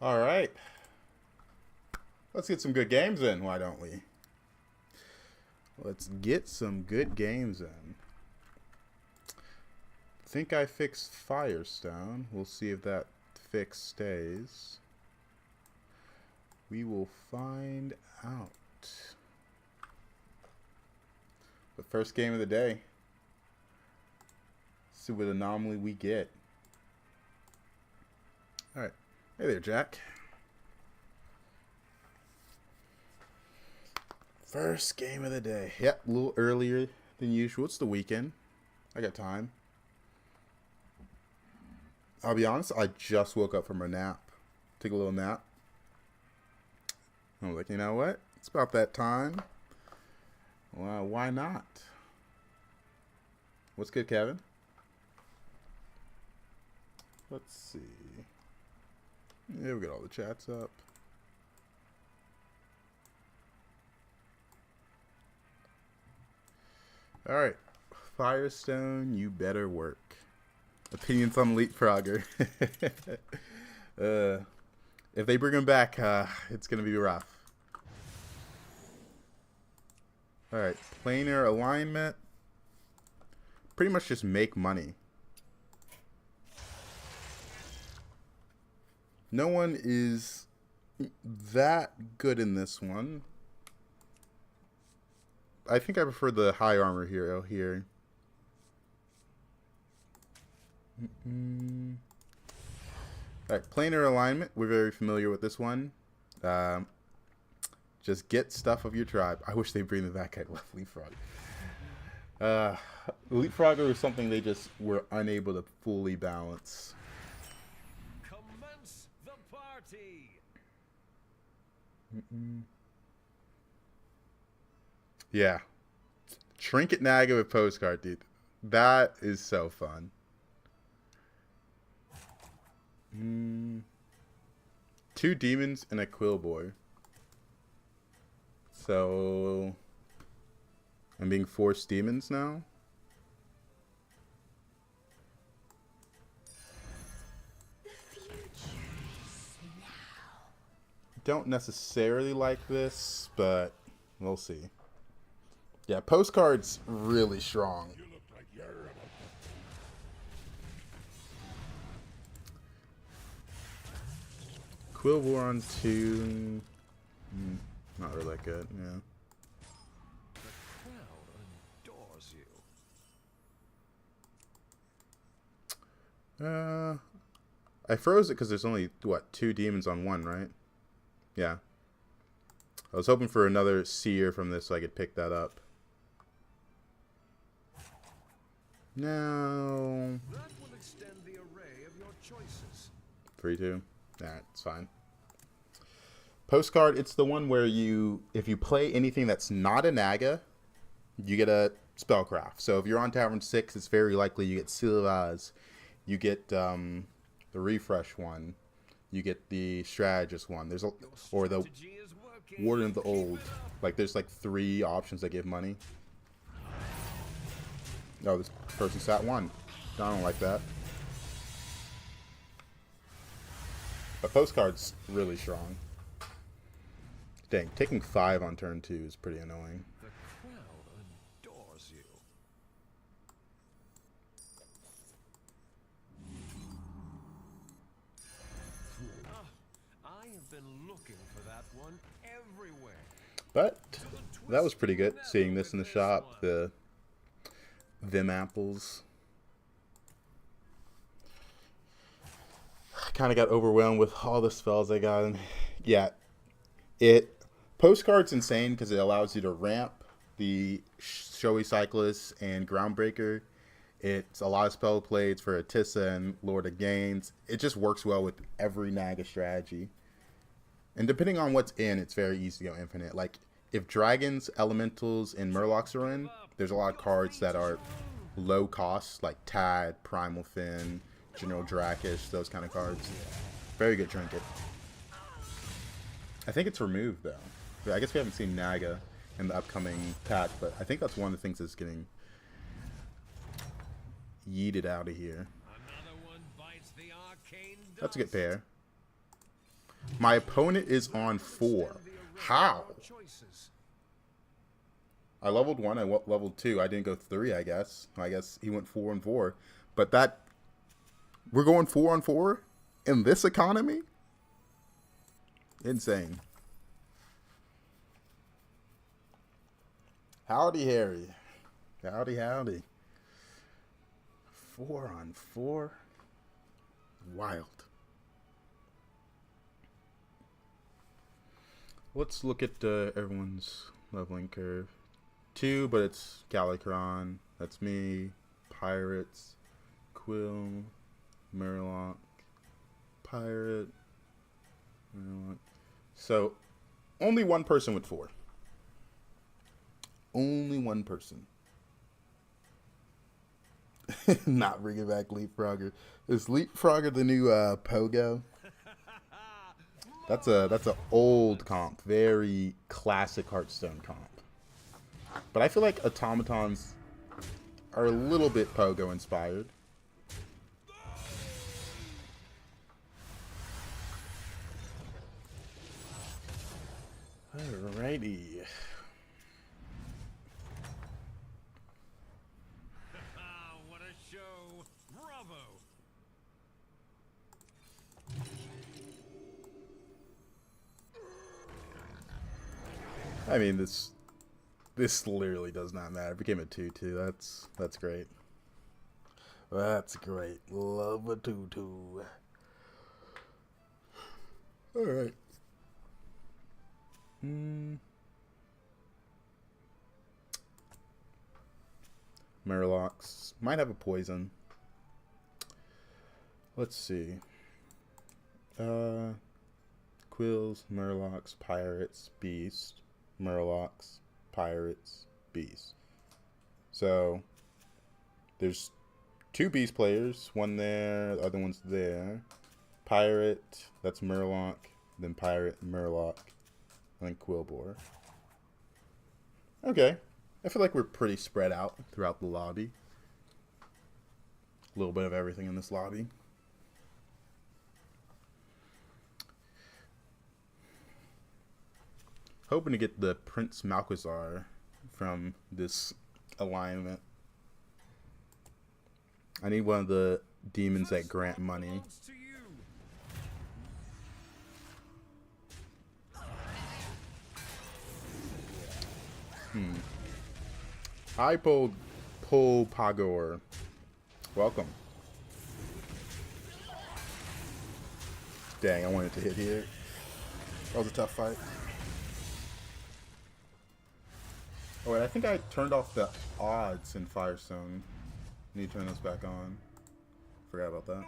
All right. Let's get some good games in, why don't we? Let's get some good games in. Think I fixed Firestone. We'll see if that fix stays. We will find out. The first game of the day. See what anomaly we get. Alright. Hey there, Jack. First game of the day. Yep, a little earlier than usual. It's the weekend. I got time. I'll be honest, I just woke up from a nap. Took a little nap. I was like, you know what? It's about that time. Well, why not? What's good, Kevin? Let's see. Yeah, we got all the chats up. Alright. Firestone, you better work. Opinions on Leapfrogger. If they bring him back, it's going to be rough. Alright, planar alignment. Pretty much just make money. No one is that good in this one. I think I prefer the high armor hero here. Alright, planar alignment. We're very familiar with this one. Just get stuff of your tribe. I wish they bring the back. I love Leapfrog. Leapfrogger was something they just were unable to fully balance. Commence the party. Yeah. Trinket Naga with postcard, dude. That is so fun. 2 demons and a Quillboy. So I'm being forced demons now. The future is now. Don't necessarily like this, but we'll see. Yeah, postcard's really strong. You look like you're about Quillboy on 2. Not really that good, yeah. The crowd adores you. I froze it because there's only, what, 2 demons on 1, right? Yeah. I was hoping for another seer from this so I could pick that up. No. That will extend the array of your choices. 3-2. Alright, it's fine. Postcard, it's the one where you, if you play anything that's not a Naga, you get a spellcraft. So if you're on Tavern 6, it's very likely you get Savjz, you get the refresh one, you get the strategist one. There's a, or the Warden of the Old. Like there's like 3 options that give money. Oh, this person sat 1. I don't like that. But postcard's really strong. Dang, taking 5 on turn 2 is pretty annoying. The crowd adores you. I have been looking for that one everywhere. But that was pretty good, seeing this in the shop. The Vim apples. I kind of got overwhelmed with all the spells I got. And yeah, postcard's insane because it allows you to ramp the Showy Cyclist and Groundbreaker. It's a lot of spell plays for Atissa and Lord of Gains. It just works well with every Naga strategy. And depending on what's in, it's very easy to go infinite. Like, if Dragons, Elementals, and Murlocs are in, there's a lot of cards that are low cost, like Tad, Primal Fin, General Drakish, those kind of cards. Very good trinket. I think it's removed, though. I guess we haven't seen Naga in the upcoming patch, but I think that's one of the things that's getting yeeted out of here. Another one bites the arcane That's a good dust. pair. My opponent is on 4. How? I leveled 1, I leveled 2. I didn't go 3, I guess. I guess he went 4 and 4. But that... We're going 4 on 4? In this economy? Insane. Howdy, Harry. Howdy, howdy. 4 on 4? Wild. Let's look at everyone's leveling curve. 2, but it's Galakrond. That's me. Pirates. Quill. Murloc. Pirate. Murloc. So, only one person with 4. Only one person. Not bringing back Leapfrogger. Is Leapfrogger the new Pogo? That's a old comp, very classic Hearthstone comp. But I feel like automatons are a little bit Pogo inspired. Alrighty. What a show! Bravo! I mean, this literally does not matter. It became a 2-2. That's great. That's great. Love a 2-2. All right. Murlocs might have a poison. Let's see. Quills, Murlocs, Pirates, Beast, Murlocs, Pirates, Beast. So there's 2 Beast players, one there, the other one's there. Pirate, that's Murloc, then Pirate, Murloc, and then Quillbore. Okay. I feel like we're pretty spread out throughout the lobby. A little bit of everything in this lobby. Hoping to get the Prince Malchezaar from this alignment. I need one of the demons that grant money. Hi, Pol Pagor. Welcome. Dang, I wanted to hit here. That was a tough fight. Oh wait, I think I turned off the odds in Firestone. Need to turn those back on. Forgot about that.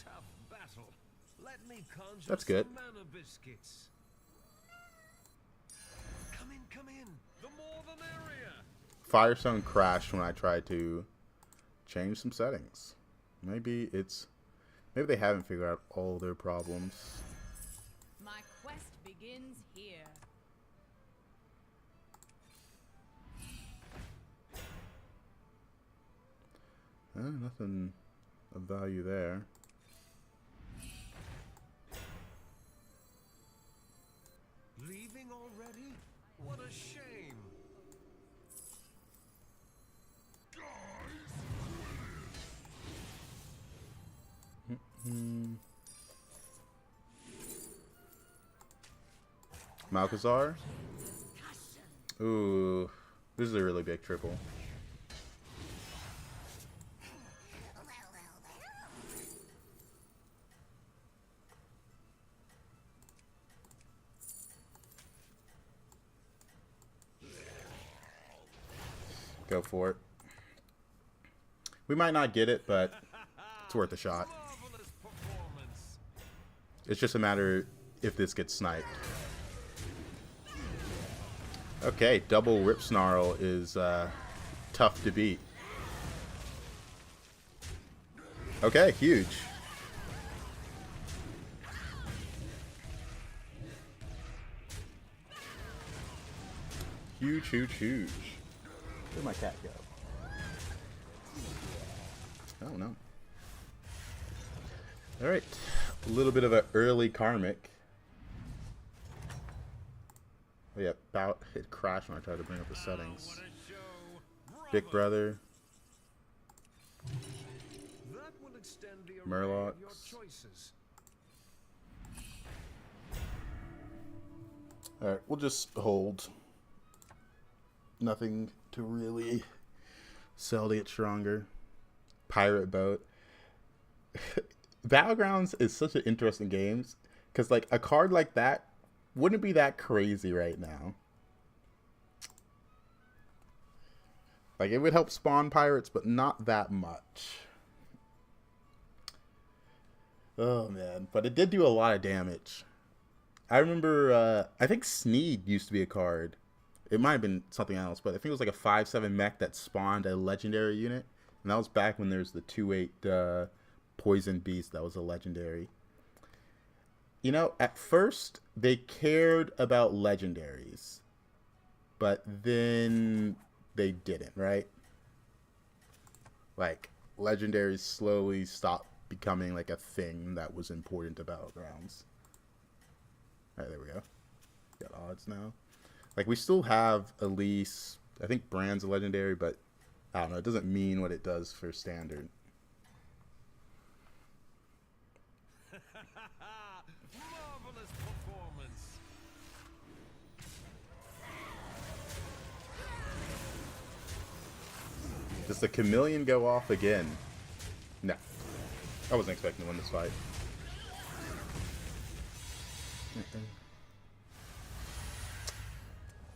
Tough battle. Let me conjure That's good. some mana biscuits. Come in, come in. The more the merrier. Firestone crashed when I tried to change some settings. Maybe they haven't figured out all their problems. My quest begins here. Nothing of value there. Leaving already? What a shame. Malchezaar? Ooh, this is a really big triple. Go for it. We might not get it, but it's worth a shot. Marvelous performance. It's just a matter if this gets sniped. Okay, double Rip Snarl is tough to beat. Okay, huge. Huge, huge, huge. Where'd my cat go? Oh no. Alright. A little bit of an early karmic. Oh, yeah, it crashed when I tried to bring up the settings. What a show. Big Brother. That will extend the array of your Murlocs. choices. Alright, we'll just hold. Nothing to really sell to get stronger. Pirate Boat. Battlegrounds is such an interesting game. Because, like, a card like that wouldn't be that crazy right now. Like, it would help spawn pirates, but not that much. Oh, man. But it did do a lot of damage. I remember, I think Sneed used to be a card. It might have been something else, but I think it was like a 5/7 mech that spawned a legendary unit. And that was back when there was the 2/8 Poison Beast that was a legendary. You know, at first, they cared about legendaries. But then they didn't, right? Like, legendaries slowly stopped becoming like a thing that was important to Battlegrounds. Alright, there we go. Got odds now. Like, we still have at least, I think Brand's a legendary, but I don't know, it doesn't mean what it does for standard. Marvelous performance. Does the chameleon go off again? No. I wasn't expecting to win this fight.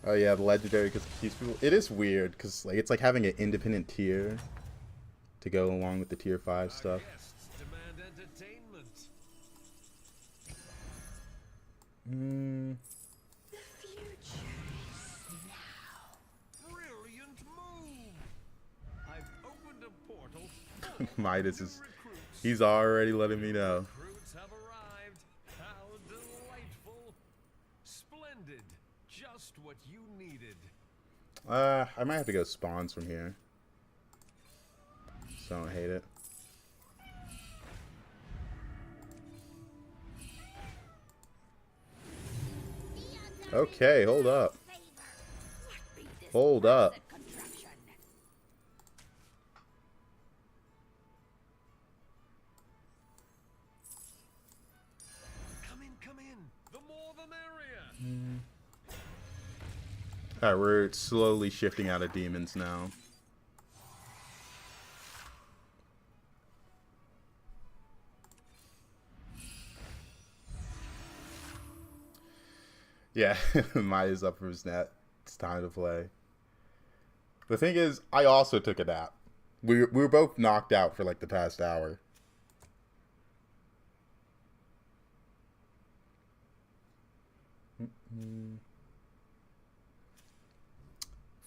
Oh yeah, the legendary because these people. It is weird because like it's like having an independent tier to go along with the tier 5 stuff. Guests demand entertainment. The future is now. Brilliant move. I've opened a portal. full of Midas new is. recruits. He's already letting me know. Recruits have arrived. How delightful. Splendid. Just what you needed. I might have to go spawns from here. So I don't hate it. Okay, hold up. Hold up. Come in. The more the merrier. Alright, we're slowly shifting out of demons now. Yeah, Maya's up for his net. It's time to play. The thing is, I also took a nap. We were both knocked out for like the past hour.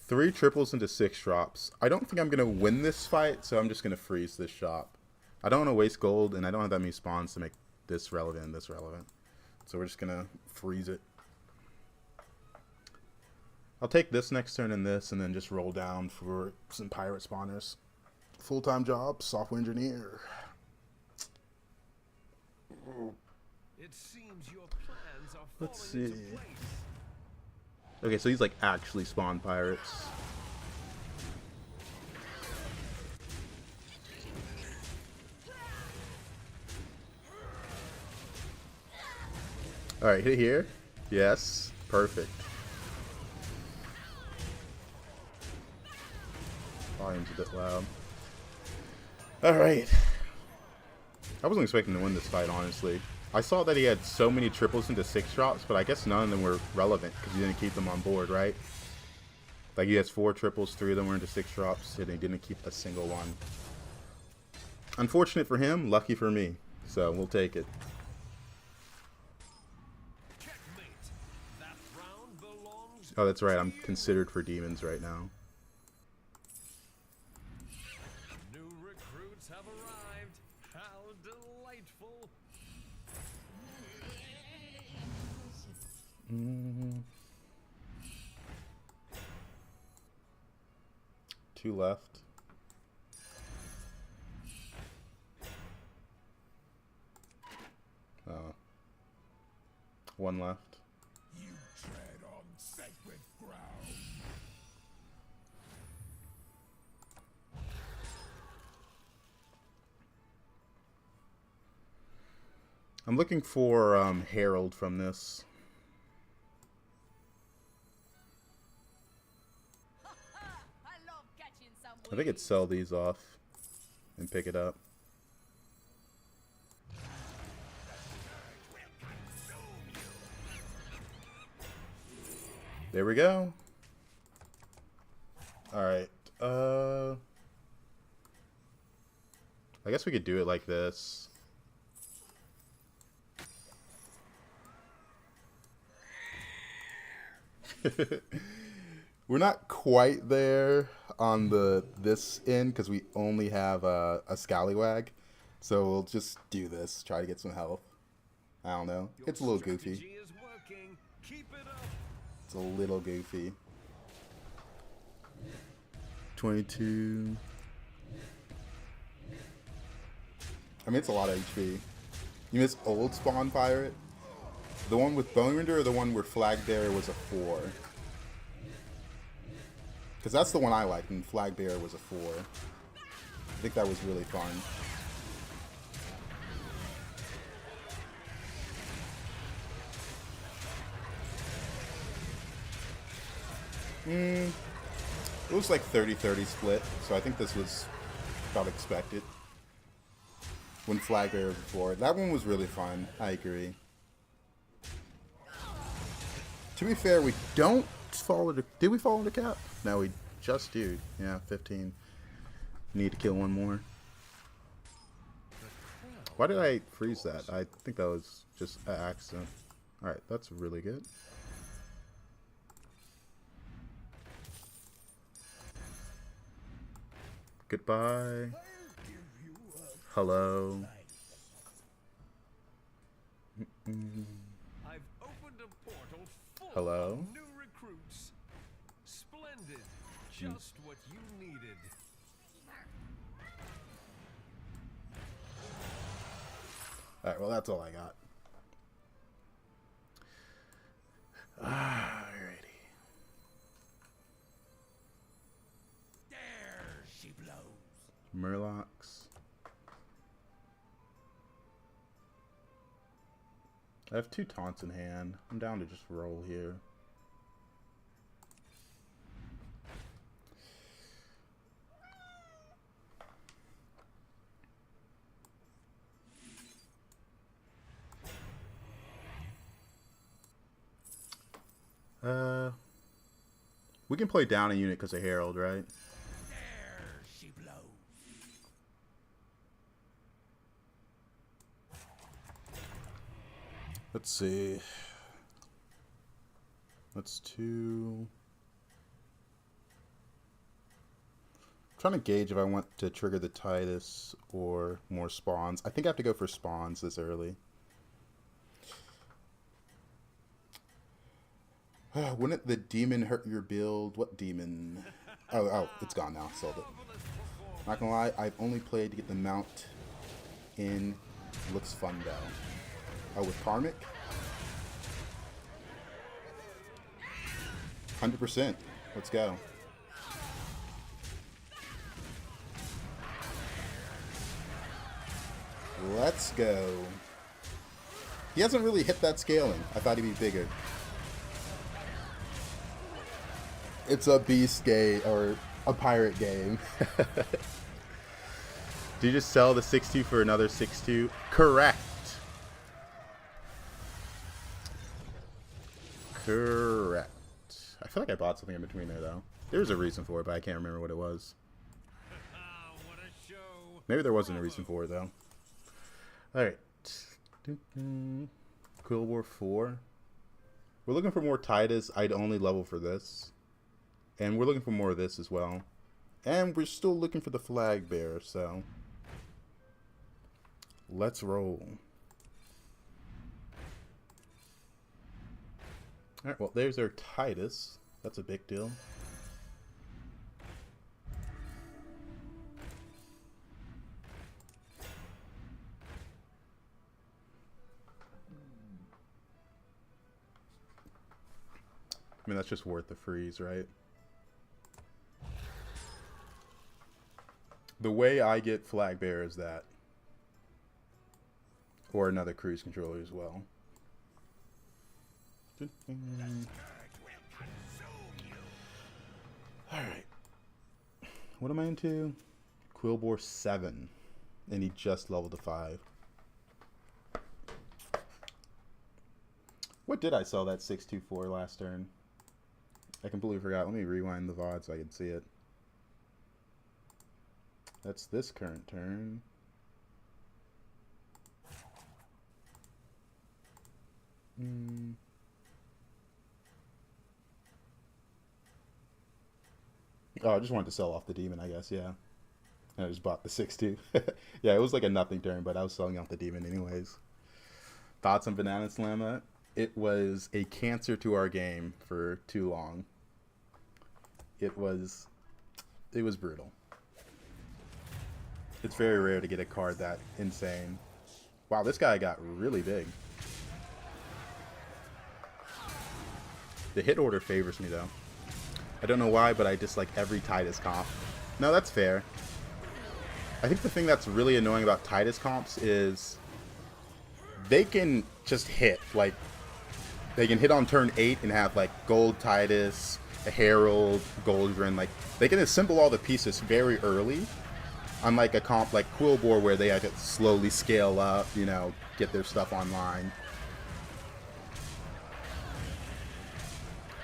Three triples into 6 drops. I don't think I'm going to win this fight, so I'm just going to freeze this shop. I don't want to waste gold, and I don't have that many spawns to make this relevant and this relevant. So we're just going to freeze it. I'll take this next turn and this, and then just roll down for some pirate spawners. Full-time job, software engineer. It seems your plans are Let's falling into see. place. Okay, so he's like actually spawn pirates. Alright, hit here. Yes, perfect. Volume's a bit loud. Alright. I wasn't expecting to win this fight, honestly. I saw that he had so many triples into 6 drops, but I guess none of them were relevant because he didn't keep them on board, right? Like he has 4 triples, 3 of them were into 6 drops, and he didn't keep a single one. Unfortunate for him, lucky for me. So we'll take it. Checkmate. That round belongs. Oh, that's right. I'm considered for demons right now. New recruits have arrived. How delightful. Two left. One left. You tread on sacred I'm looking for Herald from this. I love catching some I think it's sell these off and pick it up. There we go. Alright. I guess we could do it like this. We're not quite there on this end because we only have a scallywag. So we'll just do this. Try to get some health. I don't know. It's a little goofy. It's a little goofy. 22. I mean, it's a lot of HP. You miss old spawn pirate? The one with Bonerender or the one where Flag Bearer was a 4? Because that's the one I liked, and Flag Bearer was a 4. I think that was really fun. It was like 30-30 split, so I think this was about expected. When Flag Bearer was before. That one was really fun, I agree. To be fair, we don't follow the... Did we follow the cap? No, we just do. Yeah, 15. Need to kill one more. Why did I freeze that? I think that was just an accident. Alright, that's really good. Goodbye. Hello. I've opened a portal full Hello. of new recruits. Splendid. Just what you needed. Alright, well that's all I got. Alrighty. There she blows. Murlocs. I have 2 taunts in hand. I'm down to just roll here. We can play down a unit because of Herald, right? There she blows. Let's see. That's 2. I'm trying to gauge if I want to trigger the Titus or more spawns. I think I have to go for spawns this early. Wouldn't the demon hurt your build? What demon? Oh, it's gone now. Sold it. Not gonna lie, I've only played to get the mount in. Looks fun though. Oh, with Karmic? 100%. Let's go. Let's go. He hasn't really hit that scaling. I thought he'd be bigger. It's a beast game, or a pirate game. Do you just sell the 6-2 for another 6-2? Correct. Correct. I feel like I bought something in between there, though. There's a reason for it, but I can't remember what it was. What a show. Maybe there wasn't a reason for it, though. Alright. Quill War 4. We're looking for more Titus. I'd only level for this. And we're looking for more of this as well. And we're still looking for the Flag Bearer, so... Let's roll. Alright, well, there's our Titus. That's a big deal. I mean, that's just worth the freeze, right? The way I get flag bearer is that. Or another cruise controller as well. Alright. What am I into? Quillbore 7. And he just leveled to 5. What did I sell that 624 last turn? I completely forgot. Let me rewind the VOD so I can see it. That's this current turn. Oh, I just wanted to sell off the demon, I guess, yeah. And I just bought the 6-2. Yeah, it was like a nothing turn, but I was selling off the demon anyways. Thoughts on Banana Slamma? It was a cancer to our game for too long. It was brutal. It's very rare to get a card that insane. Wow, this guy got really big. The hit order favors me though. I don't know why, but I dislike every Titus comp. No, that's fair. I think the thing that's really annoying about Titus comps is they can just hit. Like, they can hit on turn 8 and have like gold Titus, a Herald, Goldgrin. Like, they can assemble all the pieces very early. Unlike a comp like Quillbore where they have to slowly scale up, you know, get their stuff online.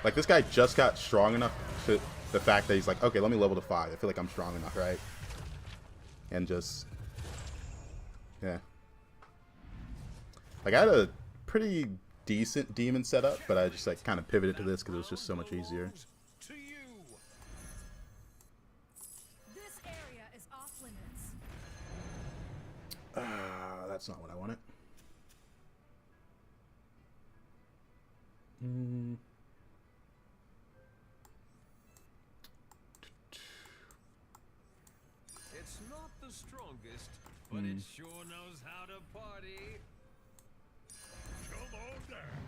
Like, this guy just got strong enough to the fact that he's like, okay, let me level to 5. I feel like I'm strong enough, right? And just, yeah. Like, I had a pretty decent demon setup, but I just like kind of pivoted to this because it was just so much easier. This area is off limits. That's not what I wanted. It's not the strongest, but it sure knows how to party. Come on down.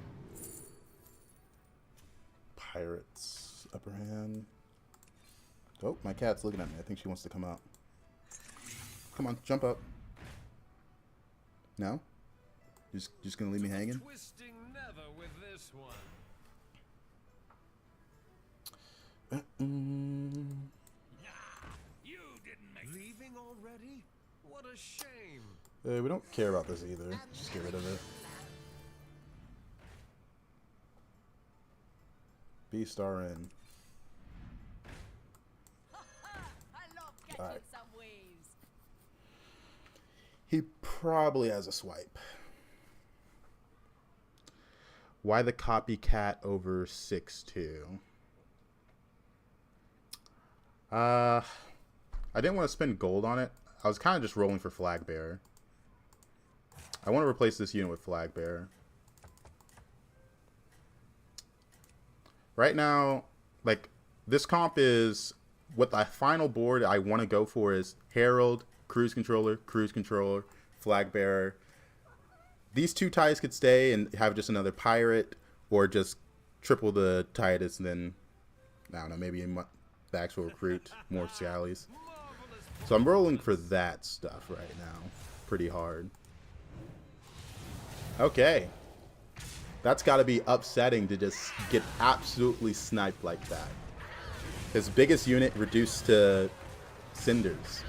Pirates, upper hand. Oh, my cat's looking at me. I think she wants to come out. Come on, jump up. No? Just gonna leave me hanging? Twisting never with this one. You didn't make leaving already? What a shame. We don't care about this either. Just get rid of it. B-star in. I love catching Alright. some waves. He probably has a swipe. Why the copycat over 6-2? I didn't want to spend gold on it. I was kind of just rolling for Flag Bearer. I want to replace this unit with Flag Bearer. Right now, like, this comp is what the final board I want to go for is Herald, Cruise Controller, Flag Bearer. These two ties could stay and have just another Pirate, or just triple the Titus and then, I don't know, maybe the actual recruit more Scallies. So I'm rolling for that stuff right now. Pretty hard. Okay. That's got to be upsetting to just get absolutely sniped like that. His biggest unit reduced to cinders.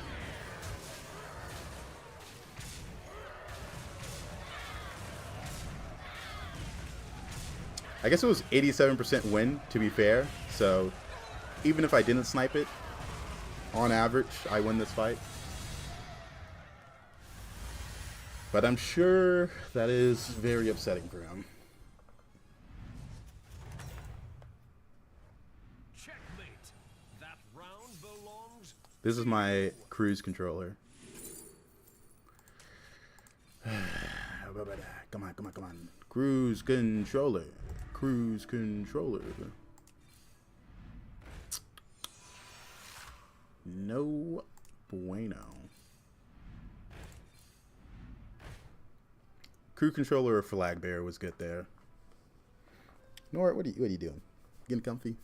I guess it was 87% win, to be fair. So even if I didn't snipe it, on average, I win this fight. But I'm sure that is very upsetting for him. Checkmate. That round belongs. This is my cruise controller. Come on, come on, come on. Cruise controller. Cruise controller. No bueno. Crew controller or flag bearer was good there. Nora, what are you doing? Getting comfy.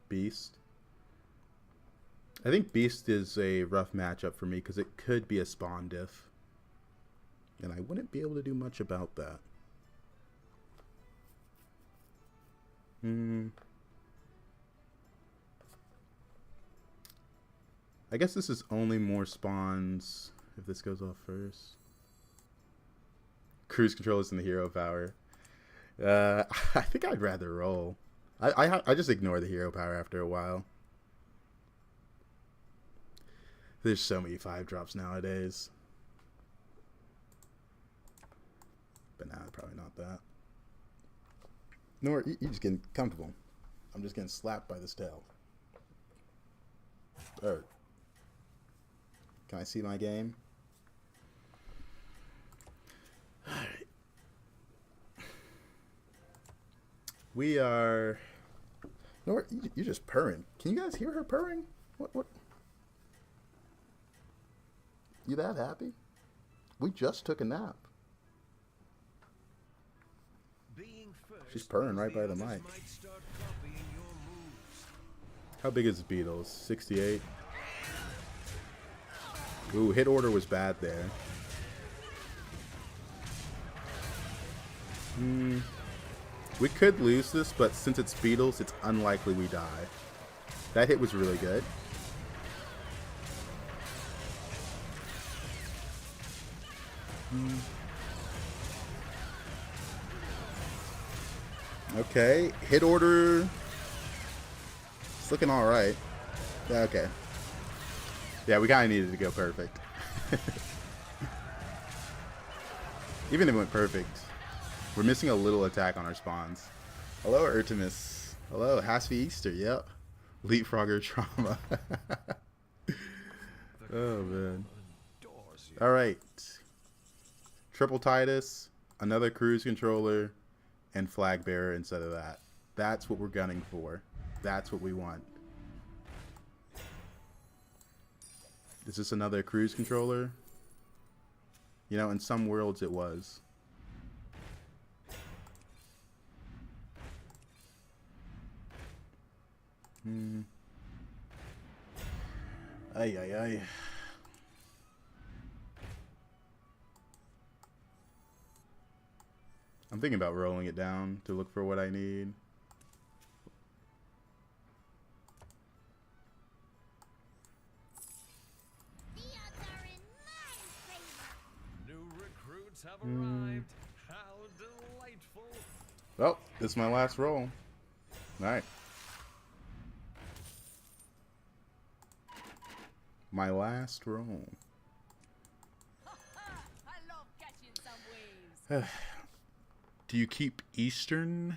Beast. I think Beast is a rough matchup for me because it could be a spawn diff. And I wouldn't be able to do much about that. I guess this is only more spawns if this goes off first. Cruise control is in the hero power. I think I'd rather roll. I just ignore the hero power after a while. There's so many 5-drops nowadays. But nah, probably not that. Nor you're just getting comfortable. I'm just getting slapped by this tail. Alright. Can I see my game? Alright. We are... You know what? You're just purring. Can you guys hear her purring? What? You that happy? We just took a nap. She's purring right by the mic. How big is Beatles? 68. Ooh, hit order was bad there. We could lose this, but since it's Beatles, it's unlikely we die. That hit was really good. Okay, hit order. It's looking all right. Yeah, okay. Yeah, we kind of needed to go perfect. Even if it went perfect, we're missing a little attack on our spawns. Hello, Artemis. Hello, Happy Easter. Yep. Leapfrogger trauma. Oh, man. All right. Triple Titus, another cruise controller, and flag bearer instead of that. That's what we're gunning for. That's what we want. Is this another cruise controller? You know, in some worlds it was. Ay, ay, ay. I'm thinking about rolling it down to look for what I need. The odds are in my favor. New recruits have arrived. How delightful. Well, this is my last roll. Alright. My last roll. I love catching some waves. Do you keep Eastern?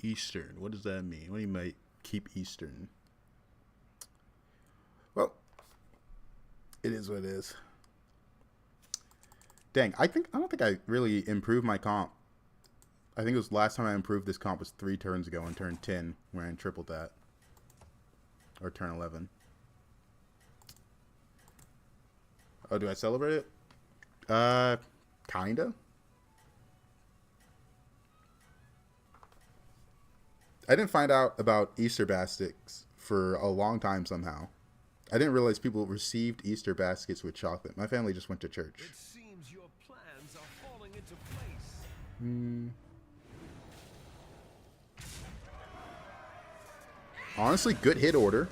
Eastern. What does that mean? What do you mean keep Eastern? Well, it is what it is. Dang, I don't think I really improved my comp. I think it was last time I improved this comp was 3 turns ago on turn 10 when I tripled that. Or turn 11. Oh, do I celebrate it? Kinda. I didn't find out about Easter baskets for a long time somehow. I didn't realize people received Easter baskets with chocolate. My family just went to church. It seems your plans are falling into place. Honestly, good hit order.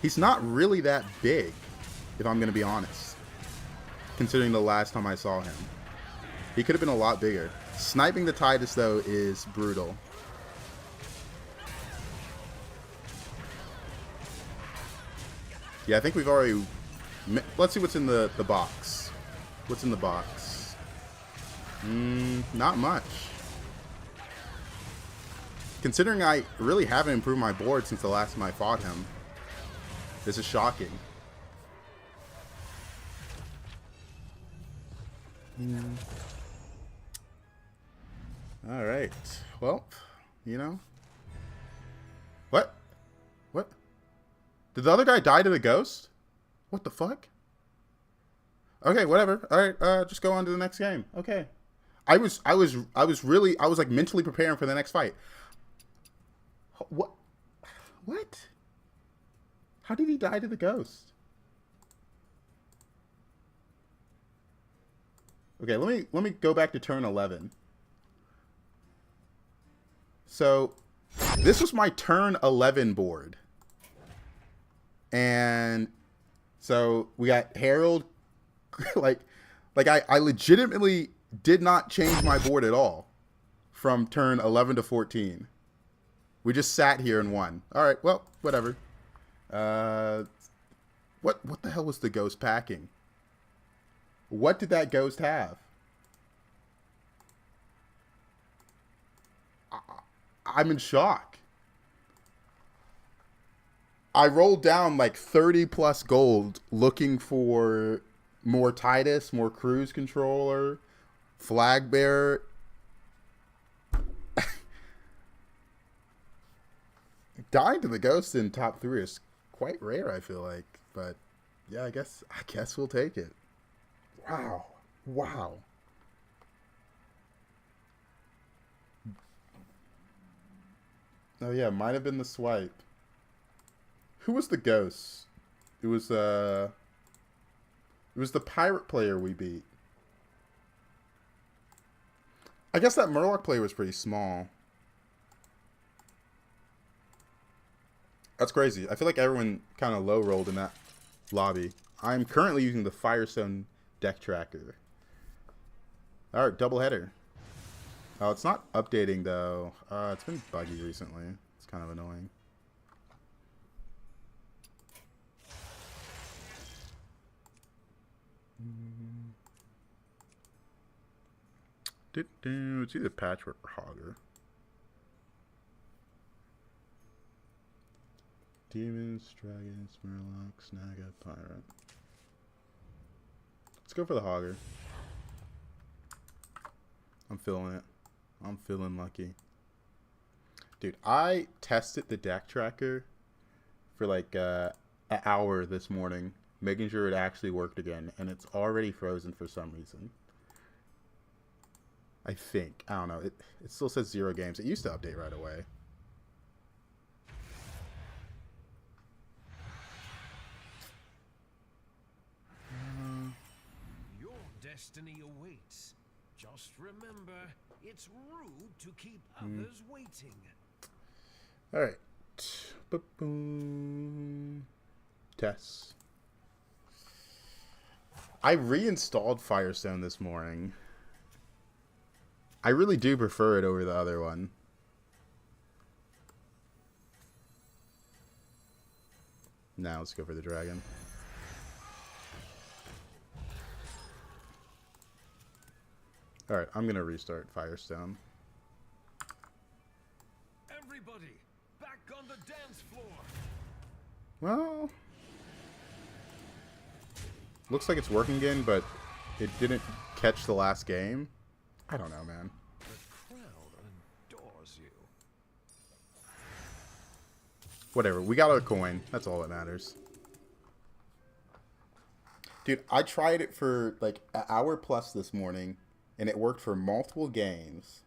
He's not really that big, if I'm going to be honest, considering the last time I saw him. He could have been a lot bigger. Sniping the Titus, though, is brutal. Yeah, I think we've already... Let's see what's in the box. What's in the box? Not much. Considering I really haven't improved my board since the last time I fought him, this is shocking. Alright. Well, you know. What? What? Did the other guy die to the ghost? What the fuck? Okay, whatever. All right, just go on to the next game. Okay. I was like mentally preparing for the next fight. What? What? How did he die to the ghost? Okay, let me go back to turn 11. So, this was my turn 11 board. And so we got Herald. like I legitimately did not change my board at all from turn 11 to 14. We just sat here and won. All right, well, whatever. What the hell was the ghost packing? What did that ghost have? I'm in shock. I rolled down like 30 plus gold looking for more Titus, more cruise controller, flag bearer. Dying to the ghost in top 3 is quite rare, I feel like. But yeah, I guess we'll take it. Wow. Wow. Oh yeah, might have been the swipe. Who was the ghost? It was the pirate player we beat. I guess that Murloc player was pretty small. That's crazy. I feel like everyone kind of low rolled in that lobby. I'm currently using the Firestone deck tracker. All right, double header. Oh, it's not updating though. It's been buggy recently. It's kind of annoying. It's either Patchwork or Hogger. Demons, Dragons, Murlocs, Naga, Pirate. Let's go for the Hogger. I'm feeling it. I'm feeling lucky. Dude, I tested the deck tracker for like an hour this morning, making sure it actually worked again, and it's already frozen for some reason. I think. I don't know. It still says 0 games. It used to update right away. Your destiny awaits. Just remember, it's rude to keep others waiting. All right. Ba-boom. Tess. I reinstalled Firestone this morning. I really do prefer it over the other one. Now let's go for the dragon. Alright, I'm gonna restart Firestone. Everybody, back on the dance floor. Well, looks like it's working again, but it didn't catch the last game. I don't know, man. The crowd adores you. Whatever, we got our coin. That's all that matters. Dude, I tried it for like an hour plus this morning, and it worked for multiple games.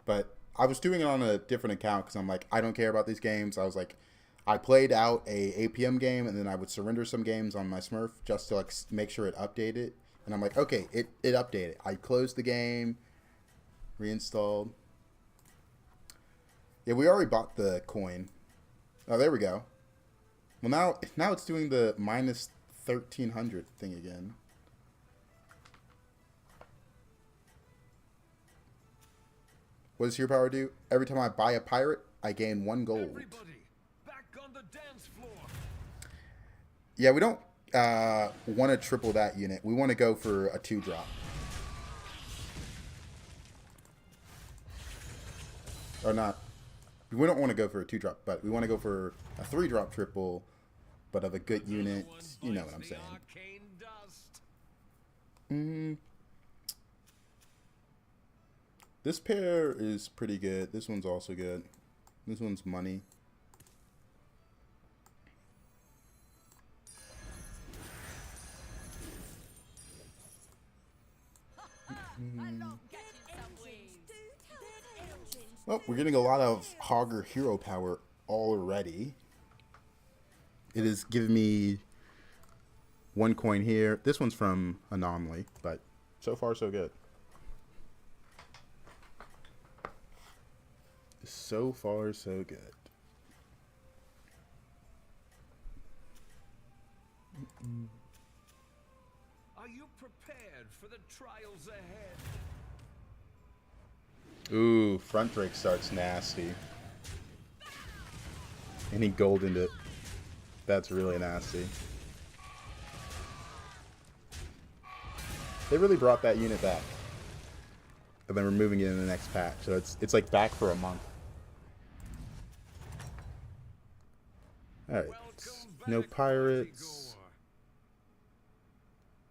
But I was doing it on a different account because I'm like, I don't care about these games. I was like, I played out a APM game, and then I would surrender some games on my Smurf just to like make sure it updated. And I'm like, okay, it updated. I closed the game, reinstalled. Yeah, we already bought the coin. Oh, there we go. Well, now it's doing the minus 1,300 thing again. What does Hero Power do? Every time I buy a pirate, I gain 1 gold. Everybody, back on the dance floor. Yeah, we don't want to triple that unit. We want to go for a 2-drop. Or not. We don't want to go for a 2-drop, but we want to go for a 3-drop triple, but of a good unit. You know what I'm saying. This pair is pretty good. This one's also good. This one's money. Well, we're getting a lot of Hogger hero power already. It is giving me 1 coin here. This one's from Anomaly, but so far so good. So far so good. Are you prepared for the trials ahead? Ooh, front break starts nasty. And he goldened it. That's really nasty. They really brought that unit back. And then we're moving it in the next patch. So it's like back for a month. Alright. No pirates.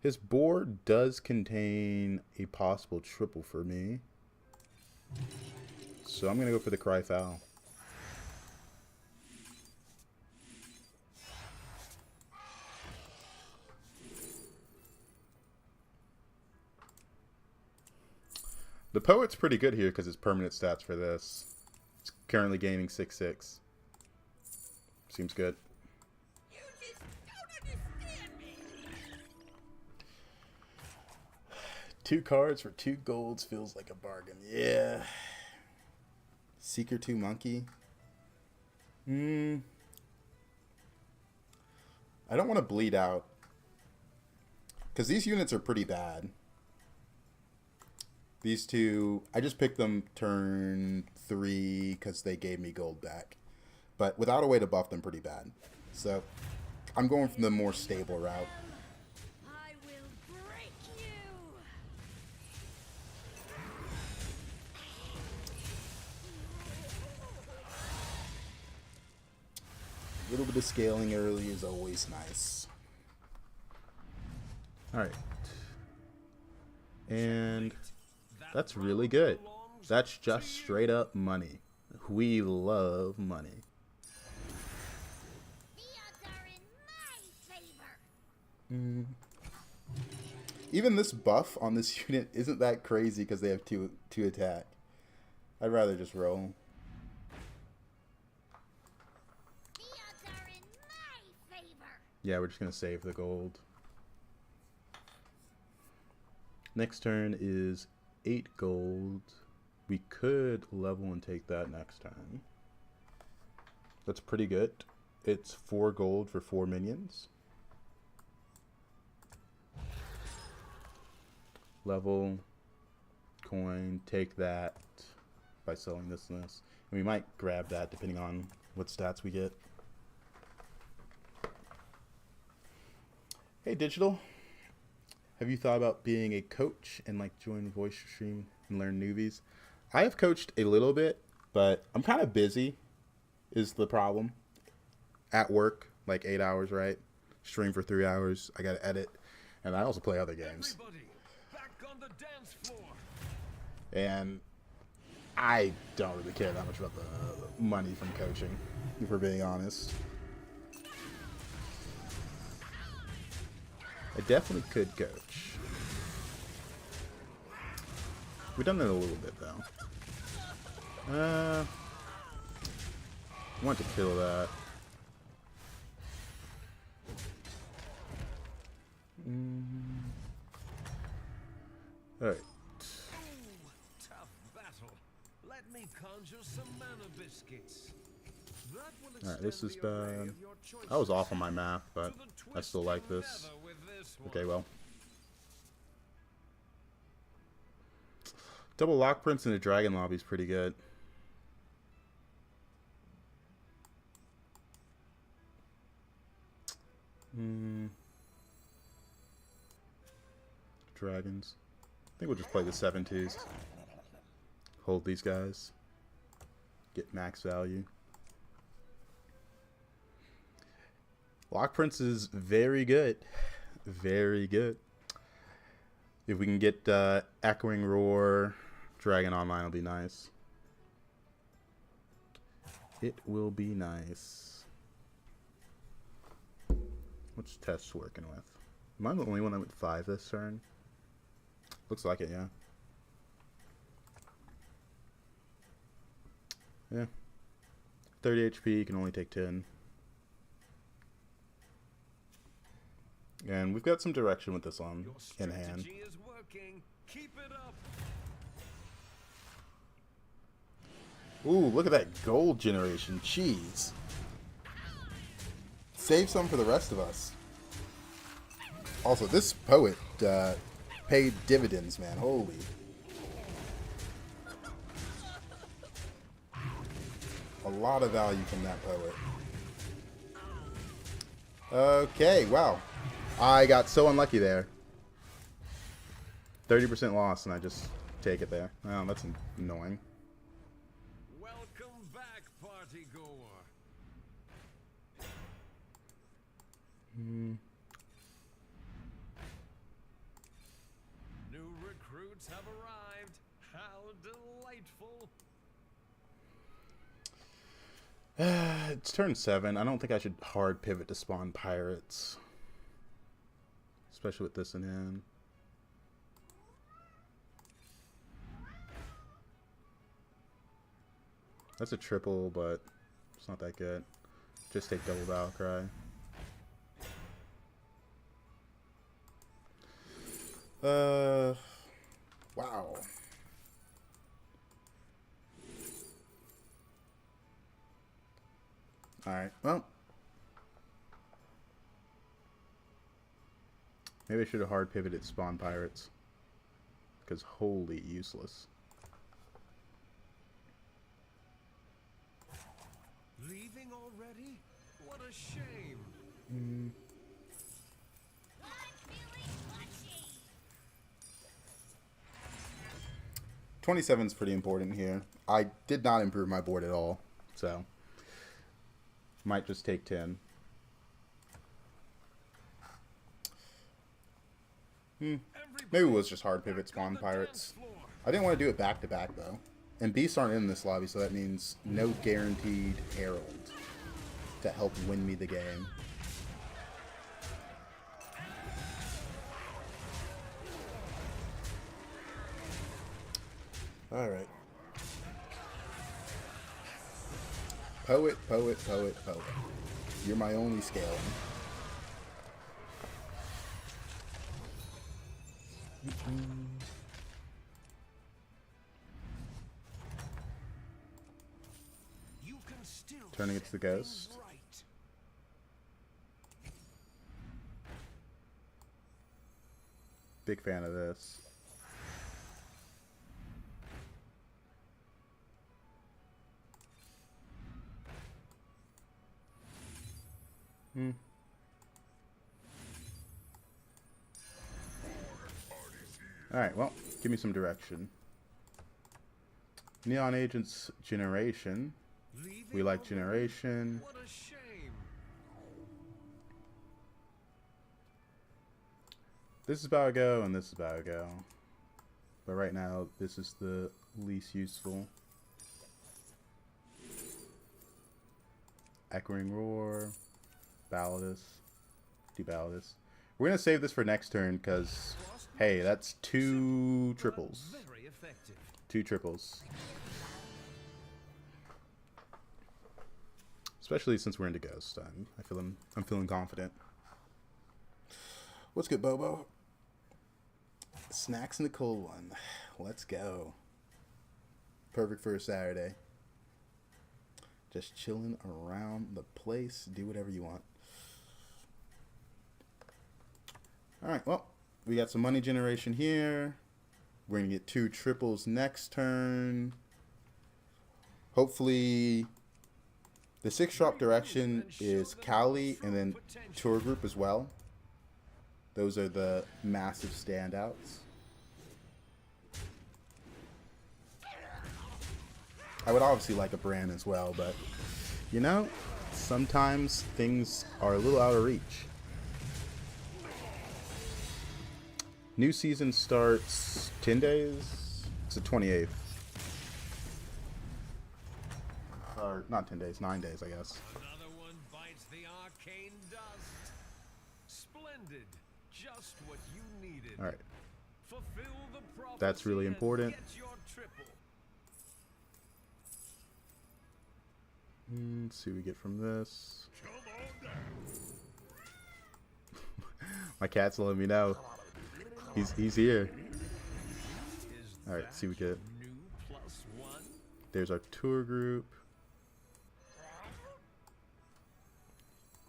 His board does contain a possible triple for me. So I'm going to go for the Cry Foul. The Poet's pretty good here because it's permanent stats for this. It's currently gaining 6/6. Seems good. You just don't understand me. 2 cards for 2 golds feels like a bargain. Yeah. Seeker 2 Monkey. I don't want to bleed out. Because these units are pretty bad. These two, I just picked them turn 3 because they gave me gold back. But without a way to buff them, pretty bad. So, I'm going from the more stable route. I will break you. A little bit of scaling early is always nice. Alright. And that's really good. That's just straight up money. We love money. The odds are in my favor. Even this buff on this unit isn't that crazy because they have two attack. I'd rather just roll. The odds are in my favor. Yeah, we're just going to save the gold. Next turn is 8 gold. We could level and take that next turn. That's pretty good. It's 4 gold for 4 minions. Level, coin, take that by selling this and this. And we might grab that depending on what stats we get. Hey, Digital. Have you thought about being a coach and like join voice stream and learn newbies? I have coached a little bit, but I'm kind of busy is the problem. At work, like 8 hours, right? Stream for 3 hours. I got to edit. And I also play other games. Everybody, back on the dance floor. And I don't really care that much about the money from coaching, if we're being honest. I definitely could coach. We've done that a little bit, though. I want to kill that. Alright. Tough battle. Let me conjure some mana biscuits. That will Alright, this is extend the array bad. of your I was choices off on my math, but to the I still like twisting this. leather with this one. Okay, well. Double Lock Prince in a Dragon Lobby is pretty good. Dragons. I think we'll just play the 7-2s. Hold these guys. Get max value. Lock Prince is very good. Very good. If we can get Echoing Roar, Dragon Online will be nice. It will be nice. What's Test working with? Am I the only one that went 5 this turn? Looks like it, yeah. Yeah. 30 HP, can only take 10. And we've got some direction with this on Your in hand. strategy is working. Keep it up. Ooh, look at that gold generation. Jeez. Save some for the rest of us. Also, this poet paid dividends, man. Holy. A lot of value from that poet. Okay, wow. I got so unlucky there. 30% loss, and I just take it there. Oh, that's annoying. Welcome back, party goer. New recruits have arrived. How delightful. It's turn 7. I don't think I should hard pivot to spawn pirates. Especially with this in hand. That's a triple, but it's not that good. Just take double battle cry. Wow. Alright, well. Maybe I should have hard pivoted spawn pirates. Because holy useless. Leaving already? What a shame. I'm feeling touchy. 27 is pretty important here. I did not improve my board at all, so might just take 10. Maybe it was just hard pivot spawn pirates. I didn't want to do it back to back though. And beasts aren't in this lobby, so that means no guaranteed herald to help win me the game. Alright. Poet, poet, poet, poet. You're my only scaling. You can still Turning it to the set things ghost. right. Big fan of this. Alright, well, give me some direction. Neon Agents Generation. Leaving We like already? generation. What a shame. This is about to go, and this is about to go. But right now, this is the least useful. Echoing Roar. Balladus. Do Balladus. We're going to save this for next turn, because, hey, that's 2 triples. Very effective. 2 triples. Especially since we're into Ghost. I'm feeling confident. What's good, Bobo? Snacks in the cold one. Let's go. Perfect for a Saturday. Just chilling around the place. Do whatever you want. Alright, well, we got some money generation here. We're going to get 2 triples next turn. Hopefully, the 6-drop direction is Cali and then Tour Group as well. Those are the massive standouts. I would obviously like a brand as well, but, you know, sometimes things are a little out of reach. New season starts 10 days. It's the 28th. Or not 10 days, 9 days, I guess. Another one bites the arcane dust. Splendid. Just what you needed. All right. Fulfill the prophecy That's really and important. get your triple. Let's see what we get from this. My cat's letting me know. He's here. Alright, see what we get. There's our tour group.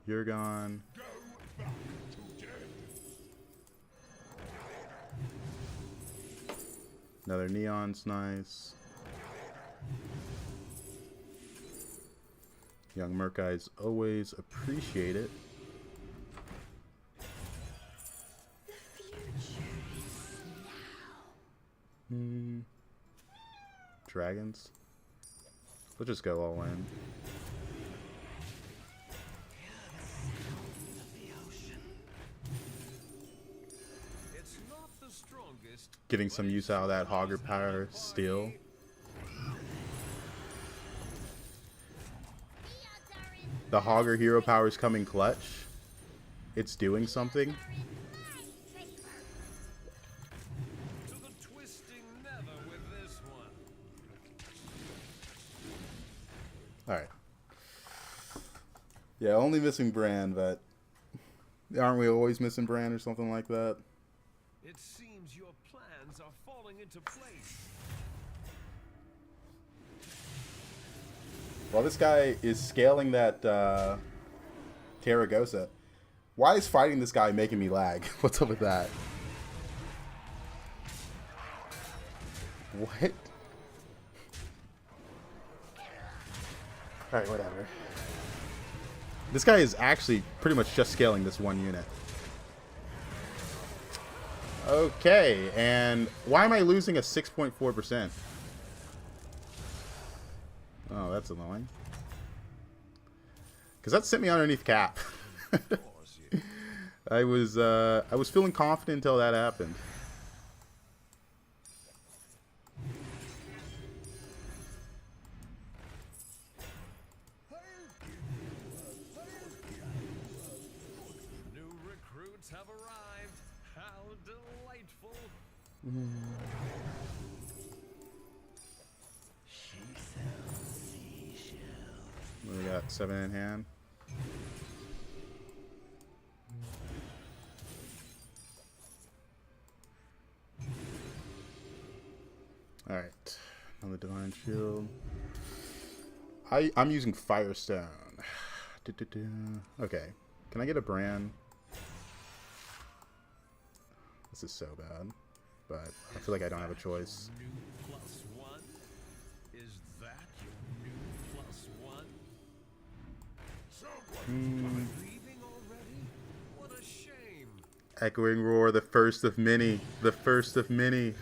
You're gone. Another neon's nice. Young merc guys always appreciate it. Dragons. We'll just go all in. Getting some use out of that Hogger power still. The Hogger hero power is coming clutch. It's doing something. Alright. Yeah, only missing Bran, but aren't we always missing Bran or something like that? It seems your plans are falling into place. Well, this guy is scaling that Terragosa. Why is fighting this guy making me lag? What's up with that? What? Alright, whatever. This guy is actually pretty much just scaling this one unit. Okay, and why am I losing a 6.4%? Oh, that's annoying. Because that sent me underneath cap. I was feeling confident until that happened. New recruits have arrived. How delightful. We got 7 in hand. Alright. Another Divine Shield. I'm using Firestone. Okay. Can I get a Bran? This is so bad. But I feel like I don't have a choice. New +1? Is that your new +1? Someone leaving already? What a shame. Echoing Roar, the first of many. The first of many.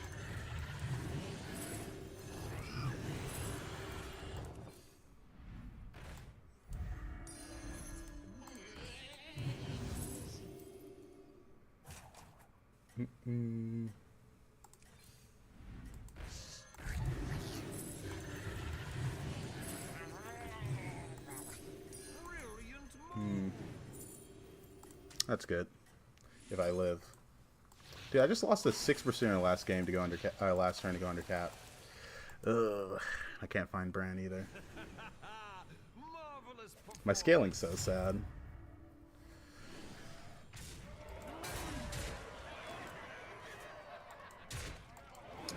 That's good. If I live. Dude, I just lost a 6% in the last game to go under last turn to go under cap. Ugh. I can't find Bran either. My scaling's so sad.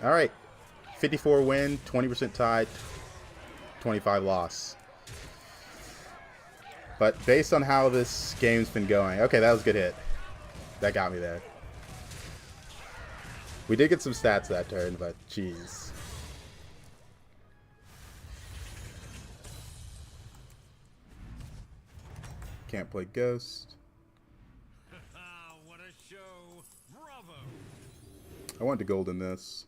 Alright. 54 win, 20% tie, 25 loss. But based on how this game's been going... Okay, that was a good hit. That got me there. We did get some stats that turn, but jeez. Can't play Ghost. What a show. Bravo. I wanted to gold in this.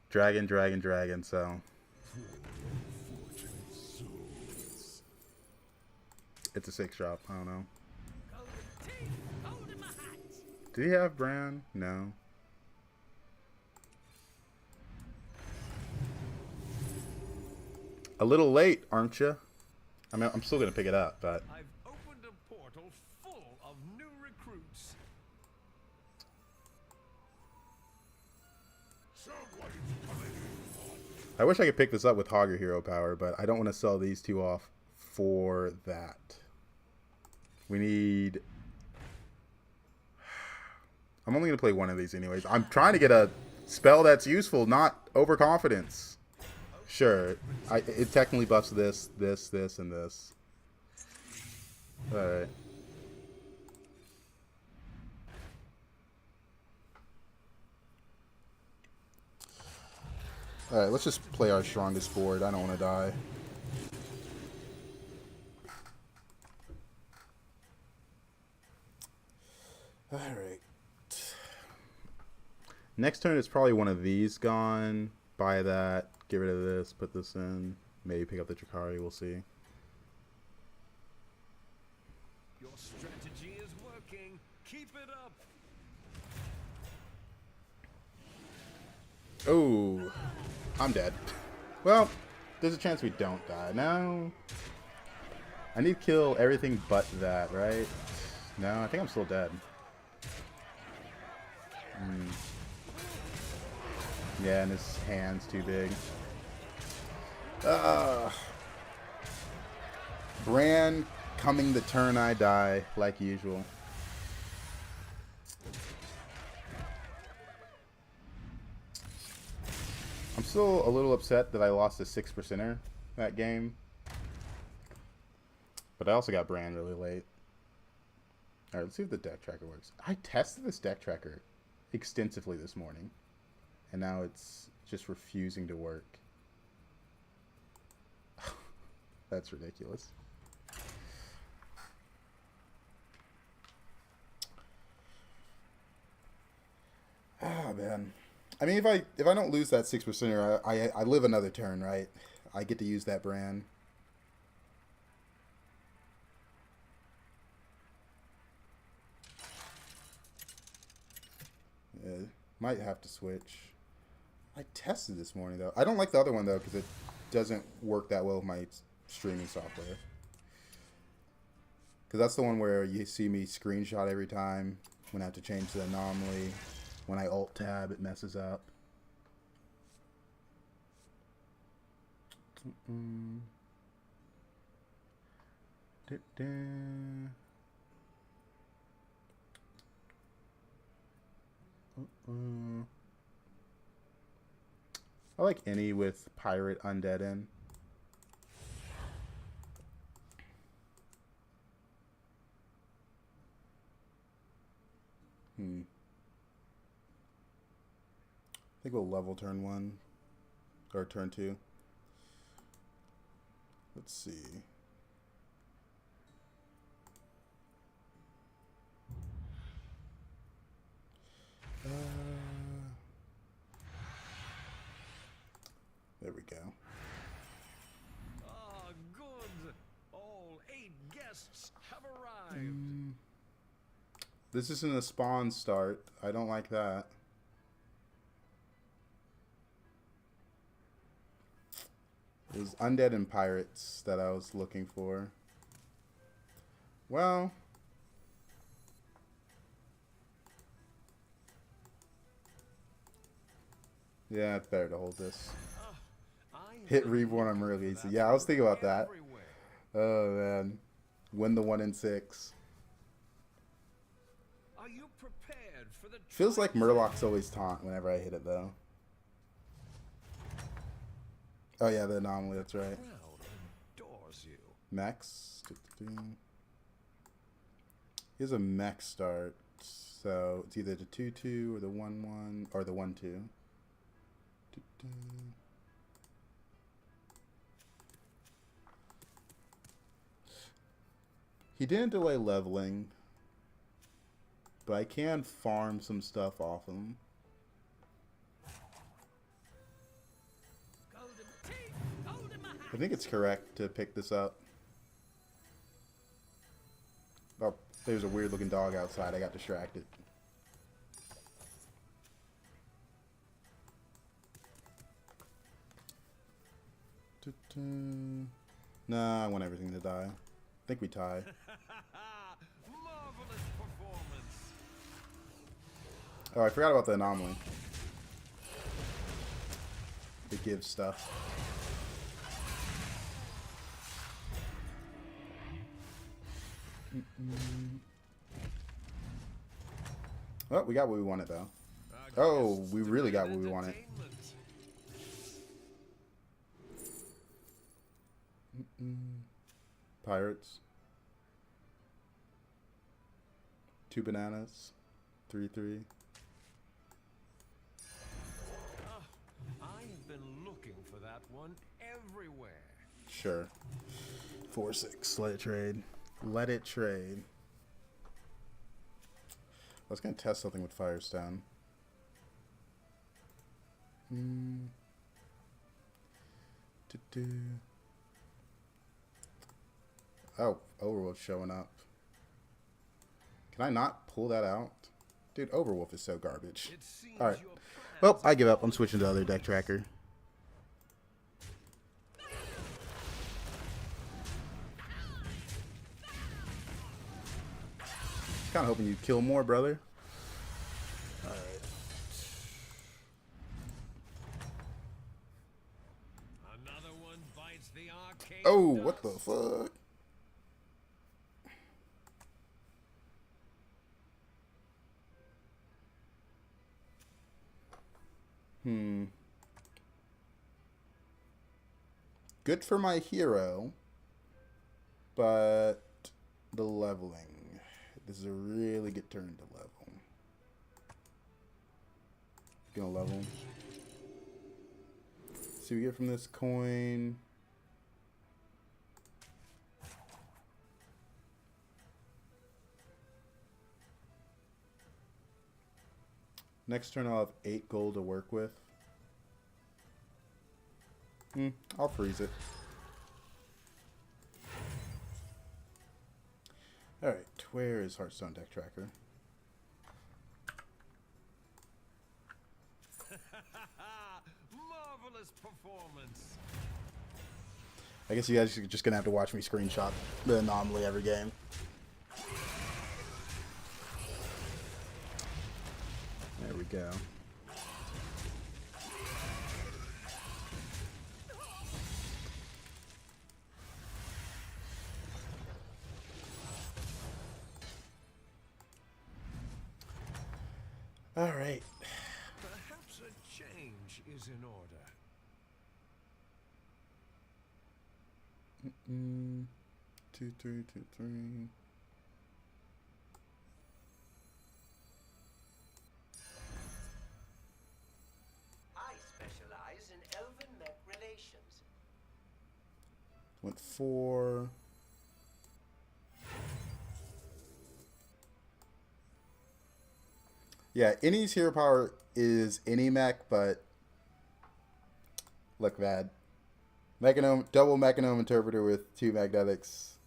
Dragon, so it's a 6 drop. I don't know. Did he have Bran? No. A little late, aren't you? I mean, I'm still gonna pick it up, but I've opened a portal full of new recruits. I wish I could pick this up with Hogger Hero Power, but I don't want to sell these two off for that. We need... I'm only going to play one of these anyways. I'm trying to get a spell that's useful, not overconfidence. Sure, it technically buffs this, this, this, and this. Alright. Alright, let's just play our strongest board. I don't want to die. Alright. Next turn is probably one of these gone. Buy that. Get rid of this. Put this in. Maybe pick up the Drakari. We'll see. Your strategy is working. Keep it up. Oh, I'm dead. Well, there's a chance we don't die. No. I need to kill everything but that, right? No, I think I'm still dead. Yeah, and his hand's too big. Bran coming the turn I die, like usual. I'm still a little upset that I lost a 6%er that game. But I also got Bran really late. Alright, let's see if the deck tracker works. I tested this deck tracker extensively this morning. And now it's just refusing to work. That's ridiculous. Ah, man. I mean, if I don't lose that 6%er, I live another turn, right? I get to use that Bran. Yeah, might have to switch. I tested this morning, though. I don't like the other one, though, because it doesn't work that well with my streaming software. Because that's the one where you see me screenshot every time when I have to change the anomaly. When I alt-tab, it messes up. I like any with pirate undead in. I think we'll level turn 1 or turn 2. Let's see. There we go. Ah, good. All 8 guests have arrived. This isn't a spawn start. I don't like that. It was undead and pirates that I was looking for. Well, yeah, it's better to hold this. Hit reborn on early. So yeah, I was thinking about that. Oh man, win the 1 in 6. Are you prepared for the Feels like Murloc's always taunt whenever I hit it though. Oh yeah, the anomaly. That's right. adores you. Max. He has a mech start, so it's either the 2/2 or the 1/1 or the 1/2. He didn't delay leveling, but I can farm some stuff off him. I think it's correct to pick this up. Oh, there's a weird looking dog outside. I got distracted. Nah, I want everything to die. I think we tie. Marvelous performance. Oh, I forgot about the anomaly. It gives stuff. Oh, we got what we wanted though. Oh, we really got what we wanted. Pirates. 2 bananas. 3/3. I have been looking for that one everywhere. Sure. 4/6. Let it trade. Let it trade. I was gonna test something with Firestone. Oh, Overwolf's showing up. Can I not pull that out? Dude, Overwolf is so garbage. Alright. Well, I give up. I'm switching to other deck tracker. Kind of hoping you kill more, brother. Alright. Another one bites the arcade. Oh, what the fuck? Good for my hero, but the leveling. This is a really good turn to level. Gonna level. See what we get from this coin. Next turn I'll have 8 gold to work with. I'll freeze it. Alright, where is Hearthstone deck tracker? Marvelous performance. I guess you guys are just gonna have to watch me screenshot the anomaly every game. There we go. All right. Perhaps a change is in order. 2, 3, 2, 3. I specialize in elven mech relations. Went 4. Yeah, Innie's hero power is any mech, but look bad. Mechanome, double Mechanome Interpreter with 2 magnetics.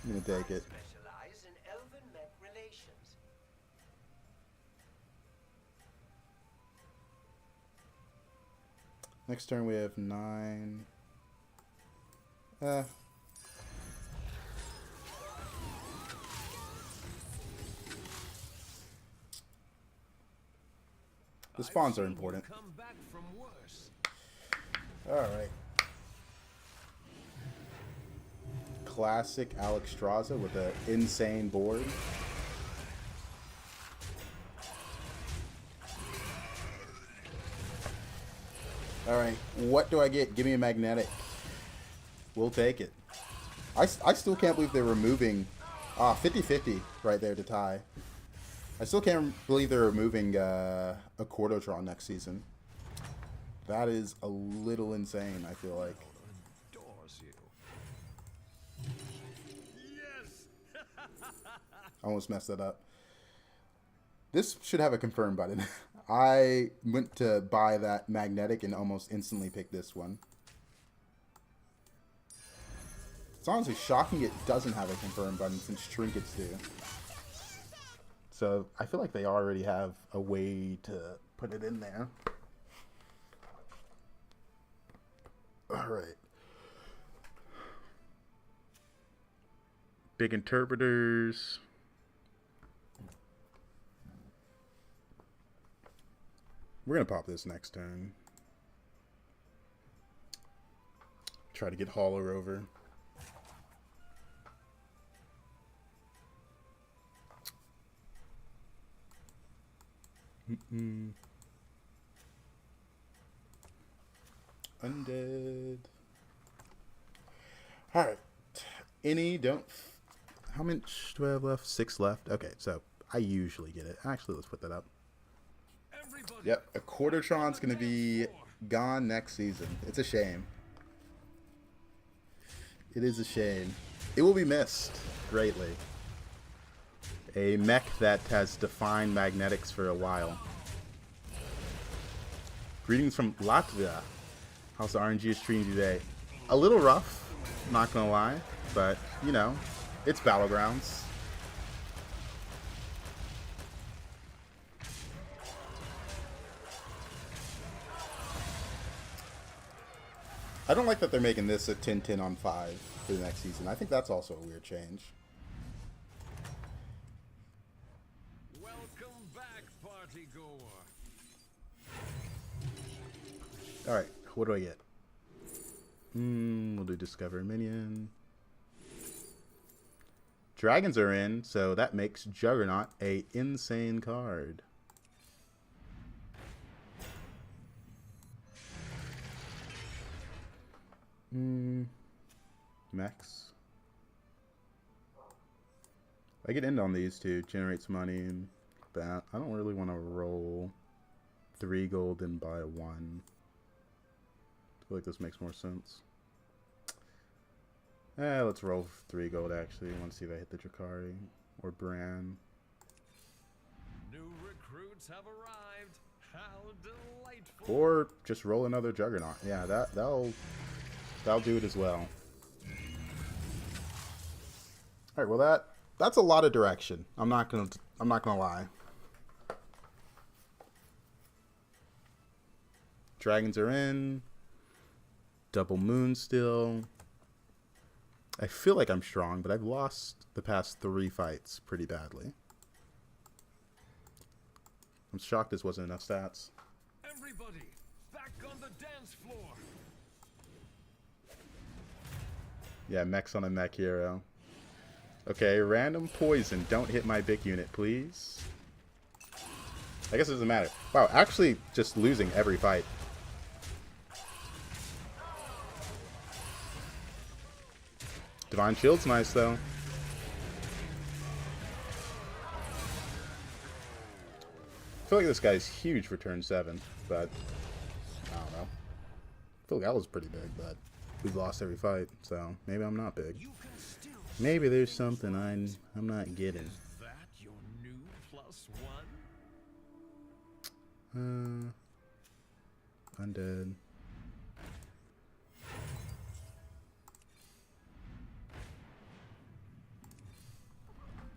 I'm gonna take it. Specialize in elven mech relations. Next turn we have 9. The spawns are important. Come back from worse. Alright. Classic Alex Straza with an insane board. Alright, what do I get? Give me a magnetic. We'll take it. I still can't believe they're removing 50-50 right there to tie. I still can't believe they're removing a Quartotron next season. That is a little insane, I feel like. Adores you. Yes. I almost messed that up. This should have a confirm button. I went to buy that magnetic and almost instantly picked this one. It's honestly shocking it doesn't have a confirm button since trinkets do. So I feel like they already have a way to put it in there. Alright. Big interpreters. We're gonna pop this next turn. Try to get Hauler over. Undead. Alright. How much do I have left? 6 left. Okay, so I usually get it. Actually, let's put that up. Yep, a Quartertron's going to be gone next season. It's a shame. It is a shame. It will be missed greatly. A mech that has defined magnetics for a while. Greetings from Latvia. How's the RNG stream today? A little rough, not gonna lie, but you know, it's Battlegrounds. I don't like that they're making this a 10-10 on 5 for the next season. I think that's also a weird change. Welcome back, party goer. Alright, what do I get? We'll do Discover Minion. Dragons are in, so that makes Juggernaut a insane card. Mechs. I could end on these two, generates money, but I don't really want to roll 3 gold and buy a 1. I feel like this makes more sense. Let's roll 3 gold actually. I want to see if I hit the Drakari or Bran. New recruits have arrived. How delightful. Or just roll another Juggernaut. Yeah, that'll do it as well. All right, well that's a lot of direction. I'm not gonna lie. Dragons are in. Double Moon still. I feel like I'm strong, but I've lost the past 3 fights pretty badly. I'm shocked this wasn't enough stats. Everybody, back on the dance floor. Yeah, mech's on a mech hero. Okay, random poison. Don't hit my big unit, please. I guess it doesn't matter. Wow, actually just losing every fight. Divine Shield's nice, though. I feel like this guy's huge for turn 7, but I don't know. I feel like that was pretty big, but we've lost every fight, so maybe I'm not big. Maybe there's something I'm not getting. Is that your new +1? Undead.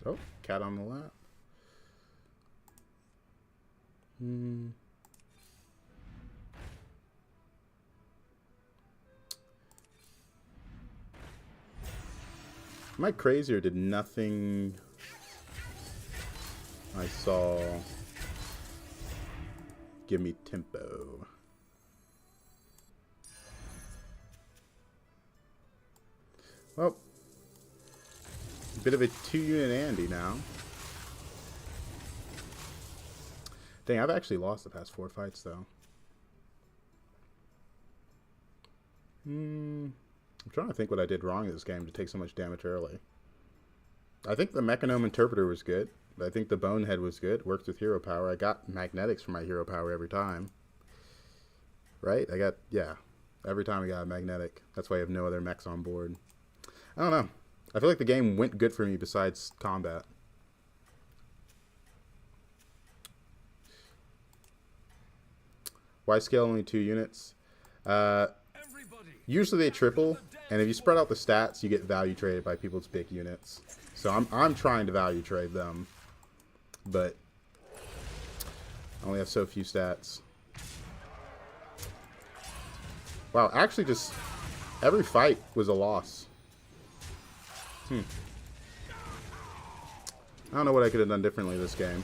Oh, cat on the lap. Am I crazy or did nothing I saw give me tempo? Well, a bit of a 2-unit Andy now. Dang, I've actually lost the past 4 fights though. I'm trying to think what I did wrong in this game to take so much damage early. I think the Mechanome Interpreter was good. I think the Bonehead was good. Worked with Hero Power. I got Magnetics for my Hero Power every time. Right? Yeah. Every time I got a Magnetic. That's why I have no other mechs on board. I don't know. I feel like the game went good for me besides combat. Why scale only 2 units? Usually they triple, and if you spread out the stats, you get value traded by people's big units. So I'm trying to value trade them, but I only have so few stats. Wow, actually just every fight was a loss. I don't know what I could have done differently this game.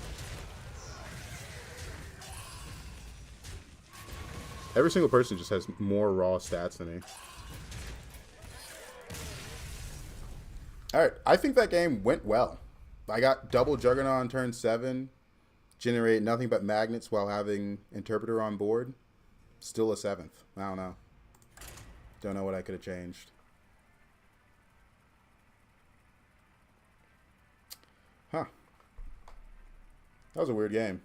Every single person just has more raw stats than me. Alright, I think that game went well. I got double Juggernaut on turn 7. Generate nothing but magnets while having Interpreter on board. Still a 7th. I don't know. Don't know what I could have changed. Huh. That was a weird game.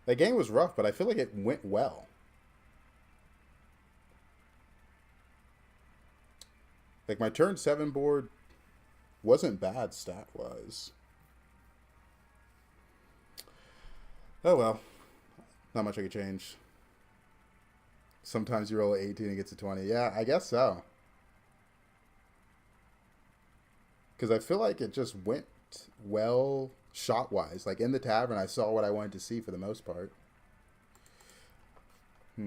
That game was rough, but I feel like it went well. Like, my turn 7 board wasn't bad stat-wise. Oh well. Not much I could change. Sometimes you roll an 18 and gets a 20. Yeah, I guess so. Because I feel like it just went well shot-wise. Like, in the tavern, I saw what I wanted to see for the most part. I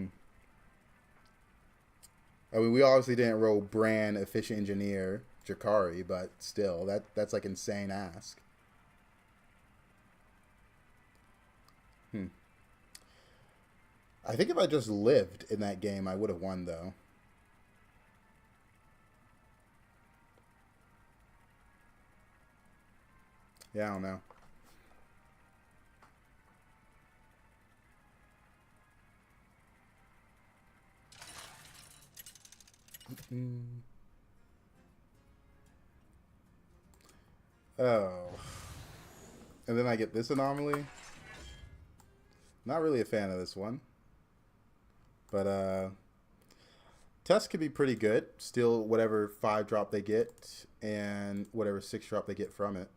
mean, we obviously didn't roll Bran, Efficient Engineer, Jakari, but still, that's like insane ask. I think if I just lived in that game, I would have won, though. Yeah, I don't know. Oh. And then I get this anomaly. Not really a fan of this one. But, Test could be pretty good. Steal whatever 5-drop they get and whatever 6-drop they get from it.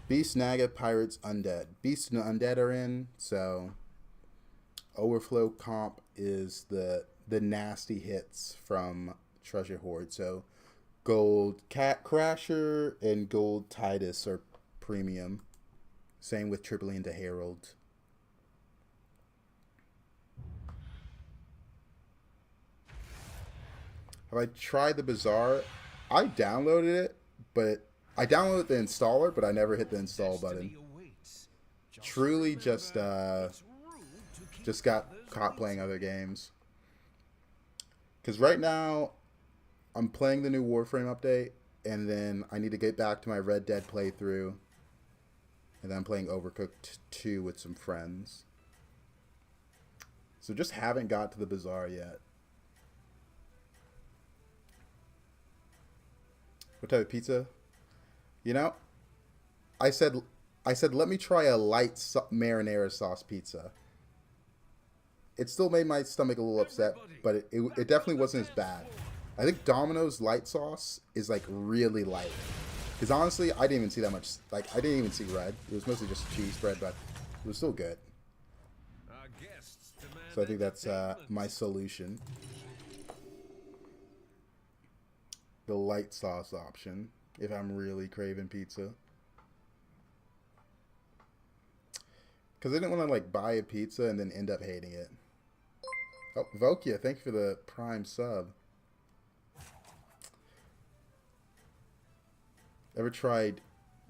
Beast, Naga, Pirates, Undead. Beast and Undead are in, so Overflow comp is the nasty hits from Treasure Hoard. So Gold Cat Crasher and Gold Titus are premium. Same with Tripling into Herald. Have I tried the Bazaar? I downloaded it, but I downloaded the installer, but I never hit the install button. Truly just got caught playing other games. Because right now, I'm playing the new Warframe update, and then I need to get back to my Red Dead playthrough. And then I'm playing Overcooked 2 with some friends. So just haven't got to the Bazaar yet. What type of pizza? You know, I said let me try a light marinara sauce pizza. It still made my stomach a little upset, but it definitely wasn't as bad. I think Domino's light sauce is like really light. Because honestly, I didn't even see that much. Like, I didn't even see red. It was mostly just cheese spread, but it was still good. So I think that's my solution. The light sauce option, if I'm really craving pizza. Because I didn't want to, like, buy a pizza and then end up hating it. Oh, Vokia, thank you for the Prime sub. Ever tried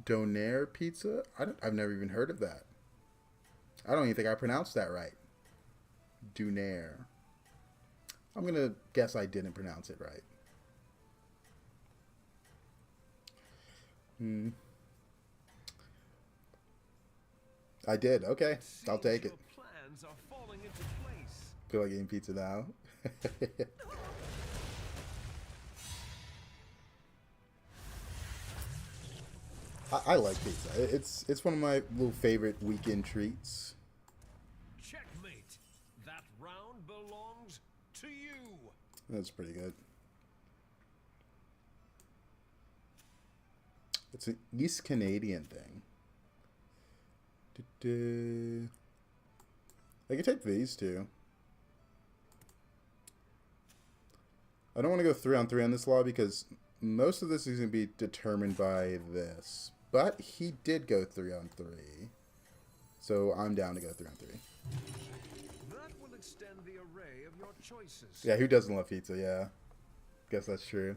Donair pizza? I've never even heard of that. I don't even think I pronounced that right. Donair. I'm going to guess I didn't pronounce it right. I did. Okay. I'll take it. Feel like eating pizza now. I like pizza. It's one of my little favorite weekend treats. Checkmate. That round belongs to you. That's pretty good. It's an East Canadian thing. I can take these two. I don't want to go 3-on-3 on this law because most of this is going to be determined by this. But he did go 3-on-3. So I'm down to go 3-on-3. That will extend the array choices. Yeah, who doesn't love pizza? Yeah. Guess that's true.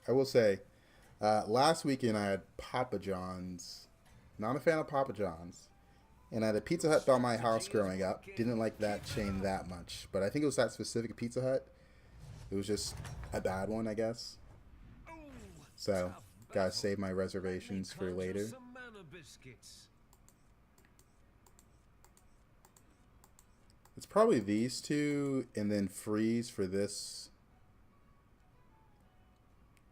I will say, last weekend I had Papa John's. Not a fan of Papa John's. And I had a Pizza Hut by my house growing up. Didn't like that chain that much. But I think it was that specific Pizza Hut. It was just a bad one, I guess. So, gotta save my reservations for later. It's probably these two, and then freeze for this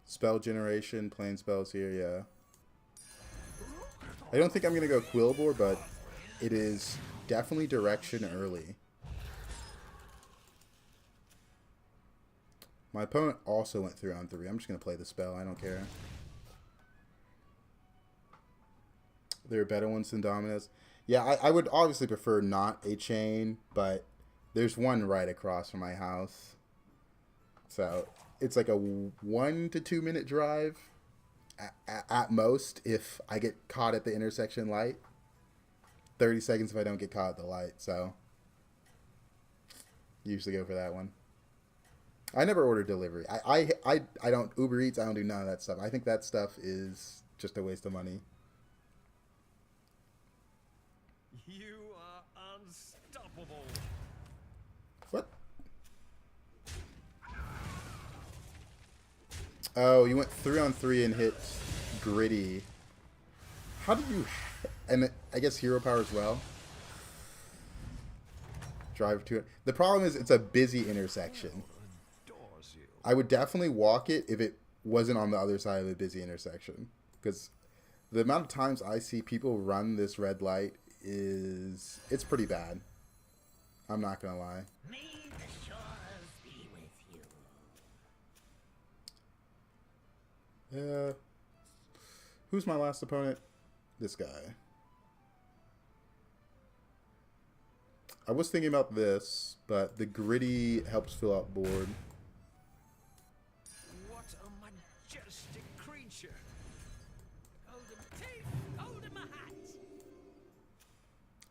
spell generation, playing spells here, yeah. I don't think I'm going to go Quillbore, but it is definitely direction early. My opponent also went 3-on-3. I'm just going to play the spell. I don't care. There are better ones than Dominus. Yeah, I would obviously prefer not a chain, but there's one right across from my house. So it's like a 1 to 2 minute drive at most if I get caught at the intersection light. 30 seconds if I don't get caught at the light. So usually go for that one. I never order delivery. I don't Uber Eats. I don't do none of that stuff. I think that stuff is just a waste of money. You are unstoppable. What? Oh, you went 3-on-3 and hit Gritty. How did you... And I guess Hero Power as well. Drive to it. The problem is it's a busy intersection. I would definitely walk it if it wasn't on the other side of a busy intersection. Because the amount of times I see people run this red light it's pretty bad. I'm not gonna lie. May the shores be with you. Who's my last opponent? This guy. I was thinking about this, but the Gritty helps fill out board. What a majestic creature. Hold him teeth, hold him a hat.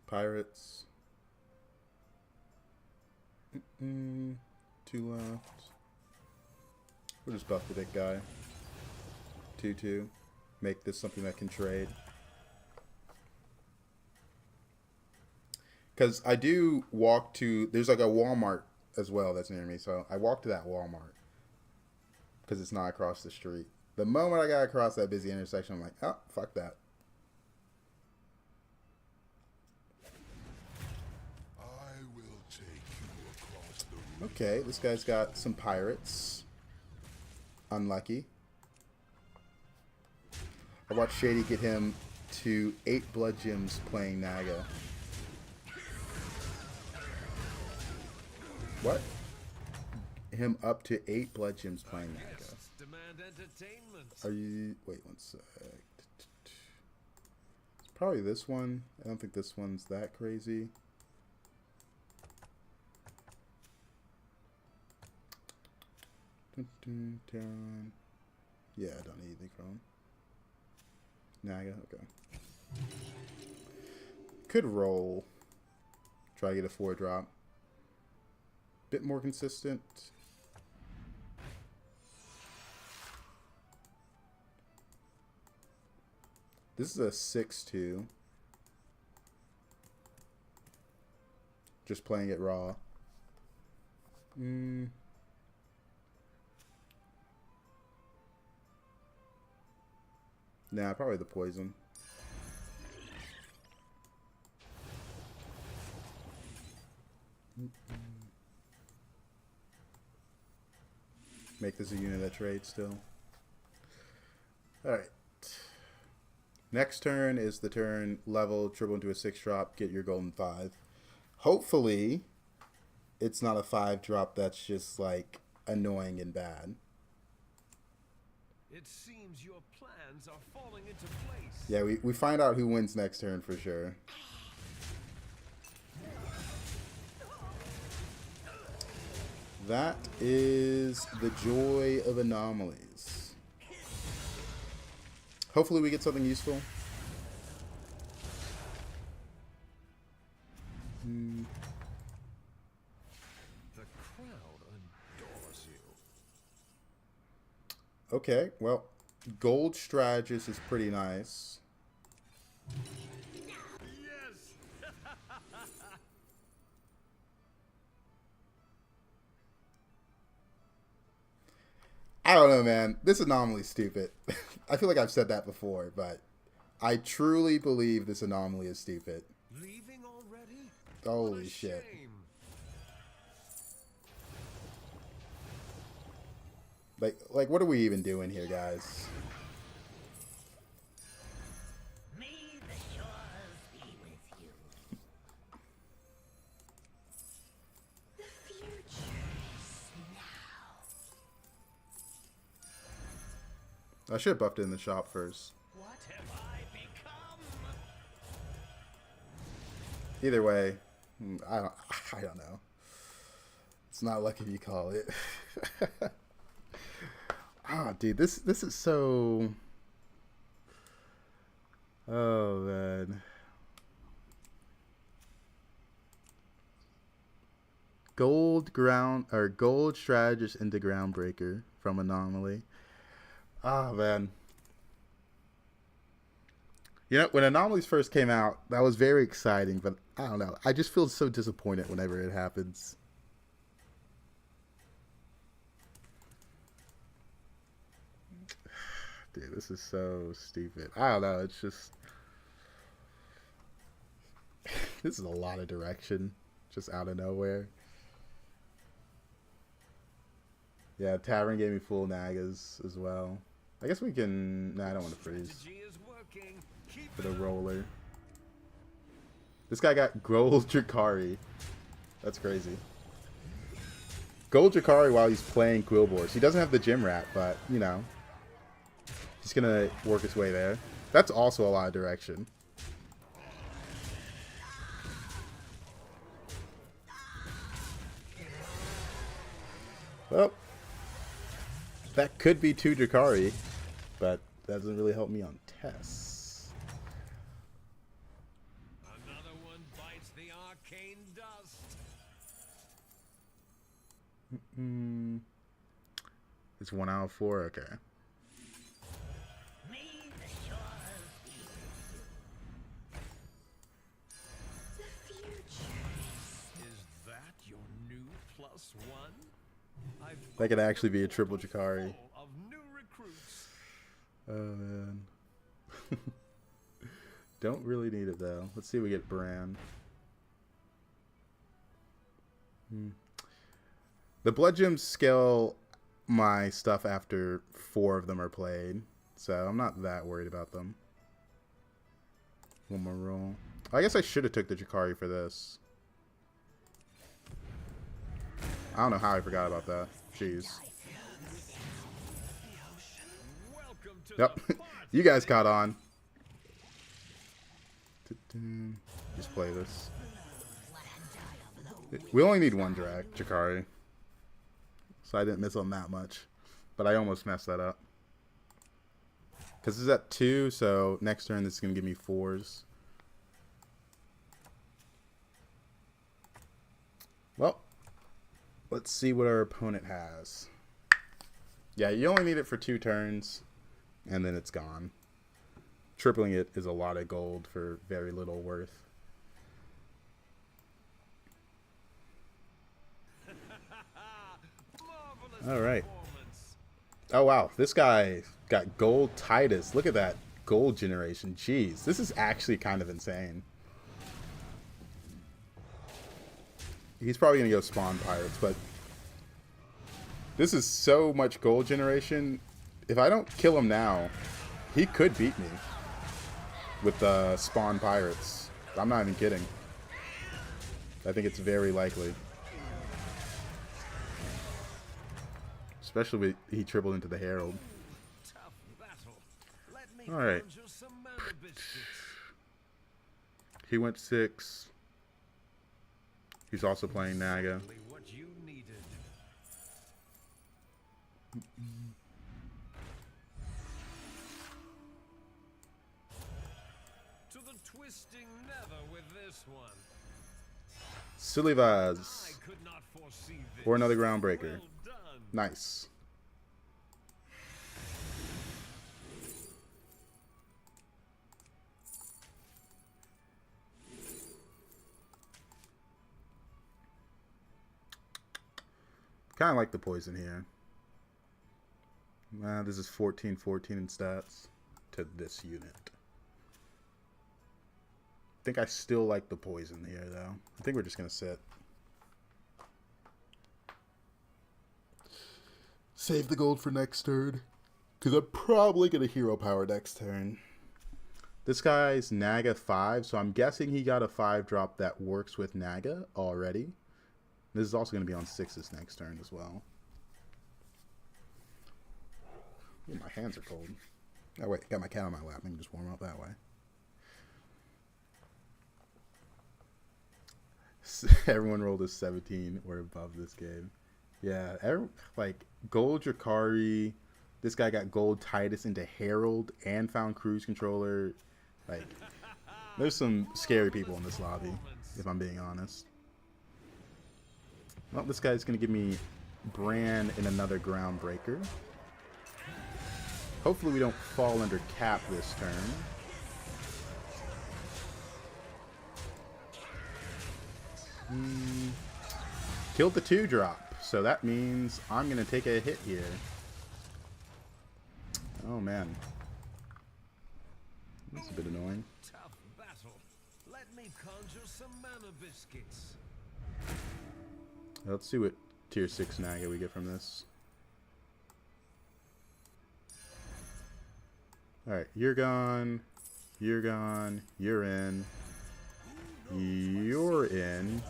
Pirates. 2 left. We'll just buff the big guy. 2/2. Make this something that can trade. Because I do walk to... There's like a Walmart as well that's near me. So I walk to that Walmart. Because it's not across the street. The moment I got across that busy intersection, I'm like, oh, fuck that. Okay, this guy's got some pirates. Unlucky. I watched Shady get him to 8 blood gems playing Naga. What? Him up to 8 blood gems playing Naga. Guests demand entertainment. Are you... Wait one sec. It's probably this one. I don't think this one's that crazy. Yeah, I don't need anything from him. Naga, okay. Could roll. Try to get a 4-drop. Bit more consistent. This is a 6/2. Just playing it raw. Nah, probably the poison. Make this a unit that trades still. Alright. Next turn is the turn level, triple into a 6-drop, get your golden 5. Hopefully, it's not a 5-drop that's just like annoying and bad. It seems your plans are falling into place. Yeah, we find out who wins next turn for sure. That is the joy of anomalies. Hopefully we get something useful. Okay, well, gold strategist is pretty nice. Yes. I don't know, man. This anomaly's stupid. I feel like I've said that before, but I truly believe this anomaly is stupid. Leaving already? Holy What a shit. shame. Like, what are we even doing here, guys? May the shores be with you. The future is now. I should have buffed it in the shop first. What have I become? Either way, I don't know. It's not lucky you call it. Ah, dude, this is so. Oh man. Gold strategist into groundbreaker from anomaly. Ah man. You know, when anomalies first came out, that was very exciting, but I don't know. I just feel so disappointed whenever it happens. Dude, this is so stupid. I don't know. It's just... this is a lot of direction. Just out of nowhere. Yeah, Tavern gave me full Nagas as well. I guess we can... Nah, I don't want to freeze. Strategy is working. Keep For the it up. roller. This guy got Gold Drakari. That's crazy. Gold Drakari while he's playing Quillboars. He doesn't have the gym rat, but, you know. He's going to work his way there. That's also a lot of direction. Well, that could be 2 Drakari, but that doesn't really help me on tests. Another one bites the arcane dust. It's 1 out of 4? Okay. May the shores be with you. The future Is that your new +1? I've That could actually be a triple Drakari. full of new recruits. Oh, man. Don't really need it, though. Let's see if we get Bran. The Blood Gems scale my stuff after 4 of them are played, so I'm not that worried about them. One more roll. I guess I should have took the Drakari for this. I don't know how I forgot about that. Jeez. Welcome to Yep. the party. You guys caught on. Just play this. We only need 1 Drakari. So I didn't miss on that much. But I almost messed that up. Because it's at 2, so next turn this is going to give me 4s. Well, let's see what our opponent has. Yeah, you only need it for 2 turns, and then it's gone. Tripling it is a lot of gold for very little worth. Marvelous All right. performance. Oh, wow. This guy got gold Titus. Look at that gold generation. Jeez, this is actually kind of insane. He's probably going to go spawn pirates, but this is so much gold generation. If I don't kill him now, he could beat me with the spawn pirates. I'm not even kidding. I think it's very likely. Especially with he tripled into the Herald. Tough battle. Let me All right. conjure some mana biscuits. He went 6. He's also playing Naga. Exactly what you needed. To the twisting nether with this one. Slysssa. I could not foresee this. Or another groundbreaker. Well done. Nice. Kind of like the poison here. This is 14-14 in stats to this unit. I think I still like the poison here, though. I think we're just going to sit. Save the gold for next turn. Because I'm probably going to hero power next turn. This guy's Naga 5, so I'm guessing he got a 5-drop that works with Naga already. This is also going to be on 6s next turn as well. Ooh, my hands are cold. Oh wait, got my cat on my lap. I can just warm up that way. Everyone rolled a 17 or above this game. Yeah, like gold Drakari. This guy got gold Titus into Herald and found Cruise Controller. Like, there's some scary people in this lobby, if I'm being honest. Well, this guy's going to give me Bran and another Groundbreaker. Hopefully we don't fall under cap this turn. Killed the 2-drop, so that means I'm going to take a hit here. Oh man, that's a bit annoying. Tough battle. Let me conjure some mana biscuits. Let's see what tier 6 Naga we get from this. Alright, you're gone. You're gone. You're in. You're in.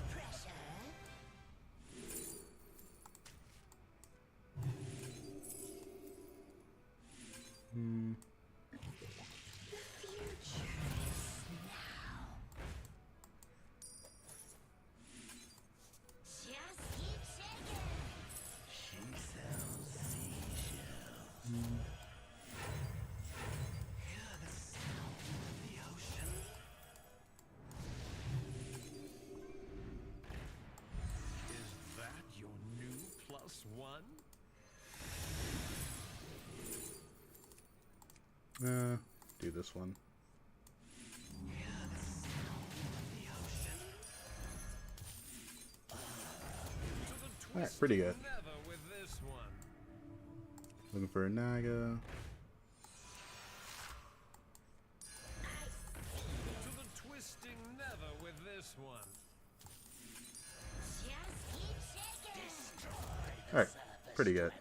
Do this one. Alright, pretty good. Looking for a Naga. To the twisting never with this one. Alright, pretty good.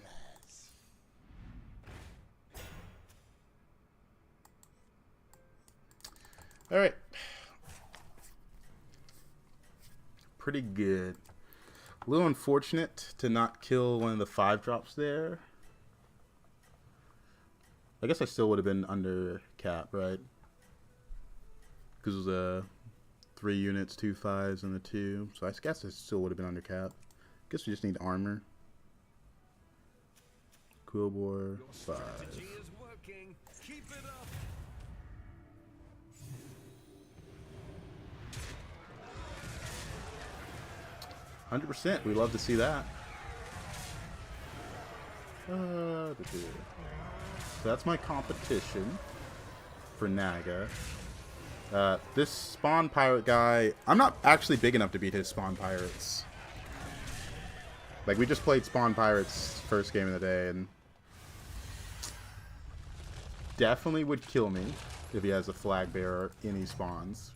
Alright. Pretty good. A little unfortunate to not kill one of the 5-drops there. I guess I still would have been under cap, right? Because it was a 3 units, 2 5s, and a 2. So I guess I still would have been under cap. Guess we just need armor. Quillbore, 5. Strategy is working. Keep it up. %. We love to see that. So that's my competition for Naga. This Spawn Pirate guy, I'm not actually big enough to beat his Spawn Pirates. Like, we just played Spawn Pirates first game of the day, and definitely would kill me if he has a flag bearer in he spawns.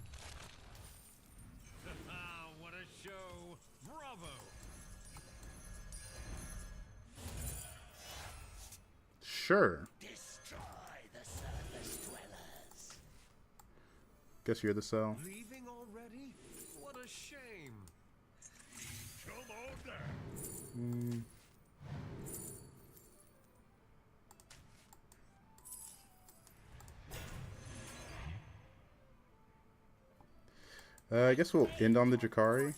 What a show. Bravo. Sure. Destroy the surface dwellers. Guess you're the cell. Leaving already? What a shame. Come on down. I guess we'll end on the Drakari.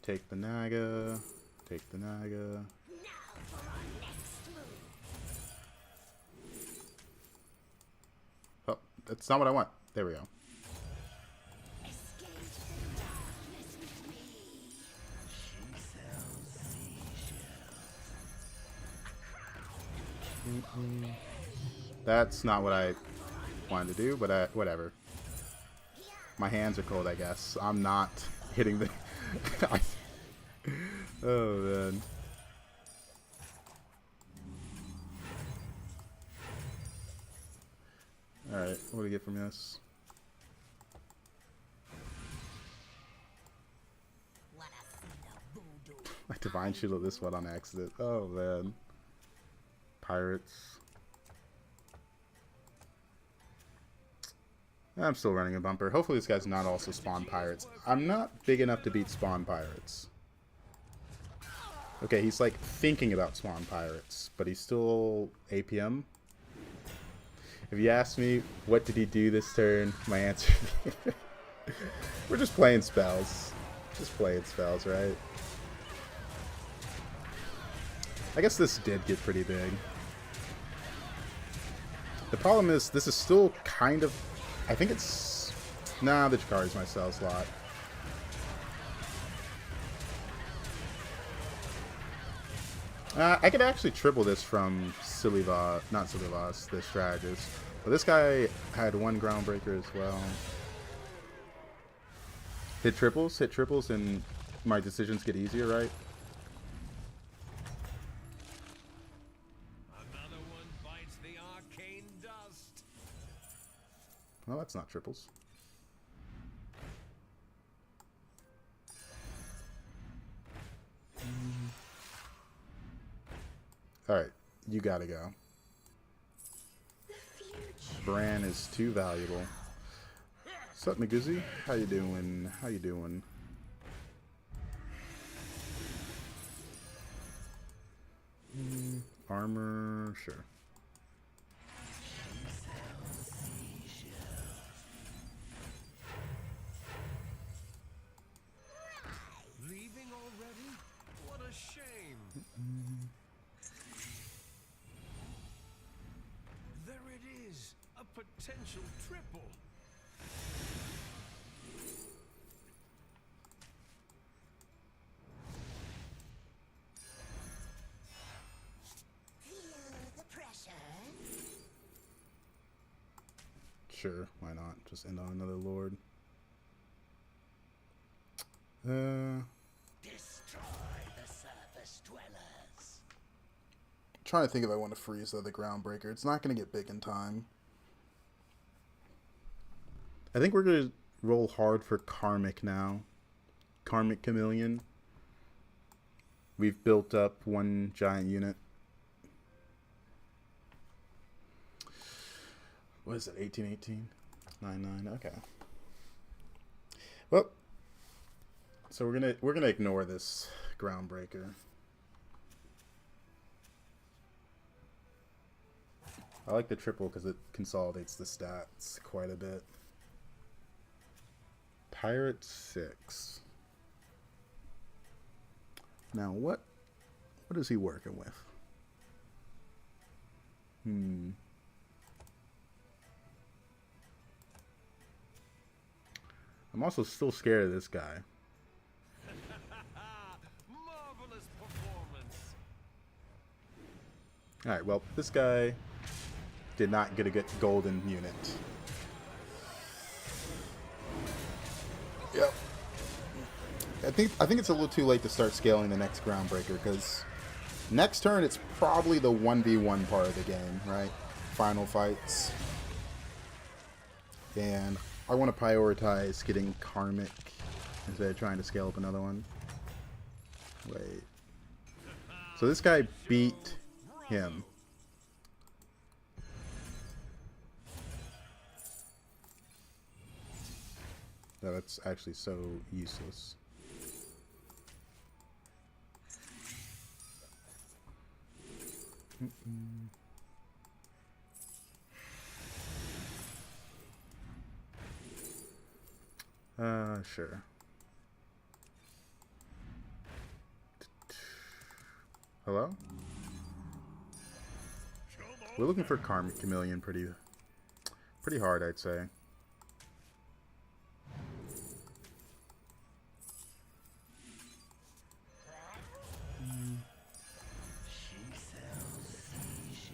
take the Naga. Take the Naga. Now for our next move. Oh, that's not what I want. There we go. Escape the darkness with me. She sells seashells. That's not what I wanted to do, but whatever. My hands are cold, I guess. I'm not hitting the... Oh, man. Alright, what do we get from this? Wanna see the voodoo? I divine shielded this one on accident. Oh, man. Pirates. I'm still running a bumper. Hopefully this guy's not also spawn pirates. I'm not big enough to beat spawn pirates. Okay, he's like thinking about spawn pirates, but he's still APM. If you ask me what did he do this turn, my answer we're just playing spells. Just playing spells, right? I guess this did get pretty big. The problem is this is still kind of... I think it's... Nah, the Jakari's my sell slot. I could actually triple this from not Silivas, the strategist. But this guy had one Groundbreaker as well. Hit triples, and my decisions get easier, right? Another one bites the arcane dust. Well, that's not triples. Alright, you gotta go. Bran is too valuable. What's up, Miguzi? How you doing? How you doing? Armor, sure. Leaving already? What a shame. There it is. A potential triple. Feel the pressure. Sure, why not? Just end on another lord. Destroy the surface dwellers. Trying to think if I want to freeze the Groundbreaker. It's not going to get big in time. I think we're going to roll hard for Karmic now. Karmic Chameleon. We've built up one giant unit. What is it? 1818? 99. Okay. Well, so we're gonna ignore this Groundbreaker. I like the triple because it consolidates the stats quite a bit. Pirate 6. Now what is he working with? I'm also still scared of this guy. Marvelous performance. Alright, well, this guy did not get a good golden unit. Yep. I think it's a little too late to start scaling the next Groundbreaker, because next turn it's probably the 1v1 part of the game, right? Final fights. And I want to prioritize getting Karmic instead of trying to scale up another one. Wait. So this guy beat him. No, that's actually so useless. Sure. Hello? We're looking for Karmic Chameleon pretty hard, I'd say.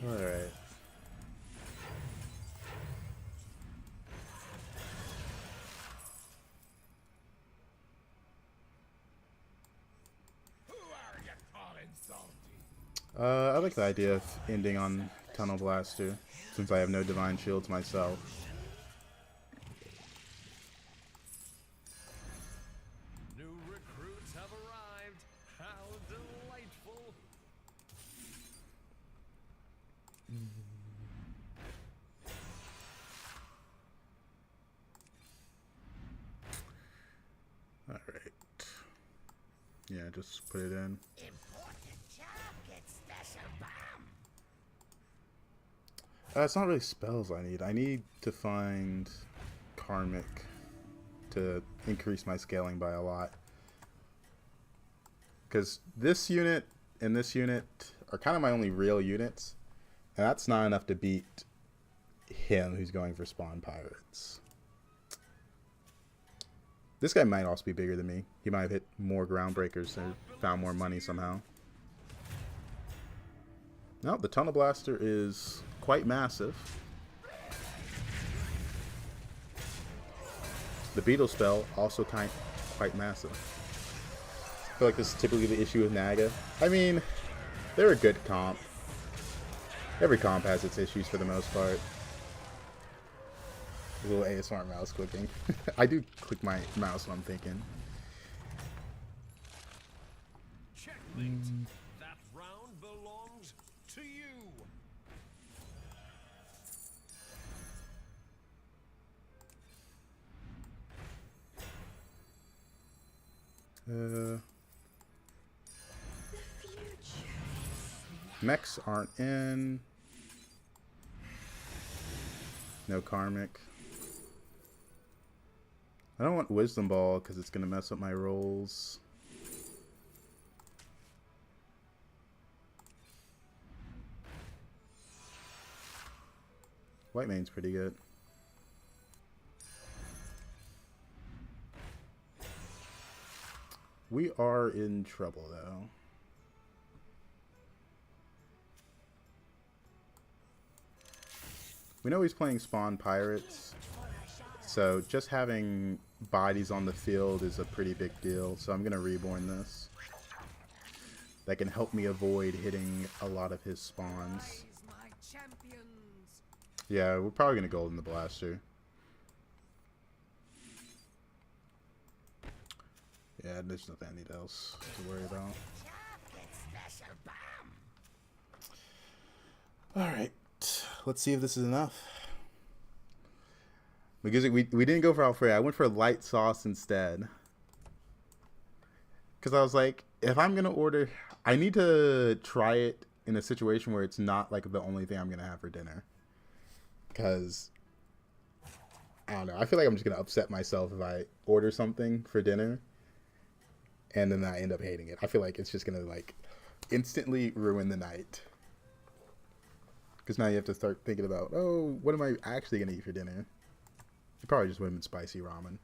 Alright. I like the idea of ending on Tunnel Blaster, since I have no Divine Shields myself. New recruits have arrived. How delightful. Alright. Yeah, just put it in. It's not really spells I need. I need to find Karmic to increase my scaling by a lot. Because this unit and this unit are kind of my only real units. And that's not enough to beat him who's going for Spawn Pirates. This guy might also be bigger than me. He might have hit more Groundbreakers and found more money somehow. No, the Tunnel Blaster is quite massive. The Beetle spell also quite massive. I feel like this is typically the issue with Naga. I mean, they're a good comp. Every comp has its issues for the most part. A little ASMR mouse clicking. I do click my mouse when I'm thinking. Checkmate. That round belongs to you. Mechs aren't in. No Karmic. I don't want Wisdom Ball because it's going to mess up my rolls. White Mane's pretty good. We are in trouble, though. We know he's playing Spawn Pirates, so just having bodies on the field is a pretty big deal, so I'm going to Reborn this. That can help me avoid hitting a lot of his spawns. Yeah, we're probably going to Golden the Blaster. Yeah, there's nothing else to worry about. Alright, let's see if this is enough. Because we didn't go for Alfredo, I went for light sauce instead. Because I was like, if I'm going to order, I need to try it in a situation where it's not like the only thing I'm going to have for dinner. Because, I don't know, I feel like I'm just going to upset myself if I order something for dinner and then I end up hating it. I feel like it's just going to like instantly ruin the night. Because now you have to start thinking about, oh, what am I actually going to eat for dinner? It probably just would have been spicy ramen.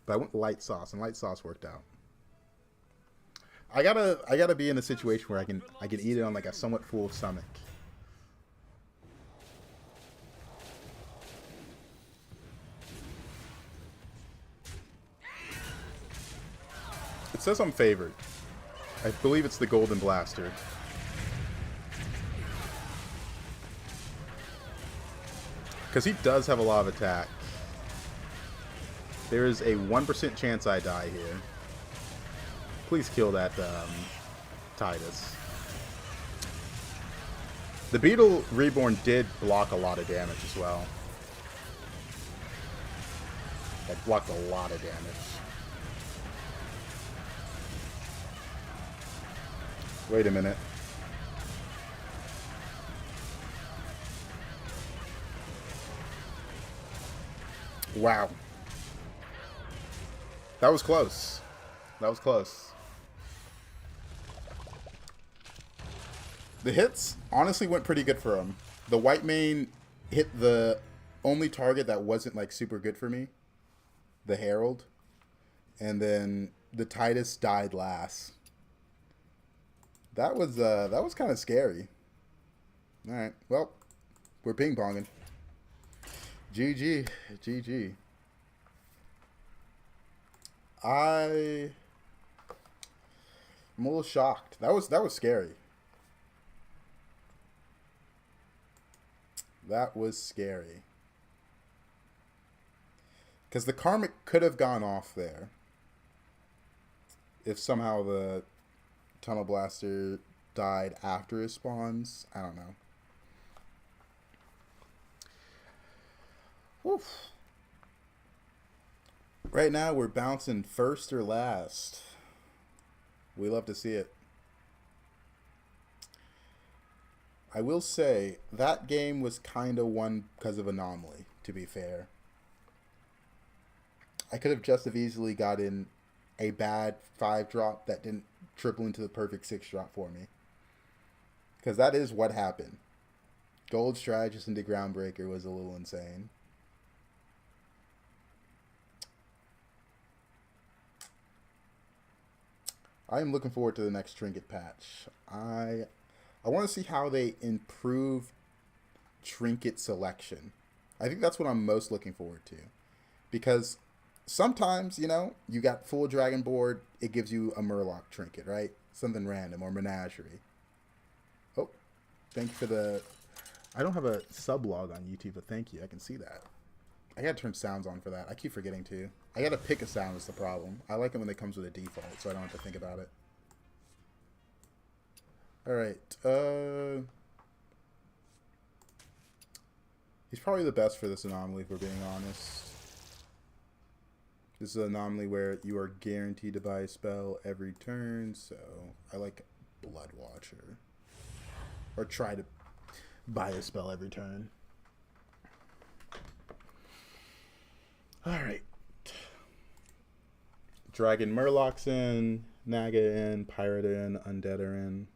But I went light sauce, and light sauce worked out. I gotta be in a situation where I can eat it on like a somewhat full stomach. It says I'm favored. I believe it's the Golden Blaster. Because he does have a lot of attack. There is a 1% chance I die here. Please kill that Titus. The Beetle Reborn did block a lot of damage as well. That blocked a lot of damage. Wait a minute. Wow. That was close. That was close. The hits honestly went pretty good for him. The white main hit the only target that wasn't like super good for me, the Herald, and then the Titus died last. That was kind of scary. All right, well, we're ping ponging. GG, GG. I'm a little shocked. That was scary. That was scary. Because the Karmic could have gone off there. If somehow the Tunnel Blaster died after his spawns. I don't know. Oof. Right now, we're bouncing first or last. We love to see it. I will say, that game was kind of won because of anomaly, to be fair. I could have just as easily gotten a bad 5-drop that didn't triple into the perfect 6-drop for me. Because that is what happened. Gold Strategist into Groundbreaker was a little insane. I am looking forward to the next Trinket patch. I want to see how they improve Trinket selection. I think that's what I'm most looking forward to. Because sometimes, you know, you got full Dragon board, it gives you a Murloc Trinket, right? Something random, or Menagerie. Oh, thank you for the... I don't have a sublog on YouTube, but thank you. I can see that. I gotta turn sounds on for that. I keep forgetting to. I gotta pick a sound is the problem. I like it when it comes with a default, so I don't have to think about it. Alright, he's probably the best for this anomaly, if we're being honest. This is an anomaly where you are guaranteed to buy a spell every turn, so I like Blood Watcher. Or try to buy a spell every turn. Alright. Dragon Murloc's in, Naga in, Pirate in, Undead are in.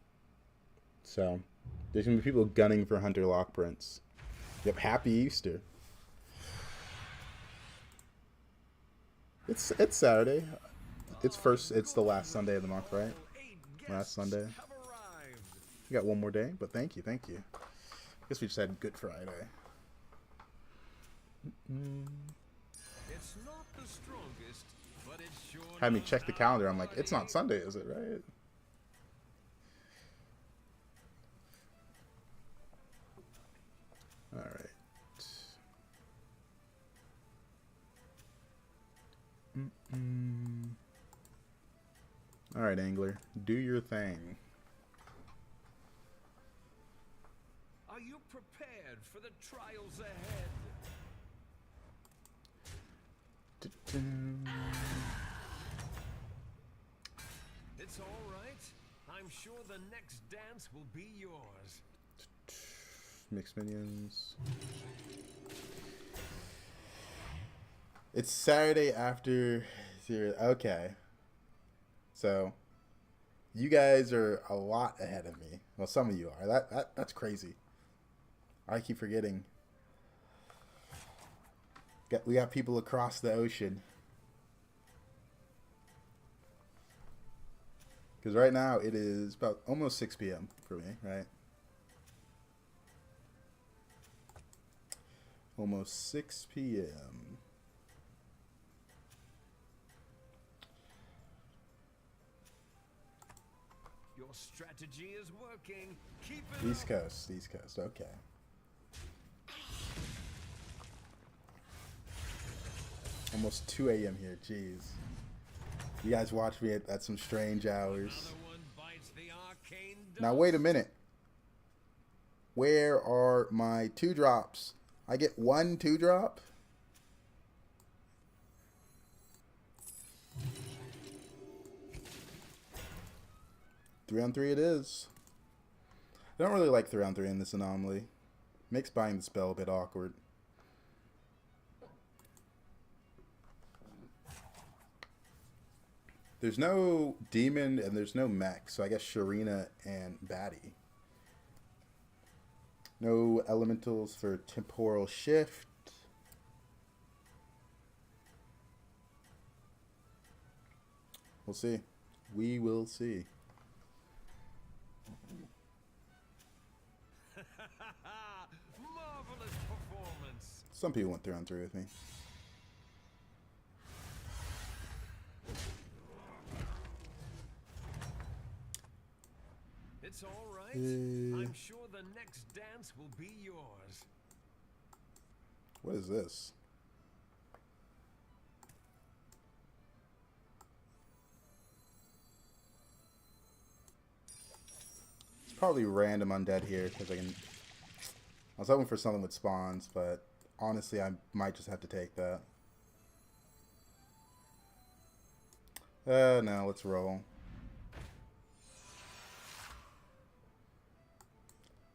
So, there's going to be people gunning for Hunter Lock Prince. Yep, happy Easter. It's Saturday. It's the last Sunday of the month, right? Last Sunday. We got one more day, but thank you. I guess we just had Good Friday. It's not the strongest, but it sure Had me check the calendar. I'm like, it's not Sunday, is it, right? All right. All right, Angler, do your thing. Are you prepared for the trials ahead? It's all right. I'm sure the next dance will be yours. Mixed minions. It's Saturday after zero. Okay. So, you guys are a lot ahead of me. Well, some of you are. That's crazy. I keep forgetting. We got people across the ocean. Because right now it is about almost 6 p.m. for me, right? Almost 6 p.m. Your strategy is working. Keep it East Coast, okay. Almost 2 a.m. here, jeez. You guys watch me at some strange hours. Another one bites the arcane Now wait a minute. Where are my 2-drops? I get 1 2-drop? Three on 3 it is. I don't really like 3 on 3 in this anomaly. Makes buying the spell a bit awkward. There's no demon and there's no mech, so I guess Sharina and Batty No elementals for temporal shift. We'll see. We will see. Marvelous performance. Some people went 3-on-3 with me. It's all right. I'm sure the next dance will be yours. What is this? It's probably random undead here because I can. I was hoping for something with spawns, but honestly, I might just have to take that. No, let's roll.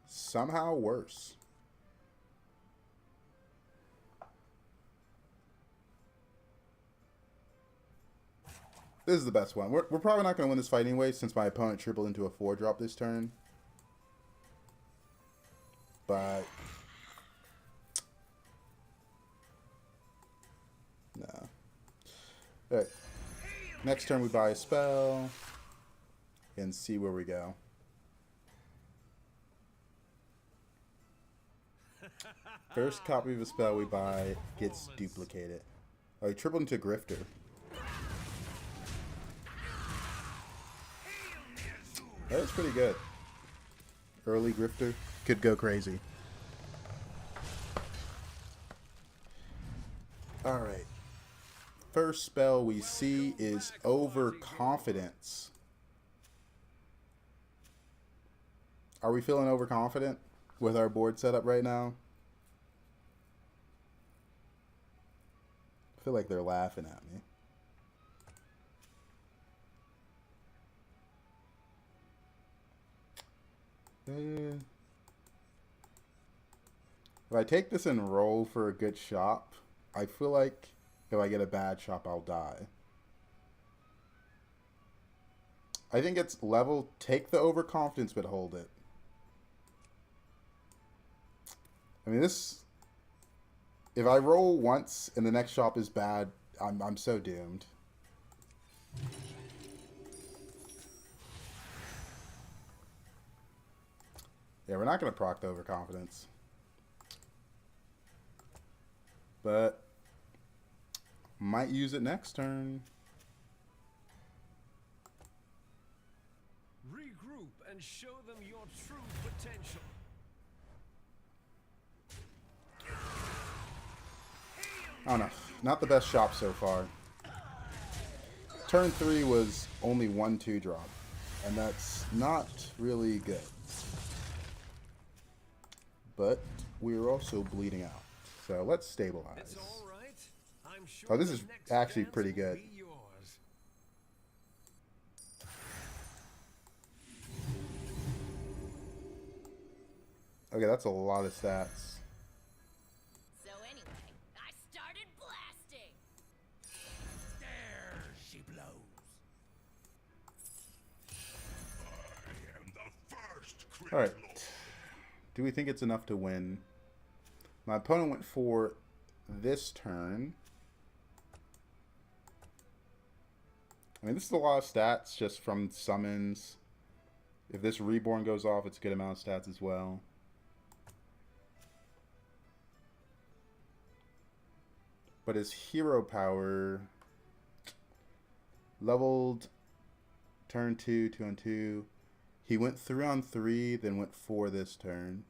Somehow worse. This is the best one. We're probably not going to win this fight anyway, since my opponent tripled into a 4-drop this turn. But no. Alright. Next turn we buy a spell and see where we go. First copy of a spell we buy gets duplicated. Oh, he tripled into Grifter. That's pretty good. Early Grifter could go crazy. Alright. First spell we see is Overconfidence. Are we feeling overconfident with our board setup right now? I feel like they're laughing at me. If I take this and roll for a good shop, I feel like if I get a bad shop, I'll die. I think it's level, take the overconfidence, but hold it. I mean, this... If I roll once and the next shop is bad, I'm so doomed. Yeah, we're not going to proc the overconfidence. But might use it next turn. Regroup and show them your true potential. Oh no, not the best shop so far. Turn 3 was only 1/2 drop, and that's not really good. But we're also bleeding out, so let's stabilize. It's all right. I'm sure Oh, this the is next actually dance pretty will good. be yours. Okay, that's a lot of stats. So anyway, I started blasting. There she blows. I am the first Crit Alright. Lord. Do we think it's enough to win? My opponent went for this turn. I mean, this is a lot of stats just from summons. If this Reborn goes off, it's a good amount of stats as well. But his hero power leveled turn 2, 2-on-2. He went 3-on-3, then went 4 this turn.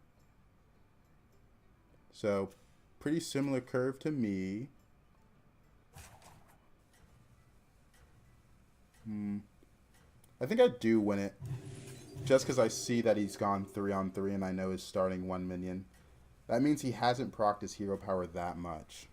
So, pretty similar curve to me. I think I do win it. Just because I see that he's gone 3-on-3 and I know he's starting 1 minion. That means he hasn't procced his hero power that much.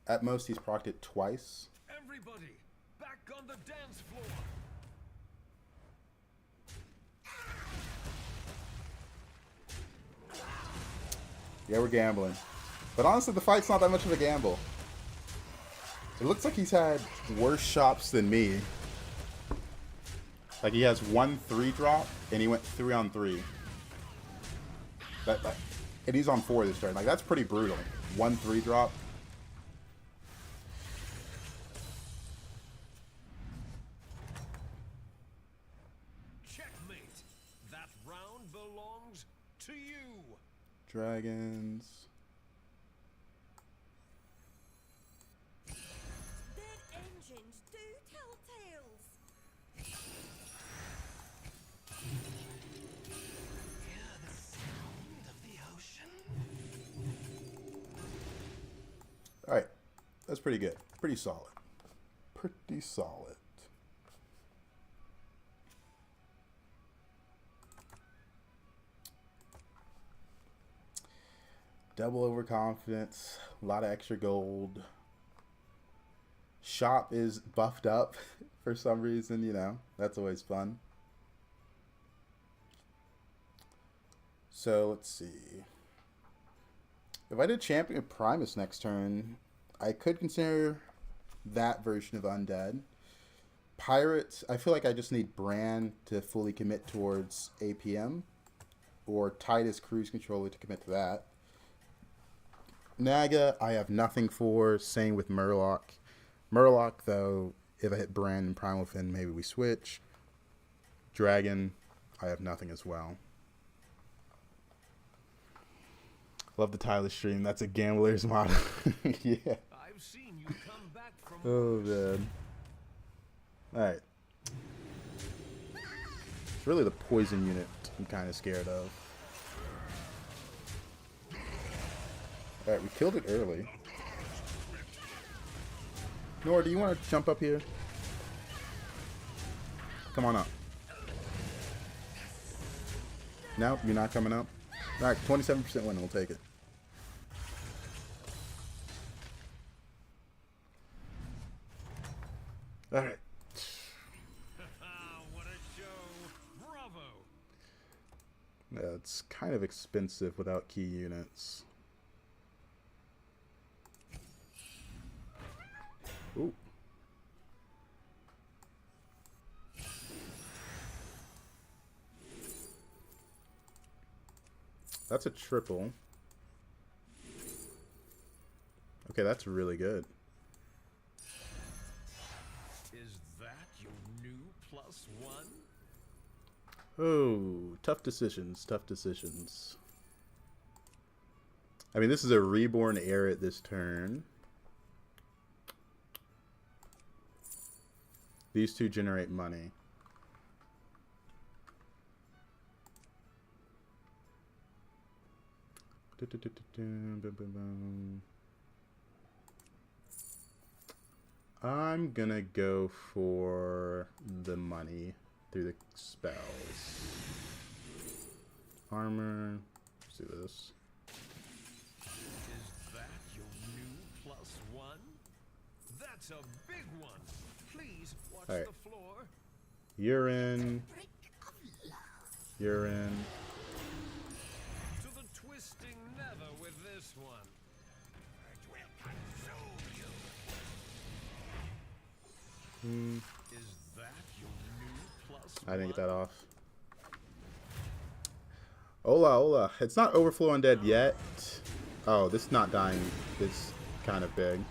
At most, he's procced it twice. Everybody, back on the dance floor. Yeah, we're gambling. But honestly, the fight's not that much of a gamble. It looks like he's had worse shops than me. Like he has 1 3-drop and he went 3 on 3. And he's on 4 this turn. Like that's pretty brutal. 1 3-drop. Checkmate. That round belongs to you. Dragons. Dead engines do tell tales. Hear the sound of the ocean? Alright. That's pretty good. Pretty solid. Pretty solid. Double overconfidence. A lot of extra gold. Shop is buffed up for some reason, you know. That's always fun. So, let's see. If I did Champion Primus next turn, I could consider that version of Undead. Pirates, I feel like I just need Bran to fully commit towards APM. Or Titus Cruise Controller to commit to that. Naga, I have nothing for. Same with Murloc. Murloc, though, if I hit Bran and Primal Fin, maybe we switch. Dragon, I have nothing as well. Love the Tyler stream. That's a gambler's model. Yeah. I've seen you come back from Oh, man. Alright. It's really the poison unit I'm kind of scared of. Alright, we killed it early. Nora, do you want to jump up here? Come on up. No, you're not coming up? Alright, 27% win, we'll take it. Alright. What a show. Bravo. Yeah, it's kind of expensive without key units. Ooh. That's a triple. Okay, that's really good. Is that your new +1? Oh, tough decisions, tough decisions. I mean, this is a reborn heir at this turn. These two generate money. I'm gonna go for the money through the spells. Armor. Let's do this. Is that your new +1? That's a big one. Please watch All right. the floor. You're in. You're in. To the twisting nether with this one. It will consume you. Is that your new +1? I didn't get that off. Hola, hola. It's not Overflow Undead yet. Oh, this not dying is kind of big.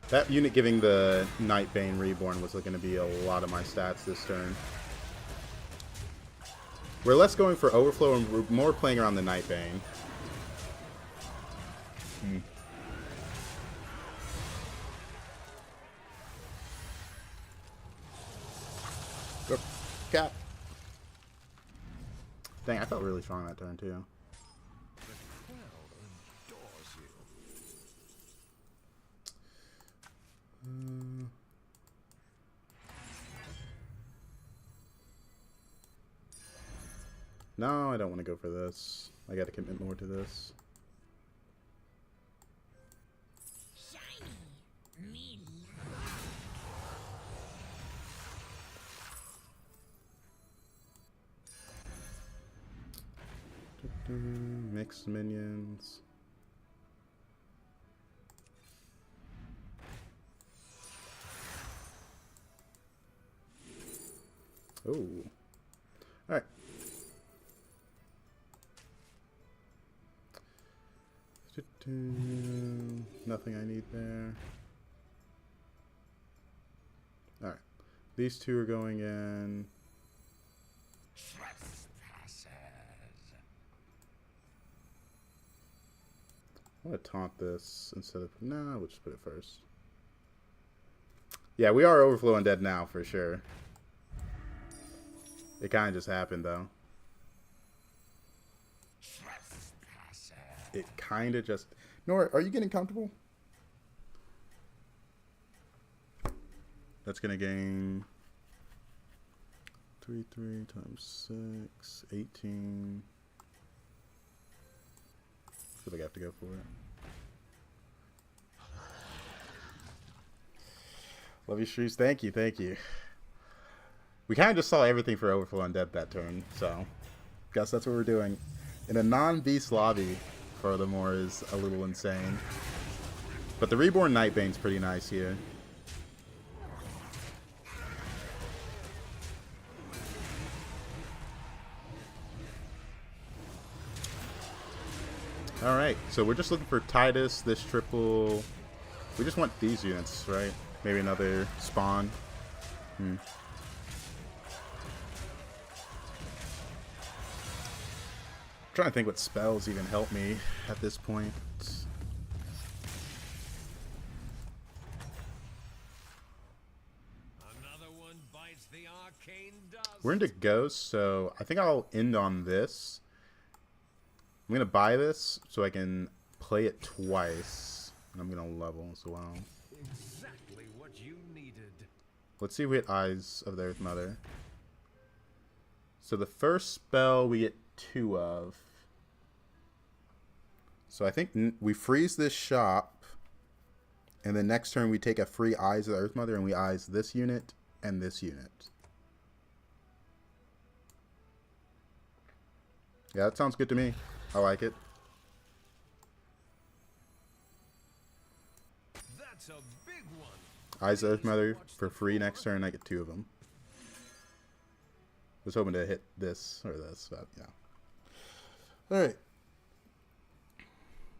That unit giving the Nightbane Reborn was going to be a lot of my stats this turn. We're less going for Overflow and we're more playing around the Nightbane. Go, Cap. Dang, I felt really strong that turn too. The crowd adores you. No, I don't want to go for this. I got to commit more to this. Shiny. Me. Mixed minions. Oh. Alright. Nothing I need there. Alright. These two are going in. I want to taunt this instead of... No, we'll just put it first. Yeah, we are overflow undead now, for sure. It kind of just happened, though. It kind of just... Nora, are you getting comfortable? That's going to gain... 3 times 6, 18... I feel like I have to go for it. Love you, Shrews. Thank you, thank you. We kind of just saw everything for Overflow Undead that turn, so guess that's what we're doing. In a non-beast lobby, furthermore, is a little insane. But the Reborn Nightbane's pretty nice here. Alright, so we're just looking for Titus, this triple... We just want these units, right? Maybe another spawn. Trying to think what spells even help me at this point. Another one bites the arcane dust. We're into Ghost, so I think I'll end on this. I'm going to buy this so I can play it twice. And I'm going to level as well. Exactly what you needed. Let's see if we hit Eyes of the Earth Mother. So the first spell we get 2 of. So I think we freeze this shop. And then next turn we take a free Eyes of the Earth Mother and we eyes this unit and this unit. Yeah, that sounds good to me. I like it. That's a big one. Eyes of the Earth Mother for free next turn. I get 2 of them. Was hoping to hit this or this, but yeah. Alright.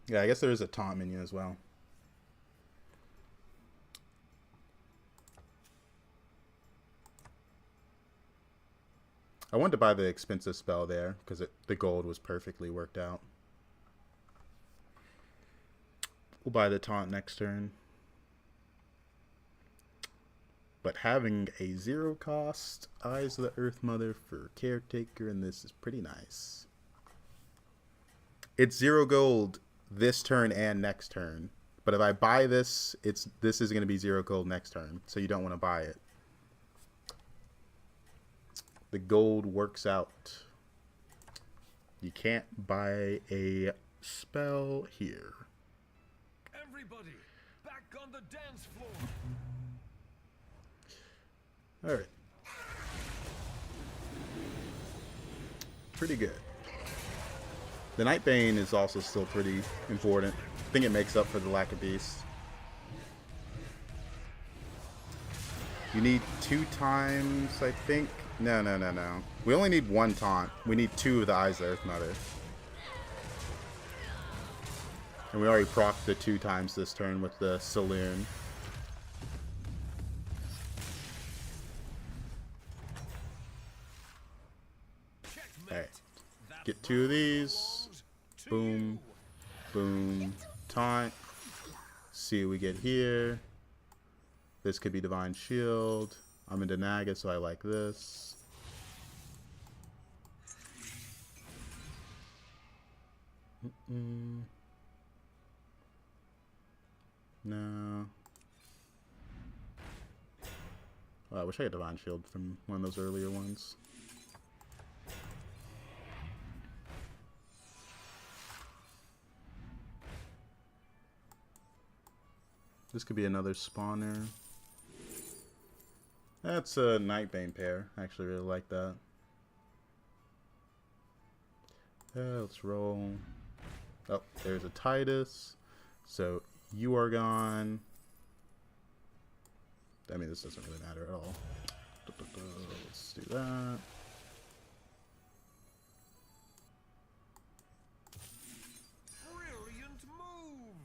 Yeah, I guess there is a taunt minion as well. I wanted to buy the expensive spell there because the gold was perfectly worked out. We'll buy the taunt next turn. But having a 0 cost Eyes of the Earth Mother for Caretaker in this is pretty nice. It's 0 gold this turn and next turn. But if I buy this, this is going to be 0 gold next turn. So you don't want to buy it. The gold works out. You can't buy a spell here. Everybody, back on the dance floor. Alright. Pretty good. The Nightbane is also still pretty important. I think it makes up for the lack of beasts. You need 2 times, I think. No. We only need 1 taunt. We need 2 of the Eyes of the Earth Mother. And we already procced the 2 times this turn with the Saloon. Alright. Get 2 of these. Boom. Boom. Taunt. See what we get here. This could be Divine Shield. I'm into Naga, so I like this. No. Oh, I wish I had Divine Shield from one of those earlier ones. This could be another spawner. That's a Nightbane pair. I actually really like that. Let's roll. Oh, there's a Titus. So you are gone. I mean, this doesn't really matter at all. Let's do that. Brilliant move.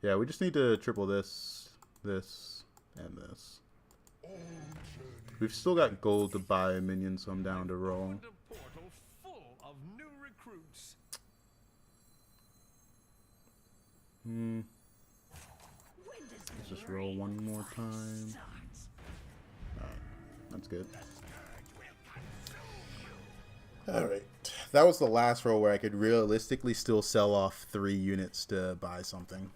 Yeah, we just need to triple this, this, and this. We've still got gold to buy a minion, so I'm down to roll. Opened a portal full of new recruits. Let's just roll one more time. Alright, that's good. Alright, that was the last roll where I could realistically still sell off 3 units to buy something.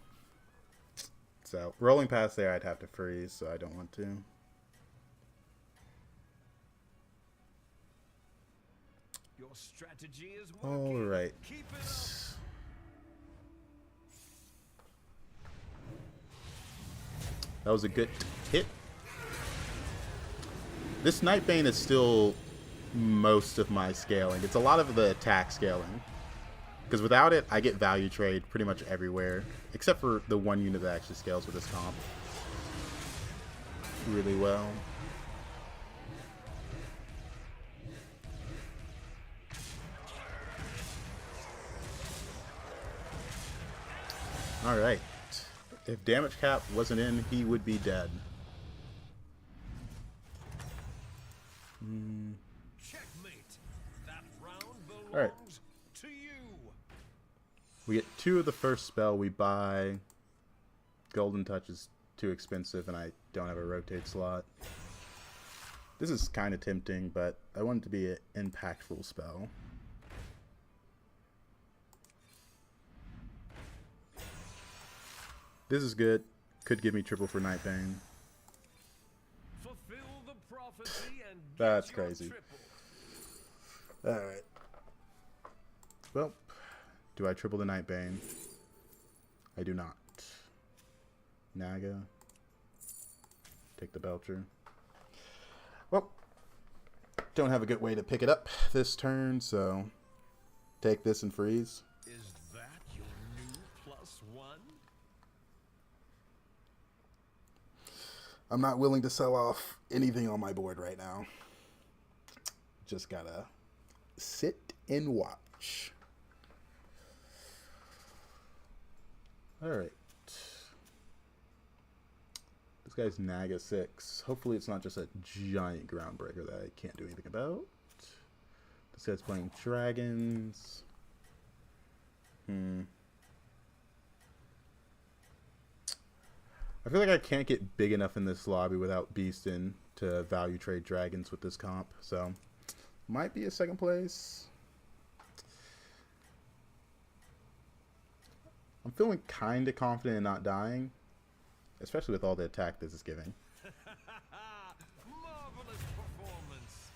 So, rolling past there, I'd have to freeze, so I don't want to. Your strategy is working. Alright. Keep it up. That was a good hit. This Nightbane is still most of my scaling. It's a lot of the attack scaling. Because without it, I get value trade pretty much everywhere. Except for the one unit that actually scales with this comp really well. Alright. If damage cap wasn't in, he would be dead. Checkmate. That round belongs Alright. to you. We get 2 of the first spell we buy. Golden Touch is too expensive and I don't have a rotate slot. This is kind of tempting, but I want it to be an impactful spell. This is good. Could give me triple for Nightbane. Fulfill the prophecy and get That's your crazy. triple. Alright. Well, do I triple the Nightbane? I do not. Naga. Take the Belcher. Well, don't have a good way to pick it up this turn, so take this and freeze. Is that your new +1? I'm not willing to sell off anything on my board right now. Just gotta sit and watch. Alright. This guy's Naga 6. Hopefully it's not just a giant groundbreaker that I can't do anything about. This guy's playing dragons. I feel like I can't get big enough in this lobby without beasting to value trade dragons with this comp, so might be a second place. I'm feeling kind of confident in not dying, especially with all the attack this is giving. Marvelous performance.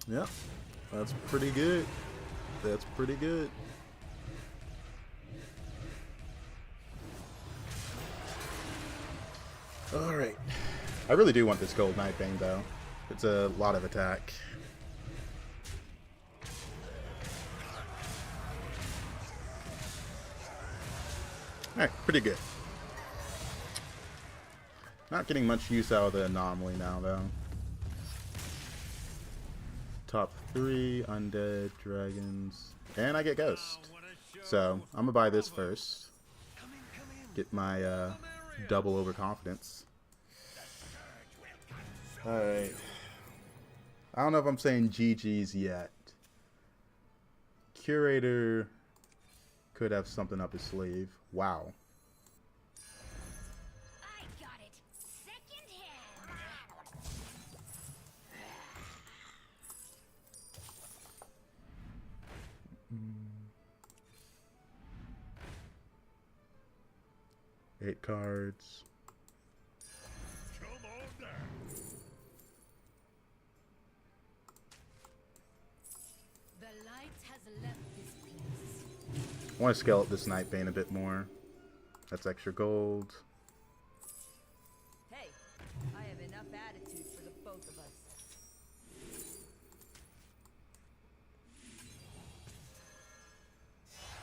Yep, that's pretty good. That's pretty good. Alright. I really do want this gold Nightbane though. It's a lot of attack. Alright, pretty good. Not getting much use out of the anomaly now though. Top 3, undead, dragons, and I get ghost. So I'm gonna buy this first. Get my double overconfidence. Alright. I don't know if I'm saying GG's yet. Curator could have something up his sleeve. Wow. I got it. Second hand. 8 cards. Come on down. The light has left this place. I want to scale up this Nightbane a bit more. That's extra gold. Hey, I have enough attitude for the both of us.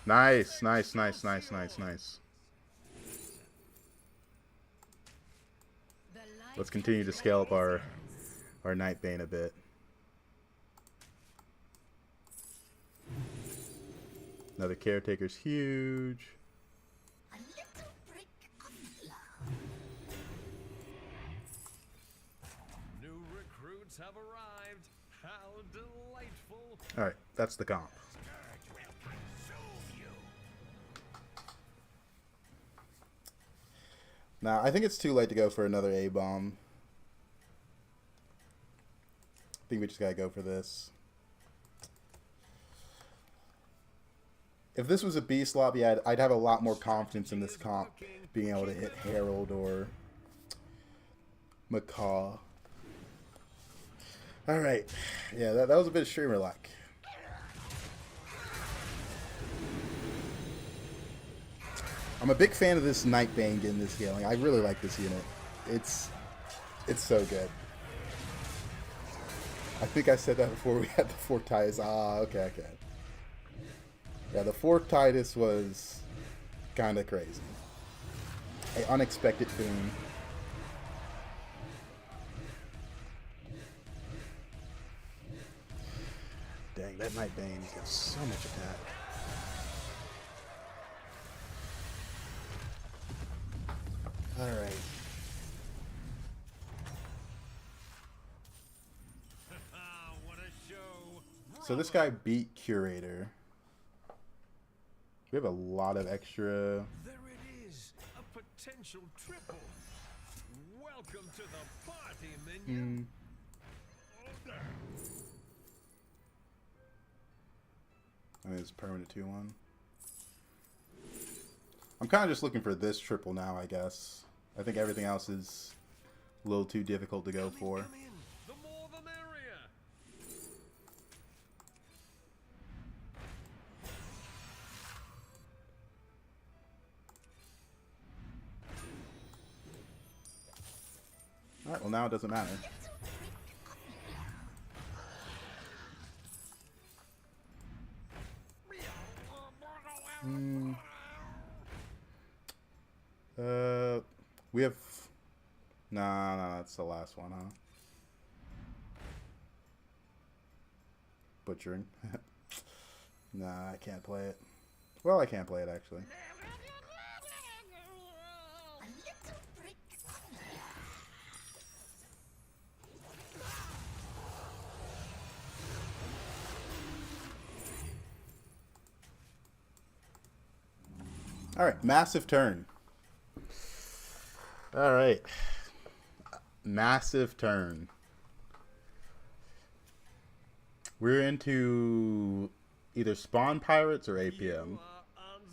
Nice, nice, nice, nice, nice, nice. Let's continue to scale up our Nightbane a bit. Another Caretaker's huge. A little brick of love. New recruits have arrived. How delightful. Alright, that's the comp. Now, I think it's too late to go for another A-bomb. I think we just gotta go for this. If this was a Beast lobby, I'd have a lot more confidence in this comp being able to hit Herald or Macaw. Alright. Yeah, that was a bit of streamer luck. I'm a big fan of this Nightbane getting this scaling. I really like this unit. It's so good. I think I said that before we had the 4 Titus. Ah, okay. Yeah, the 4 Titus was kind of crazy. An unexpected boon. Dang, that Nightbane's got so much attack. Alright. What a show. So this guy beat Curator. We have a lot of extra. There it is. A potential triple. Welcome to the party, minion. I mean, it's permanent 2-1. I'm kind of just looking for this triple now, I guess. I think everything else is a little too difficult to go for. Come in. The more the merrier. Alright, well now it doesn't matter. We have... Nah, that's the last one, huh? Butchering. Nah, I can't play it. Well, I can play it, actually. A little brick of love. Alright, massive turn. Alright. Massive turn. We're into either Spawn Pirates or APM.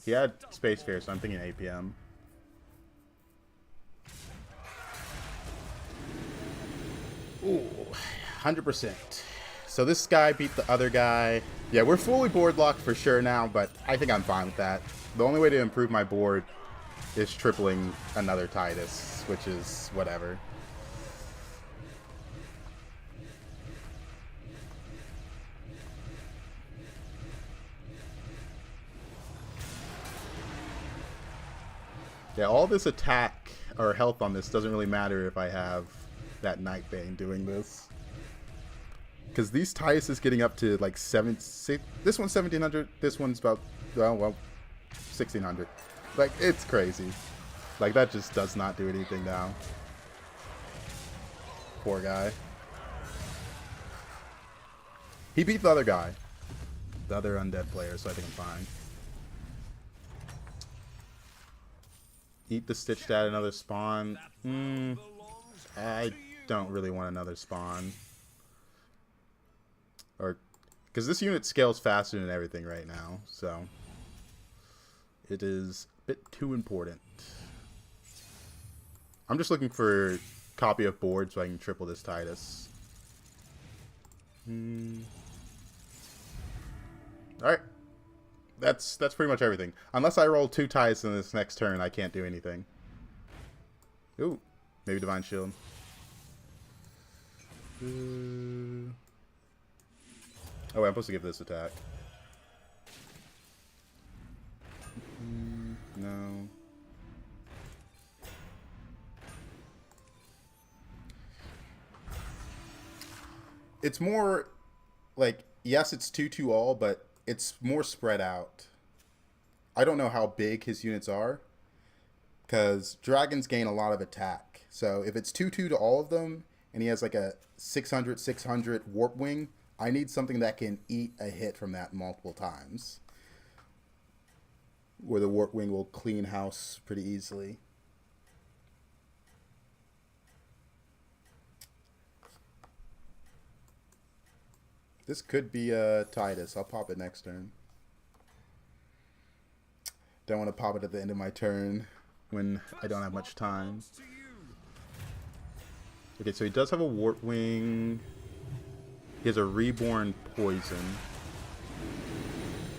He had Spacefarer, so I'm thinking APM. Ooh, 100%. So this guy beat the other guy. Yeah, we're fully board locked for sure now, but I think I'm fine with that. The only way to improve my board is tripling another Titus, which is whatever. Yeah, all this attack or health on this doesn't really matter if I have that Nightbane doing this. Because these Titus is getting up to like 6, this one's 1700, this one's about, well, 1600. Like, it's crazy. Like, that just does not do anything now. Poor guy. He beat the other guy. The other undead player, so I think I'm fine. Eat the Stitch Dad, another spawn. I don't really want another spawn. Or, because this unit scales faster than everything right now, so it is a bit too important. I'm just looking for a copy of board so I can triple this Titus. Alright. That's pretty much everything. Unless I roll 2 Titus in this next turn, I can't do anything. Ooh. Maybe Divine Shield. Oh, wait, I'm supposed to give this attack. No. It's more like, yes, it's 2-2 all, but it's more spread out. I don't know how big his units are, because dragons gain a lot of attack. So if it's 2-2 to all of them, and he has like a 600 warp wing, I need something that can eat a hit from that multiple times, where the warp wing will clean house pretty easily. This could be Titus. I'll pop it next turn. Don't want to pop it at the end of my turn when I don't have much time. Okay, so he does have a Warp Wing. He has a Reborn Poison.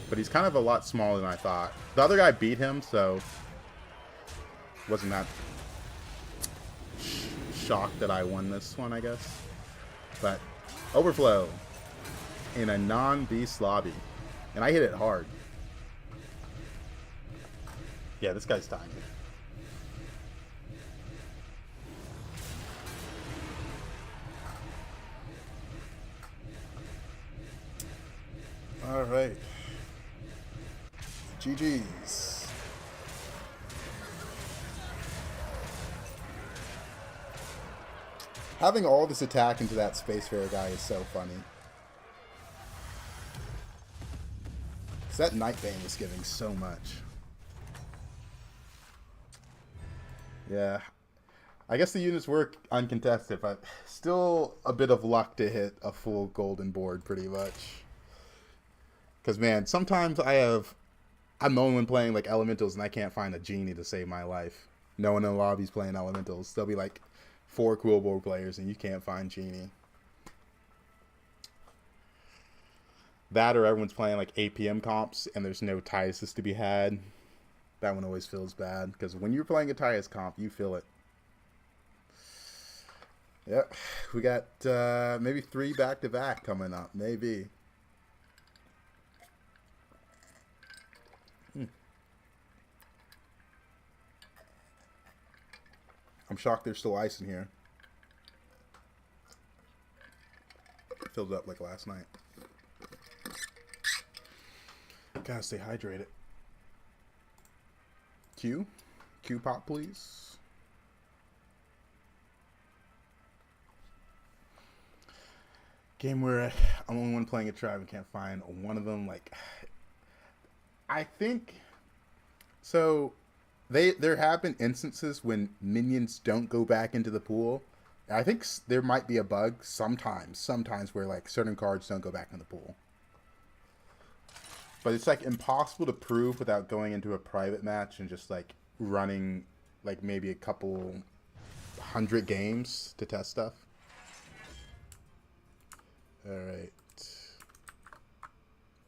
But he's kind of a lot smaller than I thought. The other guy beat him, so wasn't that shocked that I won this one, I guess. But Overflow in a non-beast lobby. And I hit it hard. Yeah, this guy's tiny. All right. GG's. Having all this attack into that Spacefarer guy is so funny. That Nightbane is giving so much. Yeah. I guess the units work uncontested, but still a bit of luck to hit a full golden board pretty much. Because, man, sometimes I'm the only one playing like elementals and I can't find a genie to save my life. No one in the lobby's playing elementals. There'll be like 4 cool board players and you can't find genie. That or everyone's playing like APM comps and there's no Titus to be had. That one always feels bad because when you're playing a Titus comp, you feel it. Yep, we got maybe 3 back-to-back coming up, maybe. I'm shocked there's still ice in here. It filled up like last night. Gotta stay hydrated. Q pop, please. Game where I'm the only one playing a tribe and can't find one of them. Like, I think so. There have been instances when minions don't go back into the pool. I think there might be a bug sometimes where like certain cards don't go back in the pool. But it's like impossible to prove without going into a private match and just like running like maybe a couple 100 games to test stuff. All right.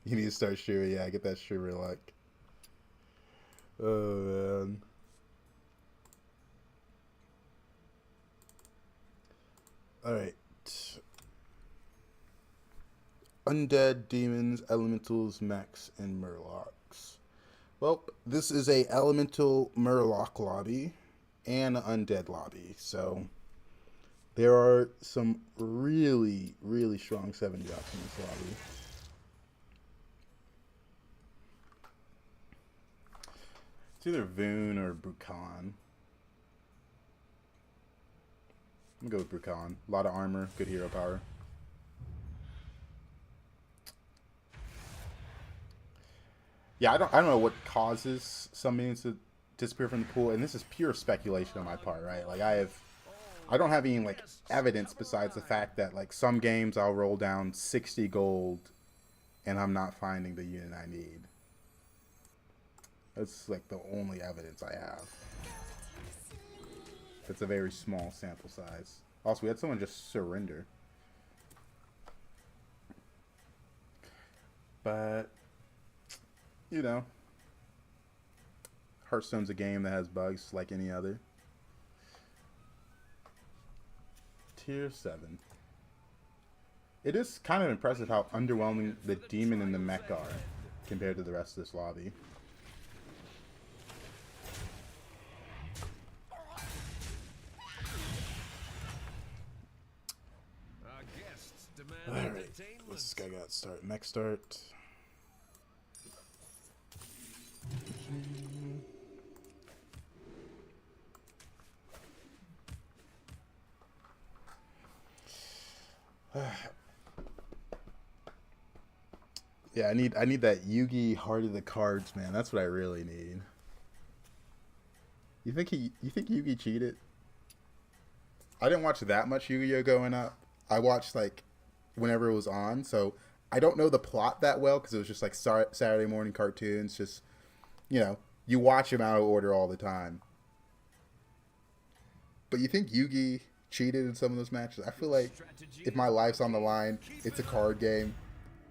You need to start streamer. Yeah, get that streamer luck. Oh man. All right. Undead, demons, elementals, mechs, and murlocs. Well, this is a elemental murloc lobby and an undead lobby, so there are some really, really strong 70 drops in this lobby. It's either Voon or Brukan. I'm gonna go with Brukan. A lot of armor, good hero power. Yeah, I don't know what causes some minions to disappear from the pool, and this is pure speculation on my part, right? Like I don't have any like evidence besides the fact that like some games I'll roll down 60 gold and I'm not finding the unit I need. That's like the only evidence I have. It's a very small sample size. Also, we had someone just surrender. But you know, Hearthstone's a game that has bugs like any other. Tier 7. It is kind of impressive how underwhelming the demon and the mech are compared to the rest of this lobby. and Alright. entertainment. What's this guy got? Start. Next start. Yeah, I need that Yugi Heart of the Cards, man. That's what I really need. You think Yugi cheated? I didn't watch that much Yu-Gi-Oh going up. I watched like whenever it was on, so I don't know the plot that well because it was just like Saturday morning cartoons. Just, you know, you watch them out of order all the time. But you think Yugi cheated in some of those matches? I feel like if my life's on the line, it's a card game.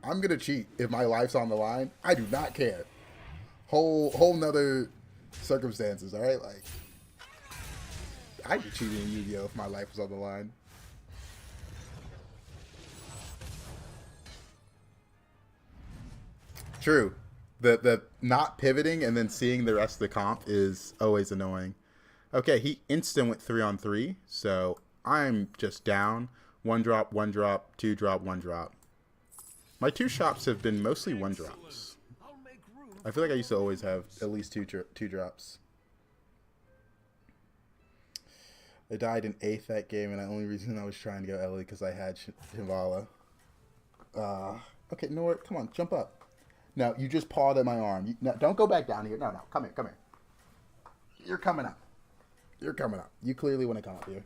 I'm gonna cheat if my life's on the line. I do not care. Whole nother circumstances. All right, like I'd be cheating in Yu-Gi-Oh if my life was on the line. True. The not pivoting and then seeing the rest of the comp is always annoying. Okay, he instant went 3-on-3, so I'm just down. 1-drop, 1-drop, 2-drop, 1-drop. My 2 shops have been mostly 1-drops. I feel like I used to always have at least two drops. I died in 8th that game, and the only reason I was trying to go Ellie because I had Shivala. Okay, you know what? Come on, jump up. No, you just pawed at my arm. No, don't go back down here. No, come here, come here. You're coming up. You're coming up. You clearly want to come up here.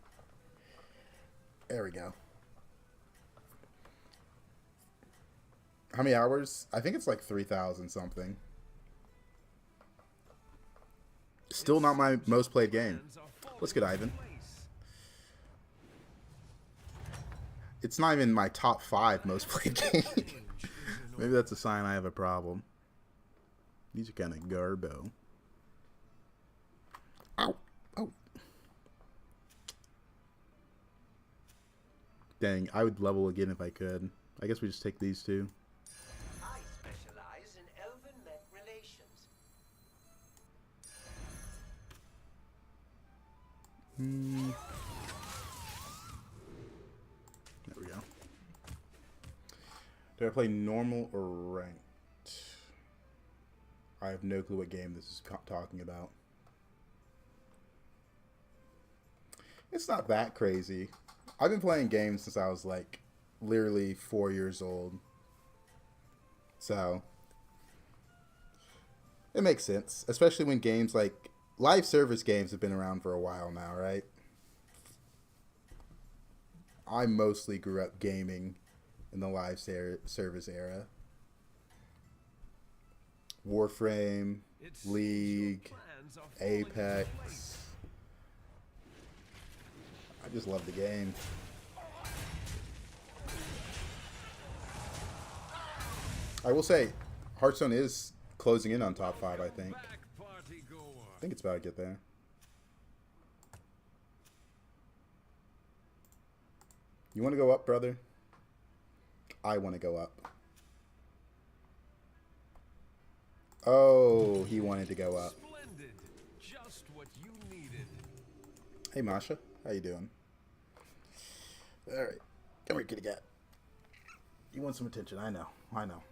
There we go. How many hours? I think it's like 3,000 something. Still not my most played game. What's good, Ivan? It's not even my top 5 most played game. Maybe that's a sign I have a problem. These are kind of garbo. Ow! Oh! Dang, I would level again if I could. I guess we just take these two. I specialize in elven mech relations. There we go. Do I play normal or ranked? I have no clue what game this is talking about. It's not that crazy. I've been playing games since I was like literally 4 years old. So it makes sense, especially when games like live service games have been around for a while now, right? I mostly grew up gaming in the live service era. Warframe, League, Apex. I just love the game. I will say, Hearthstone is closing in on top 5, I think. I think it's about to get there. You want to go up, brother? I want to go up. Oh, he wanted to go up. Just what you needed. Hey, Masha. How you doing? All right. Come here, kitty cat. You want some attention. I know. I know.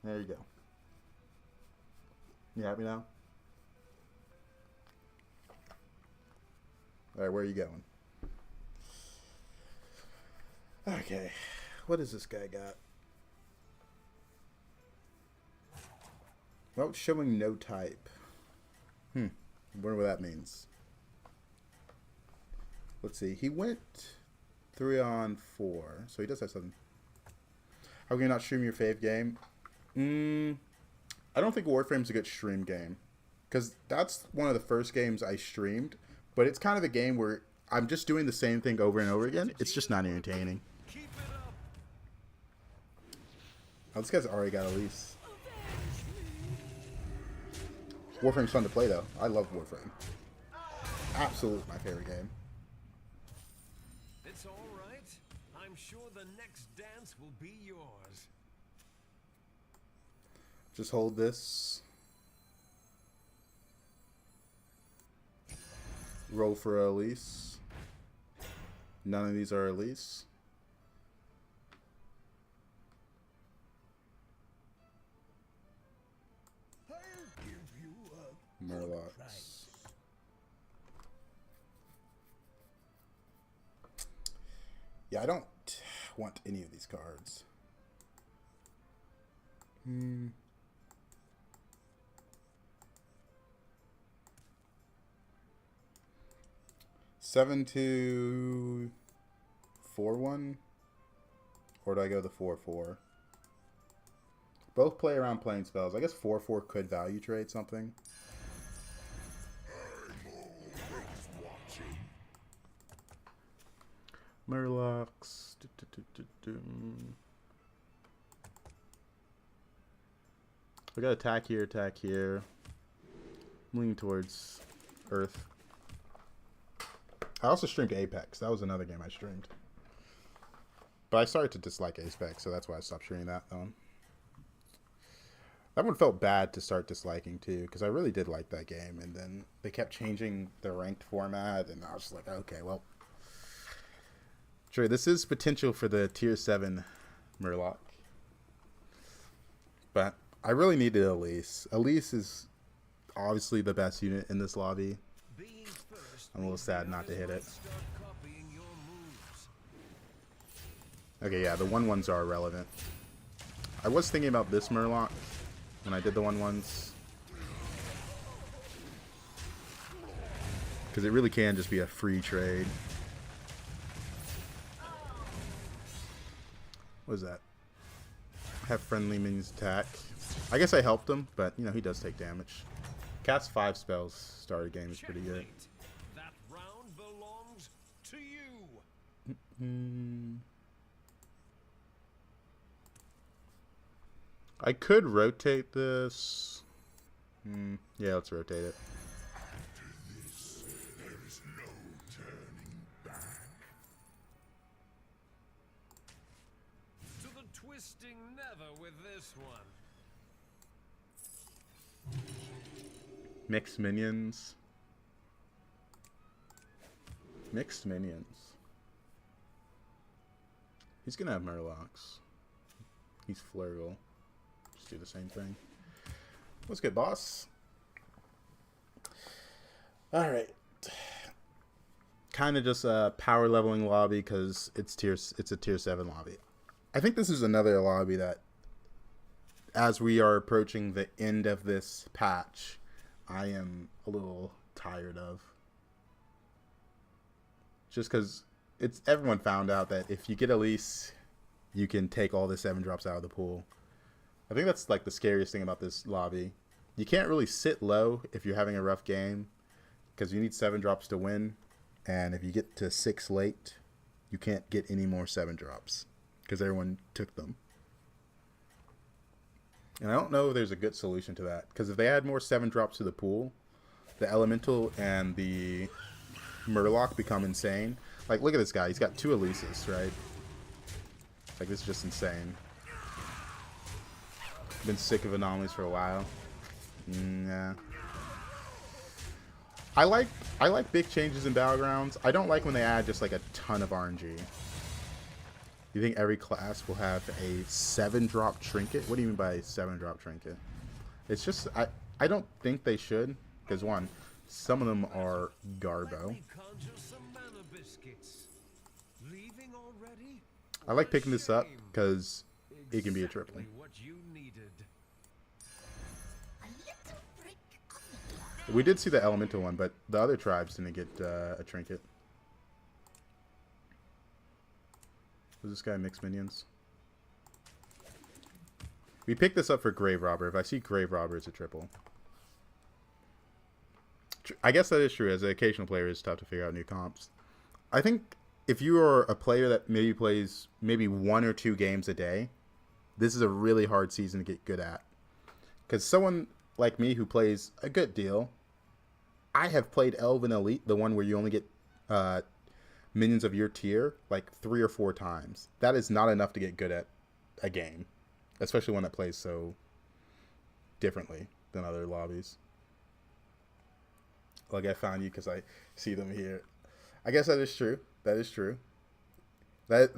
There you go. You happy now? All right, where are you going? Okay. What does this guy got? Well, showing no type. Wonder what that means. Let's see. He went 3-on-4, so he does have something. How can you not stream your fave game? I don't think Warframe's a good stream game, because that's one of the first games I streamed, but it's kind of a game where I'm just doing the same thing over and over again. It's just not entertaining. Oh, this guy's already got a lease. Warframe's fun to play, though. I love Warframe. Absolutely my favorite game. It's all right. I'm sure the next dance will be yours. Just hold this. Roll for a lease. None of these are Elise. I'll give you a Murlocs. price. Yeah, I don't want any of these cards. 7-2 4-1, or do I go the 4-4? Both play around playing spells. I guess 4-4 could value trade something. I'm always watching. Murlocs. We got attack here, attack here. I'm leaning towards Earth. I also streamed Apex. That was another game I streamed. But I started to dislike Apex, so that's why I stopped streaming that one. That one felt bad to start disliking too, because I really did like that game, and then they kept changing the ranked format, and I was just like, okay, well. Sure, this is potential for the tier 7 Murloc. But I really needed Elise. Elise is obviously the best unit in this lobby. Being first I'm a little sad not to hit it. start copying your moves. Okay, yeah, the 1/1s are irrelevant. I was thinking about this Murloc when I did the 1/1s. Because it really can just be a free trade. What is that? Have friendly minions attack. I guess I helped him, but you know, he does take damage. Cast 5 spells, start a game is pretty good. Checkmate. That round belongs to you. I could rotate this. Yeah, let's rotate it. There is no turning back. To the twisting never with this one. Mixed minions. Mixed minions. He's gonna have Murlocs. He's Flurgle. Just do the same thing. What's good, boss? Alright. Kind of just a power leveling lobby because it's a tier 7 lobby. I think this is another lobby that, as we are approaching the end of this patch, I am a little tired of. Just because everyone found out that if you get Elise, you can take all the 7-drops out of the pool. I think that's like the scariest thing about this lobby. You can't really sit low if you're having a rough game, because you need 7-drops to win, and if you get to 6 late, you can't get any more 7-drops because everyone took them. And I don't know if there's a good solution to that, because if they add more 7-drops to the pool, the Elemental and the Murloc become insane. Like, look at this guy. He's got 2 Elises, right? Like, this is just insane. Been sick of anomalies for a while. Nah. I like big changes in Battlegrounds. I don't like when they add just like a ton of RNG. You think every class will have a 7-drop trinket? What do you mean by 7-drop trinket? It's just, I don't think they should, because one, some of them are garbo. Let me conjure some mana biscuits. Leaving already? I like picking this up because it can be a triple. Exactly what you needed. A little brick on the block. We did see the Elemental one, but the other tribes didn't get a trinket. Does this guy mix minions? We picked this up for Grave Robber. If I see Grave Robber, it's a triple. I guess that is true. As an occasional player, it's tough to figure out new comps. I think if you are a player that maybe plays maybe 1 or 2 games a day, this is a really hard season to get good at. Because someone like me who plays a good deal, I have played Elven Elite, the one where you only get minions of your tier, like 3 or 4 times. That is not enough to get good at a game, especially one that plays so differently than other lobbies. Like, I found you because I see them here. I guess that is true. That is true. That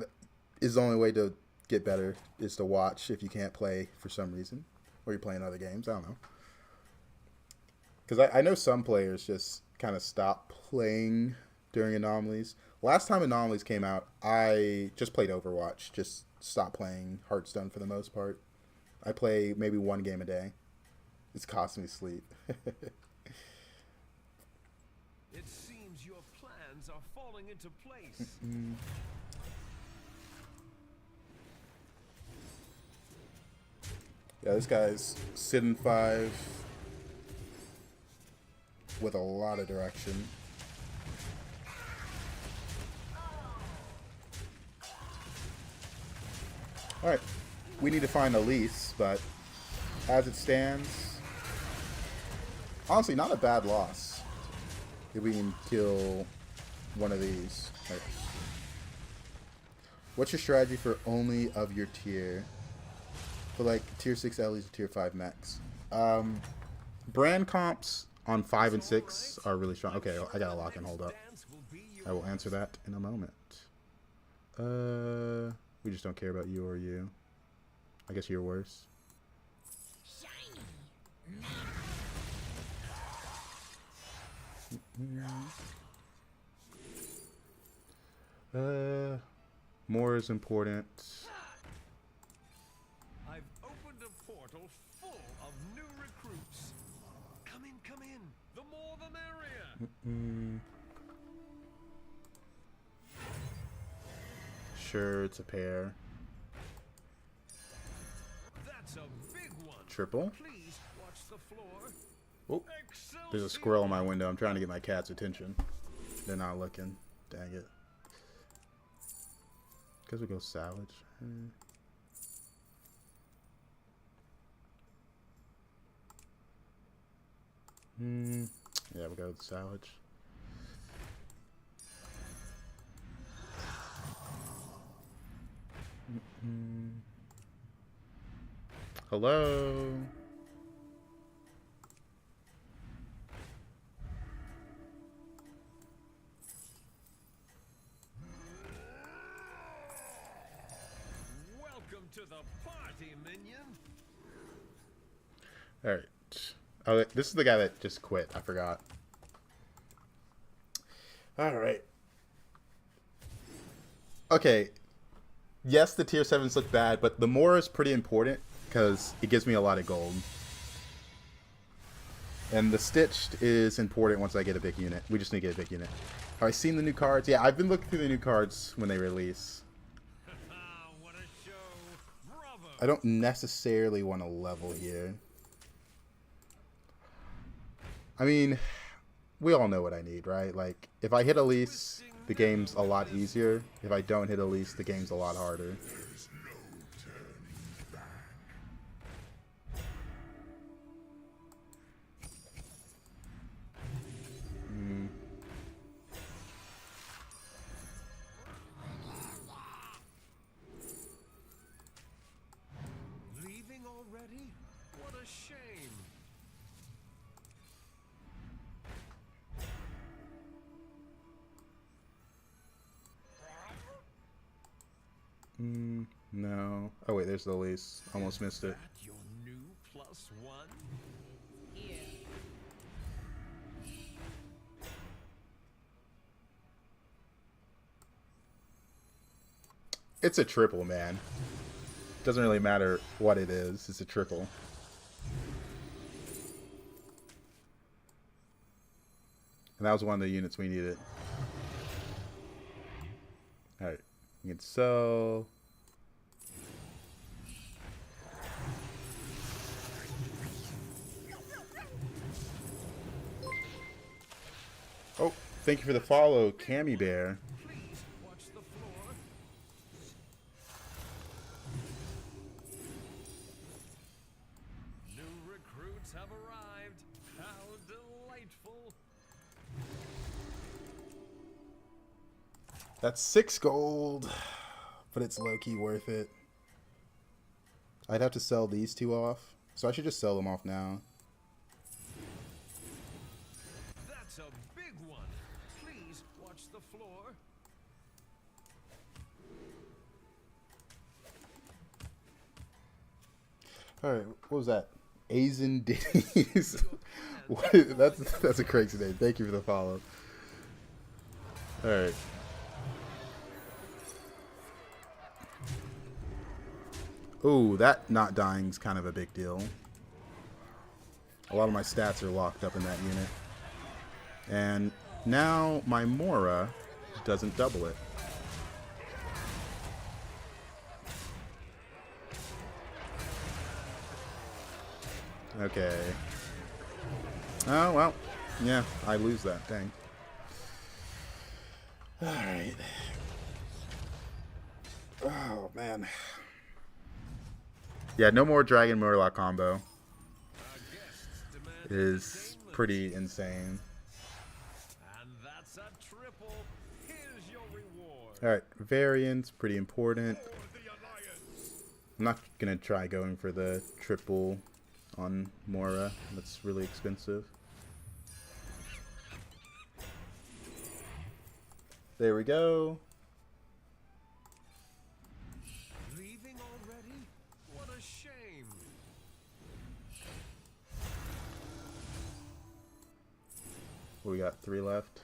is the only way to get better, is to watch if you can't play for some reason, or you're playing other games. I don't know. Because I know some players just kind of stop playing during anomalies. Last time anomalies came out, I just played Overwatch. Just stopped playing Hearthstone for the most part. I play maybe one game a day. It's costing me sleep. It seems your plans are falling into place. Yeah, this guy's sitting 5 with a lot of direction. Alright, we need to find Elise, but as it stands, honestly, not a bad loss. If we can kill one of these. Right. What's your strategy for only of your tier? For like tier 6 Ellie's, tier 5 mechs. Brand comps on 5 and 6 are really strong. Okay, I gotta lock and hold up. I will answer that in a moment. We just don't care about you or you. I guess you're worse. More is important. I've opened a portal full of new recruits. Come in, come in. The more the merrier. Sure, it's a pair. That's a big one. Triple. Please watch the floor. Oh, there's a squirrel in my window. I'm trying to get my cat's attention. They're not looking. Dang it. Because we go Savjz. Yeah, we'll go with Savjz. Hello. Welcome to the party, minion. All right. Oh, this is the guy that just quit. I forgot. All right. Okay. Yes, the tier 7s look bad, but the more is pretty important because it gives me a lot of gold. And the stitched is important once I get a big unit. We just need to get a big unit. Have I seen the new cards? Yeah, I've been looking through the new cards when they release. What a show. Bravo. I don't necessarily want to level here. I mean, we all know what I need, right? Like, if I hit Elise, the game's a lot easier. If I don't hit Elise, the game's a lot harder. There's no turning back. Leaving already? What a shame. No. Oh, wait, there's the Elise. Almost missed it. That your new +1? Here. It's a triple, man. Doesn't really matter what it is. It's a triple. And that was one of the units we needed. Alright. You can sell. Oh, thank you for the follow, Cammy Bear. Please watch the floor. New recruits have arrived. How delightful. That's 6 gold, but it's low-key worth it. I'd have to sell these 2 off, so I should just sell them off now. That's a big one. Please watch the floor. Alright, what was that? Azen Ditties. That's a crazy name. Thank you for the follow. Alright. Ooh, that not dying's kind of a big deal. A lot of my stats are locked up in that unit. And now my Mora doesn't double it. Okay. Oh, well. Yeah, I lose that. Dang. Alright. Oh, man. Yeah, no more Dragon Murloc combo. It is pretty insane. And that's a triple. Here's your reward. Alright, variants, pretty important. I'm not gonna try going for the triple on Mora. That's really expensive. There we go. Leaving already? What a shame. We got 3 left.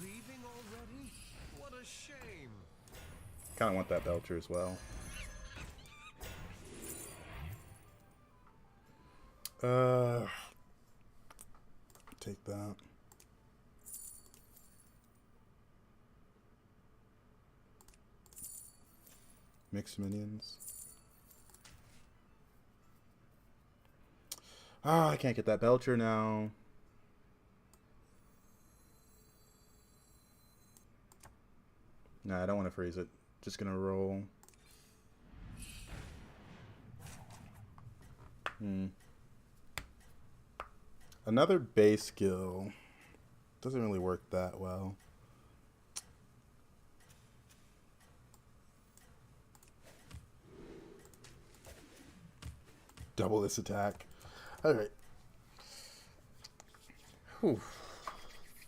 Leaving already? What a shame. Kind of want that Belcher as well. Take that. Mixed minions. Ah, I can't get that Belcher now. Nah, I don't want to freeze it. Just gonna roll. Another base skill doesn't really work that well. Double this attack. Alright.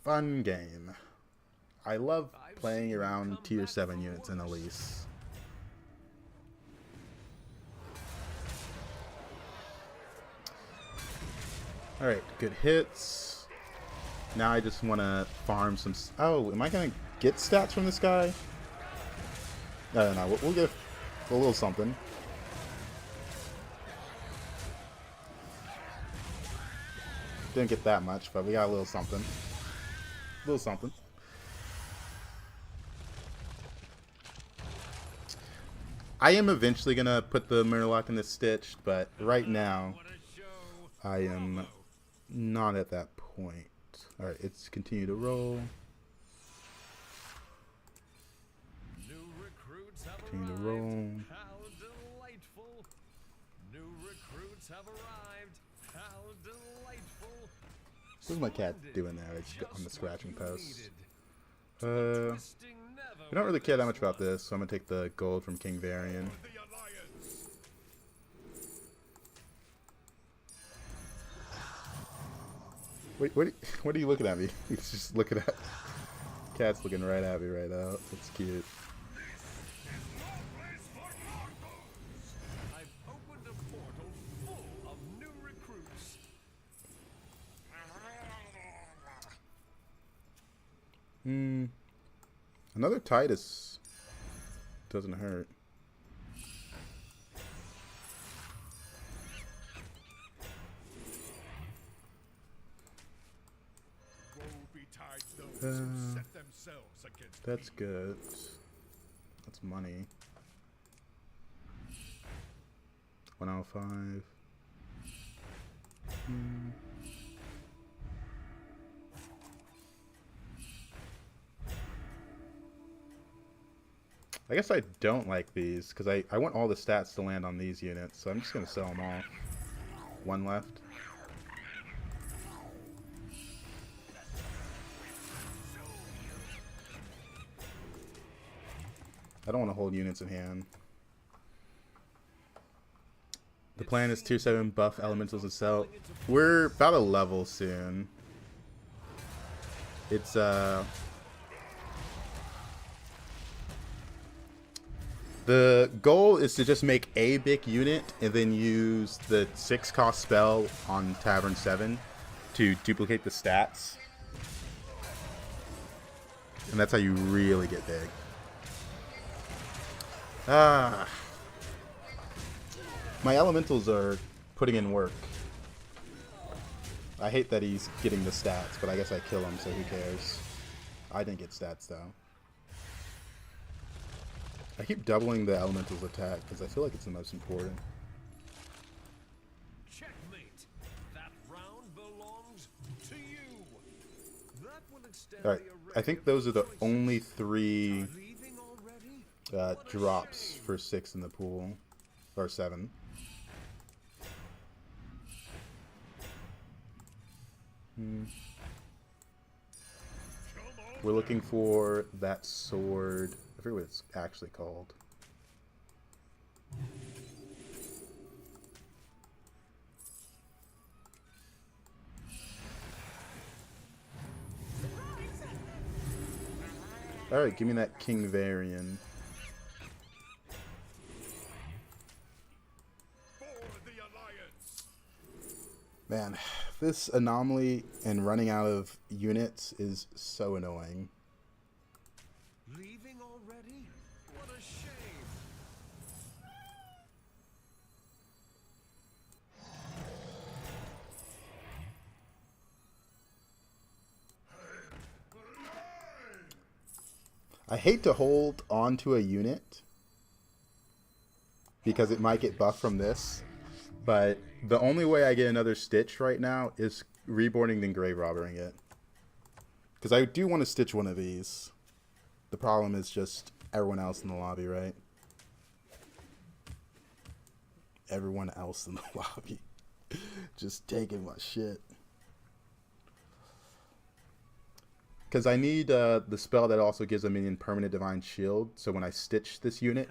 Fun game. I love playing around tier 7 units in Elise. Alright, good hits. Now I just want to farm some... Oh, am I going to get stats from this guy? No, we'll get a little something. Didn't get that much, but we got a little something. A little something. I am eventually going to put the Murloc in the Stitch, but right now I am not at that point. Alright, it's continue to roll. Continue to roll. How delightful. New recruits have arrived. How delightful. What is my cat doing there? It's on the scratching post. We don't really care that much about this, so I'm gonna take the gold from King Varian. Wait, what are you looking at me? He's just looking at... Cat's looking right at me right now. That's cute. I've opened a portal full of new recruits. Another Titus doesn't hurt. That's good. That's money. 105. I guess I don't like these because I want all the stats to land on these units, so I'm just gonna sell them all. 1 left. I don't want to hold units in hand. The plan is tier 7 buff elementals and sell. We're about a level soon. It's The goal is to just make a big unit and then use the 6-cost spell on Tavern 7 to duplicate the stats. And that's how you really get big. Ah. My elementals are putting in work. I hate that he's getting the stats, but I guess I kill him, so who cares? I didn't get stats, though. I keep doubling the elemental's attack, because I feel like it's the most important. Checkmate. That round belongs to you. That will extend Alright, the I think those are the only 3 leaving already? drops for 6 in the pool. Or 7. We're looking for that sword. I forget what it's actually called. Alright, give me that Kripparrian. Man, this anomaly and running out of units is so annoying. Leaving already? What a shame. I hate to hold on to a unit because it might get buffed from this, but the only way I get another Stitch right now is reborning and grave robbering it. Because I do want to Stitch one of these. The problem is just everyone else in the lobby, right? Everyone else in the lobby. Just taking my shit. Because I need the spell that also gives a minion permanent Divine Shield. So when I Stitch this unit,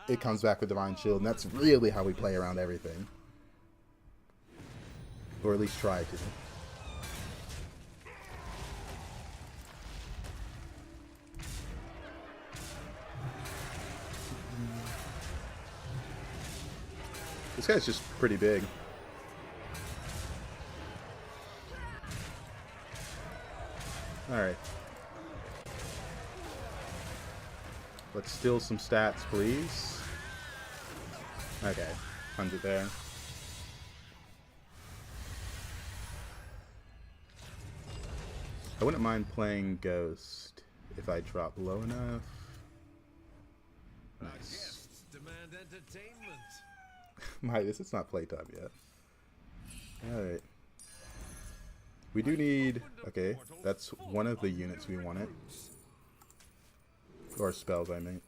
it comes back with Divine Shield. And that's really how we play around everything. Or at least try to. This guy's just pretty big. Alright. Let's steal some stats, please. Okay, 100 there. I wouldn't mind playing Ghost if I drop low enough. Nice. Guests demand entertainment. Midas, it's not playtime yet. Alright. We do need... Okay, that's one of the units we wanted. Or spells, I mean.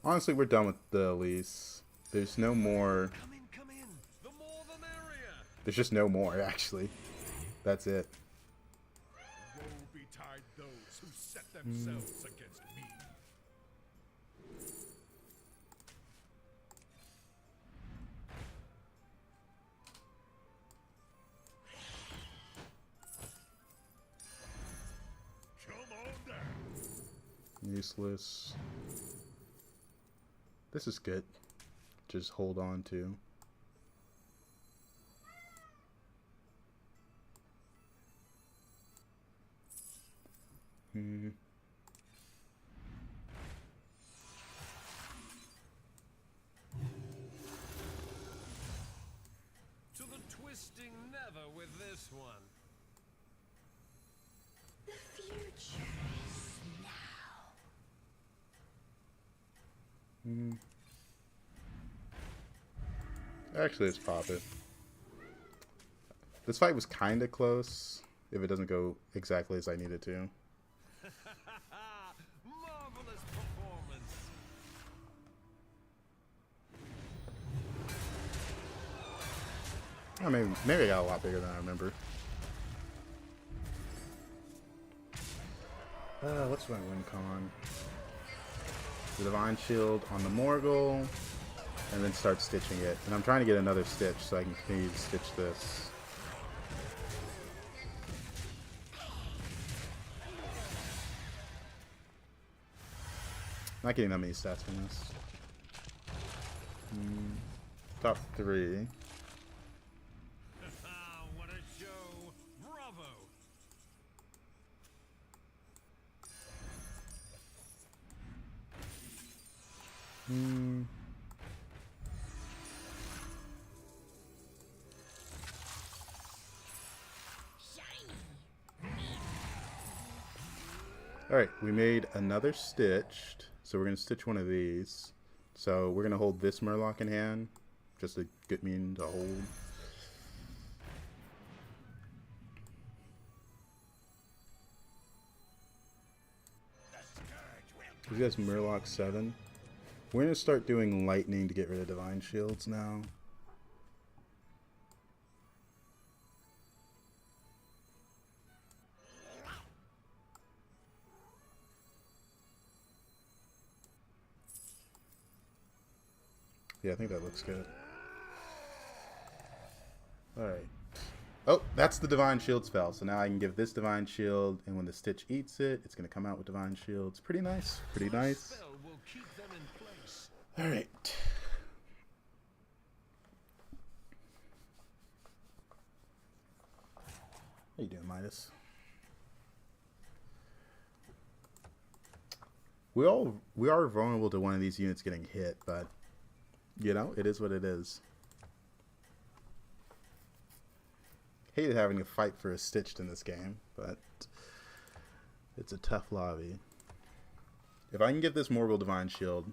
Honestly, we're done with the Elise. There's no more... Come in. The more the merrier. There's just no more, actually. That's it. Woe betide those who set themselves against me. Come on down. Useless. This is good. Just hold on to. To the twisting never with this one. The future is now. Actually, let's pop it. This fight was kind of close, if it doesn't go exactly as I need it to. Marvelous performance. I mean, maybe I got a lot bigger than I remember. What's my win con? The Divine Shield on the Morgul. and then start stitching it. And I'm trying to get another stitch so I can continue to stitch this. Not getting that many stats from this. Top 3. What a show! Bravo! Alright, we made another stitched. So we're going to stitch one of these. So we're going to hold this Murloc in hand. Just to get me into hold. We got Murloc 7. We're going to start doing lightning to get rid of divine shields now. Yeah, I think that looks good. Alright. Oh, that's the Divine Shield spell. So now I can give this Divine Shield, and when the Stitch eats it, it's going to come out with Divine Shields. Pretty nice. Pretty nice. Alright. How you doing, Midas? We are vulnerable to one of these units getting hit, but you know, it is what it is. Hated having to fight for a stitched in this game, but it's a tough lobby. If I can get this Morgul Divine Shield, I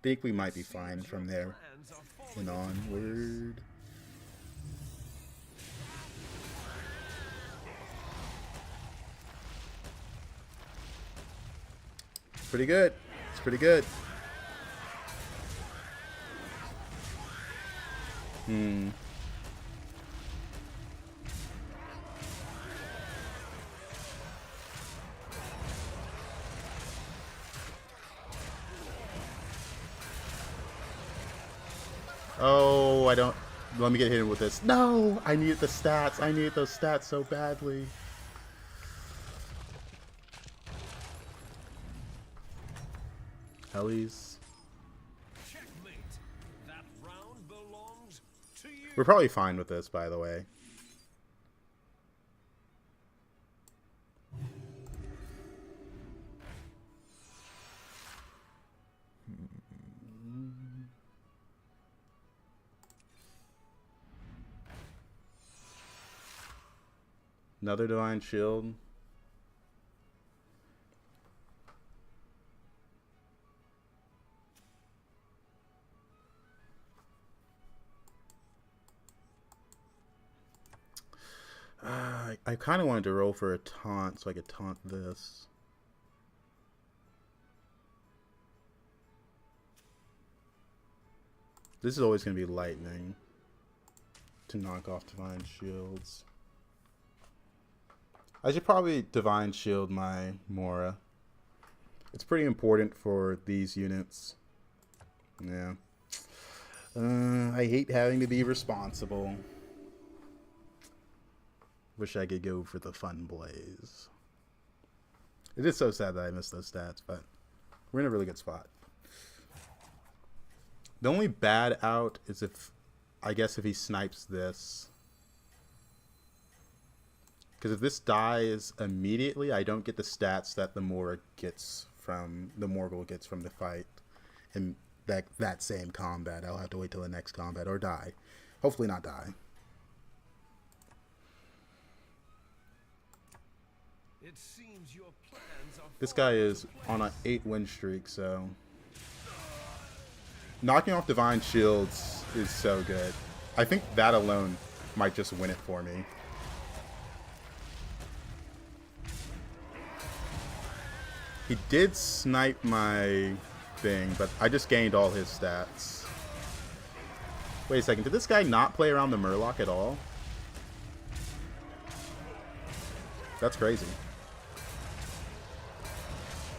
think we might be fine from there and onward. Pretty good. It's pretty good. Oh, I don't... Let me get hit with this. No! I needed the stats. I needed those stats so badly. Hellies. Checkmate. That round belongs to you. We're probably fine with this, by the way. Another Divine Shield. I kind of wanted to roll for a taunt so I could taunt this. This is always going to be lightning to knock off Divine Shields. I should probably Divine Shield my Mora. It's pretty important for these units. Yeah. I hate having to be responsible. Wish I could go for the Fun Blaze. It is so sad that I missed those stats, but we're in a really good spot. The only bad out is if, I guess if he snipes this. Because if this dies immediately, I don't get the stats that the Mora gets from, the Morgul gets from the fight. And that same combat, I'll have to wait till the next combat or die. Hopefully not die. It seems your plans are This guy is on an 8-win streak, so knocking off Divine Shields is so good. I think that alone might just win it for me. He did snipe my thing, but I just gained all his stats. Wait a second, did this guy not play around the Murloc at all? That's crazy.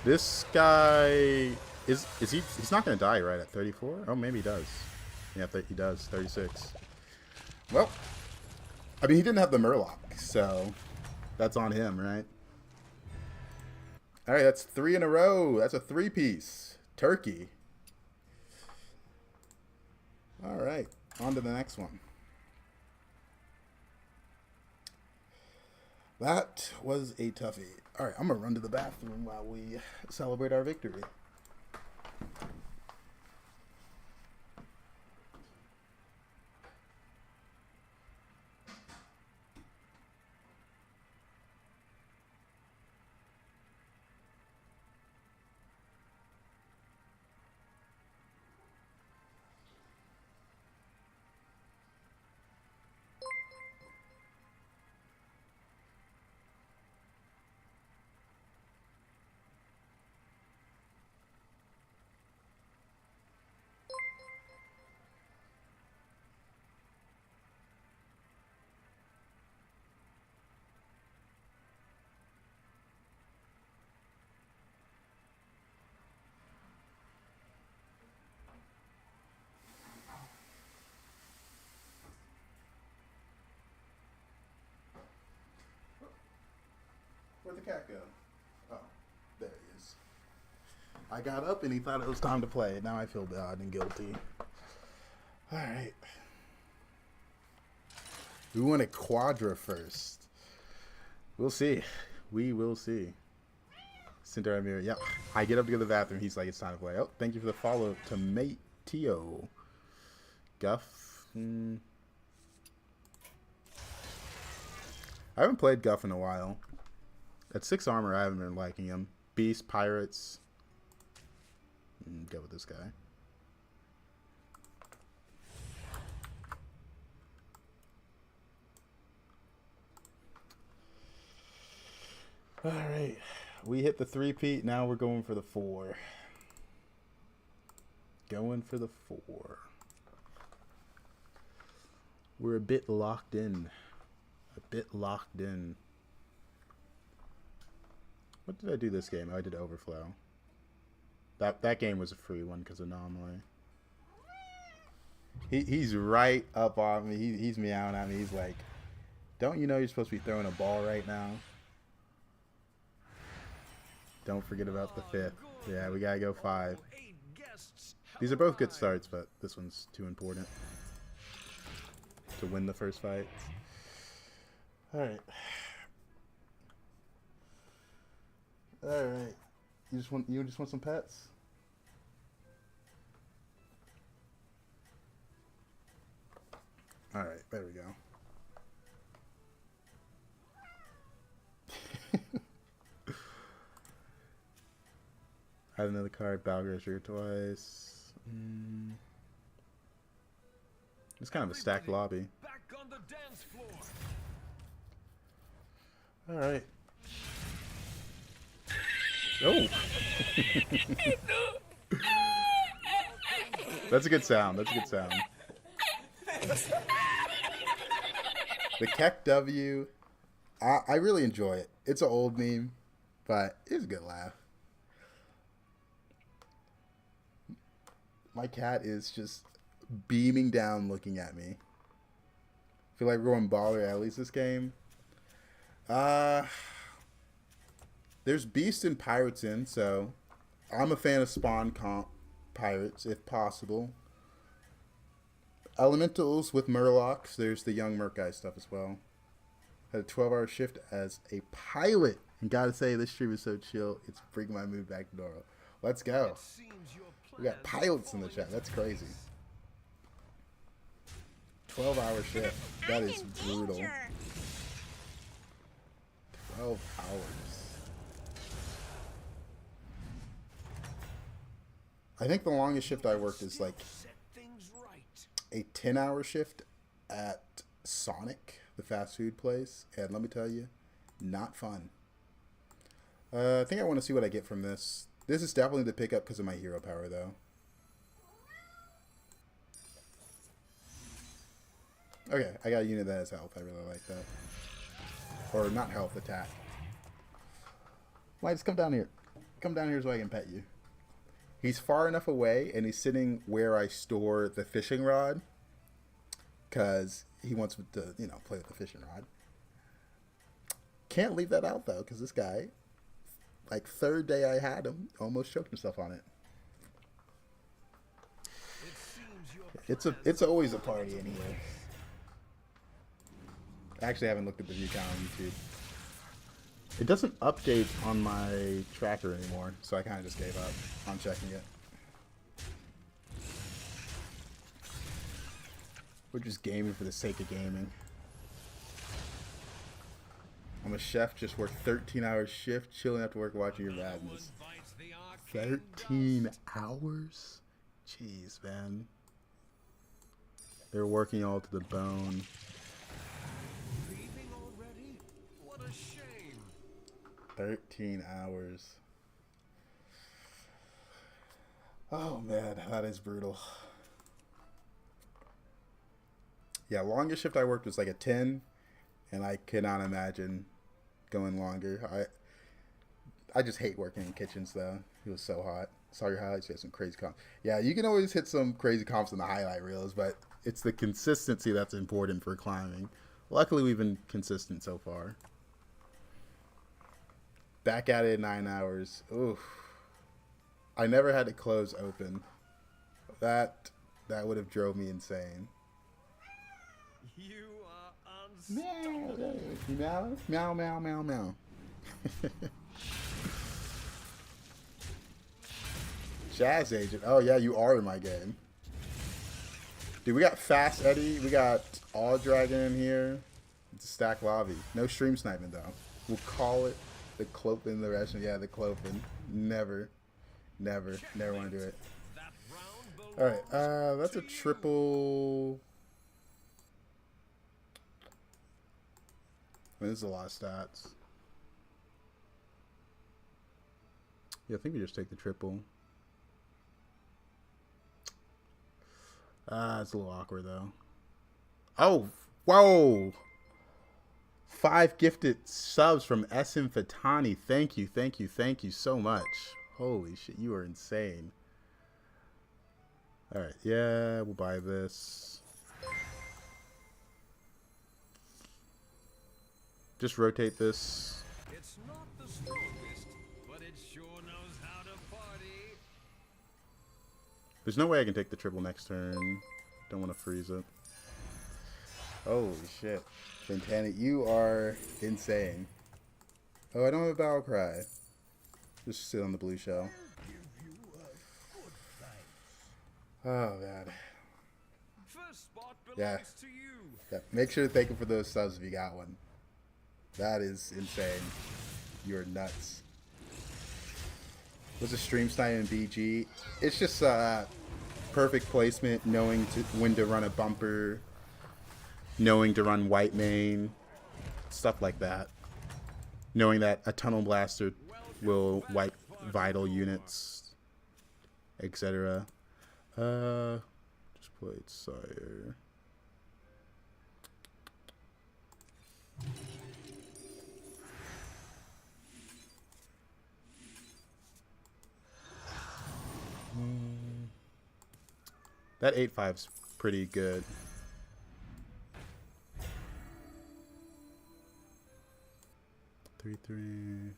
This guy Is he? He's not gonna die, right? At 34? Oh, maybe he does. Yeah, he does. 36. Well, I mean, he didn't have the Murloc, so that's on him, right? All right, that's 3 in a row. That's a 3-piece turkey. All right, on to the next one. That was a toughie. All right, I'm gonna run to the bathroom while we celebrate our victory. Where'd the cat go? Oh, there he is. I got up and he thought it was time to play. Now I feel bad and guilty. Alright. We want a Quadra first. We'll see. We will see. Cinder Mirror. Yep. I get up to go to the bathroom. He's like, it's time to play. Oh, thank you for the follow. Tomato. Guff. I haven't played Guff in a while. At 6 armor, I haven't been liking him. Beast, Pirates. Go with this guy. Alright. We hit the 3-peat. Now we're going for the 4. Going for the 4. We're a bit locked in. A bit locked in. What did I do this game? Oh, I did Overflow. That game was a free one because of Anomaly. He's right up on me. He's meowing at me. He's like, don't you know you're supposed to be throwing a ball right now? Don't forget about the 5th. Yeah, we gotta go 5. These are both good starts, but this one's too important to win the first fight. Alright. Alright. You just want some pets? Alright, there we go. I have another card, Battlegrounds here twice. It's kind of a stacked lobby. Back on the dance floor. Alright. Oh! That's a good sound. That's a good sound. The Keck W. I really enjoy it. It's an old meme, but it's a good laugh. My cat is just beaming down looking at me. I feel like we're going baller alleys this game. There's Beast and Pirates in, so I'm a fan of Spawn comp Pirates if possible. Elementals with Murlocs. There's the young Merc guy stuff as well. Had a 12-hour shift as a pilot. And gotta say, this stream is so chill. It's bringing my mood back to normal. Let's go. We got pilots in the chat. That's crazy. 12-hour shift. That is brutal. 12 hours. I think the longest shift I worked is like a 10-hour shift at Sonic, the fast food place. And let me tell you, not fun. I think I want to see what I get from this. This is definitely the pickup because of my hero power, though. Okay, I got a unit that has health. I really like that. Or not health, attack. Lights, come down here. Come down here so I can pet you. He's far enough away, and he's sitting where I store the fishing rod, because he wants to, you know, play with the fishing rod. Can't leave that out though, because this guy, like third day I had him, almost choked himself on it. It's always a party in here. I actually haven't looked at the view count on YouTube. It doesn't update on my tracker anymore, so I kind of just gave up on checking it. We're just gaming for the sake of gaming. I'm a chef, just worked 13-hour shift, chilling after work, watching your madness. 13 hours? Jeez, man. They're working all to the bone. Leaving already? What a shame. 13 hours. Oh man, that is brutal. Yeah, longest shift I worked was like a 10, and I cannot imagine going longer. I just hate working in kitchens though. It was so hot. Saw your highlights, you had some crazy comps. Yeah, you can always hit some crazy comps in the highlight reels, but it's the consistency that's important for climbing. Luckily, we've been consistent so far. Back at it in 9 hours. Oof. I never had it close open. That would have drove me insane. You are unstoppable. Meow, meow, meow, meow, meow. Jazz Agent. Oh yeah, you are in my game. Dude, we got Fast Eddie. We got All Dragon in here. It's a stack lobby. No stream sniping though. We'll call it the Clopin. The rest. Yeah, the Clopin. Never want to do it. All right. That's a triple. I mean, this is a lot of stats. Yeah, I think we just take the triple. It's a little awkward though. Oh, whoa! 5 gifted subs from SM Fatani. Thank you so much. Holy shit, you are insane. All right, yeah, we'll buy this. Just rotate this. It's not the strongest, but it sure knows how to party. There's no way I can take the triple next turn. Don't want to freeze it. Holy shit. Fantanic, you are insane. Oh, I don't have a battle cry. Just sit on the blue shell. Oh, man. First spot belongs Yeah. to you. Yeah. Make sure to thank him for those subs if you got one. That is insane. You're nuts. What's a stream snipe in BG? It's just perfect placement, knowing when to run a bumper, knowing to run white main, stuff like that. Knowing that a tunnel blaster will wipe vital units, etc. Just played Sire. That 8-5's pretty good. Three.